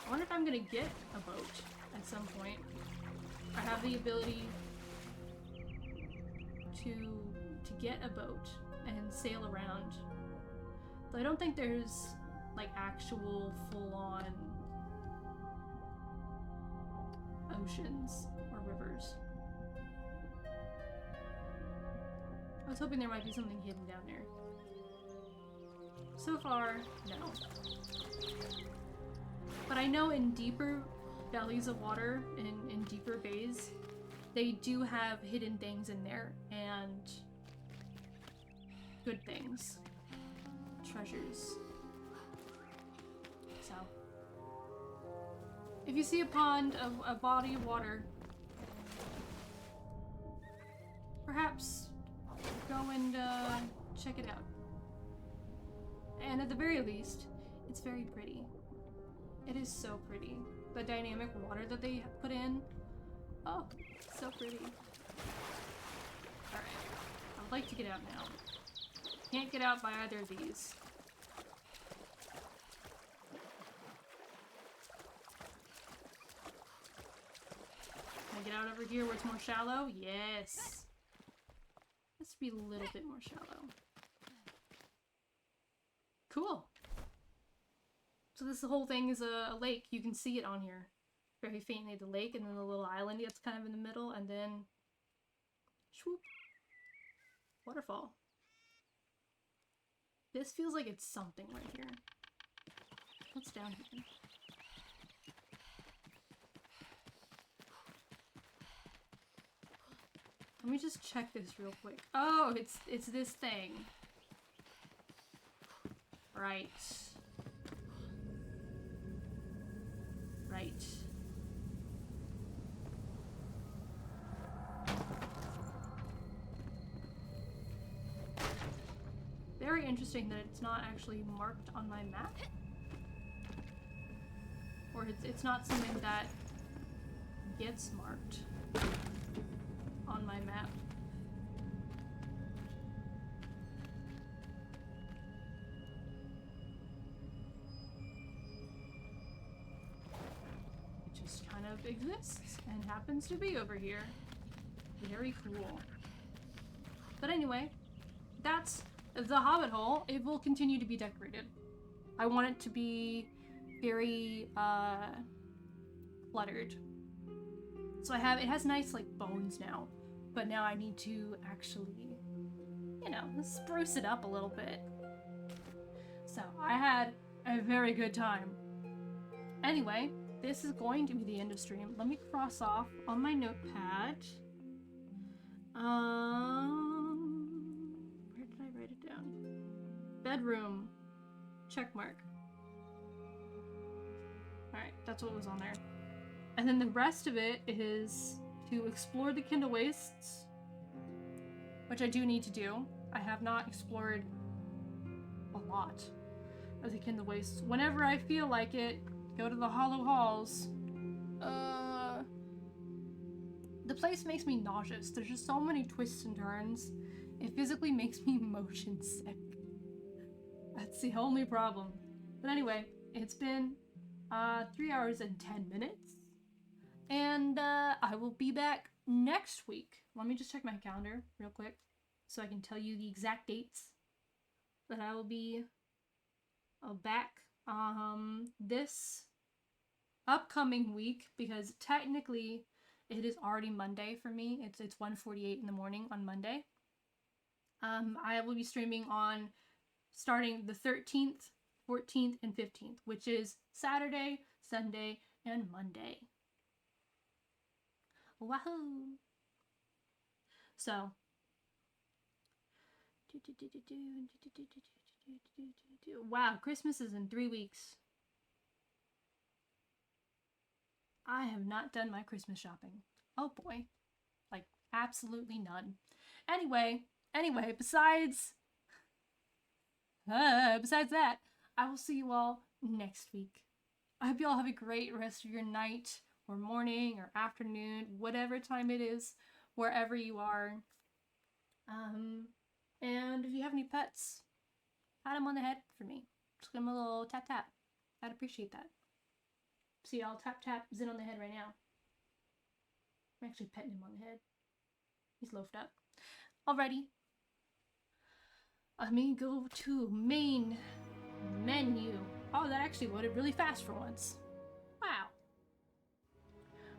I wonder if I'm gonna get a boat at some point. I have the ability to get a boat and sail around. But I don't think there's like actual full-on oceans or rivers. I was hoping there might be something hidden down there. So far, no. But I know in deeper bellies of water, in deeper bays, they do have hidden things in there, and good things. Treasures. So, if you see a pond, a body of water, perhaps go and check it out. And at the very least, it's very pretty. It is so pretty. The dynamic water that they put in, oh, so pretty. Alright, I'd like to get out now. Can't get out by either of these. Can I get out over here where it's more shallow? Yes! Let's be a little bit more shallow. Cool! So this whole thing is a lake. You can see it on here. Very faintly, the lake, and then the little island that's kind of in the middle, and then... Swoop! Waterfall. This feels like it's something right here. What's down here? Let me just check this real quick. Oh, it's this thing. Right. Right. Very interesting that it's not actually marked on my map. Or it's not something that gets marked on my map. It just kind of exists and happens to be over here. Very cool. But anyway, that's the Hobbit hole. It will continue to be decorated. I want it to be very cluttered. So it has nice like bones now, but now I need to actually, you know, spruce it up a little bit. So I had a very good time. Anyway, this is going to be the end of stream. Let me cross off on my notepad. Where did I write it down? Bedroom. Check mark. Alright, that's what was on there. And then the rest of it is to explore the Kindle Wastes, which I do need to do. I have not explored a lot of the Kindle Wastes. Whenever I feel like it, go to the Hollow Halls. The place makes me nauseous. There's just so many twists and turns. It physically makes me motion sick. That's the only problem. But anyway, it's been 3 hours and 10 minutes. And I will be back next week. Let me just check my calendar real quick so I can tell you the exact dates. that I will be back this upcoming week, because technically it is already Monday for me. It's 1:48 in the morning on Monday. I will be streaming on starting the 13th, 14th, and 15th, which is Saturday, Sunday, and Monday. Wahoo! So, wow, Christmas is in 3 weeks. I have not done my Christmas shopping. Oh boy. Like, absolutely none. Anyway, besides that, I will see you all next week. I hope you all have a great rest of your night or morning or afternoon, whatever time it is, wherever you are. And if you have any pets, pat them on the head for me. Just give them a little tap tap. I'd appreciate that. See, I'll tap Zin on the head right now. I'm actually petting him on the head. He's loafed up. Alrighty. Let me go to main menu. Oh, that actually loaded really fast for once. Wow.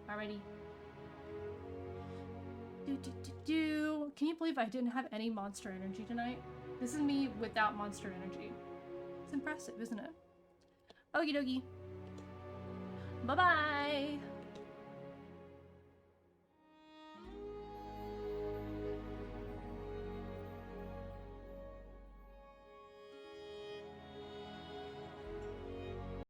Alrighty. Can you believe I didn't have any monster energy tonight? This is me without monster energy. It's impressive, isn't it? Okie dokie. Bye-bye!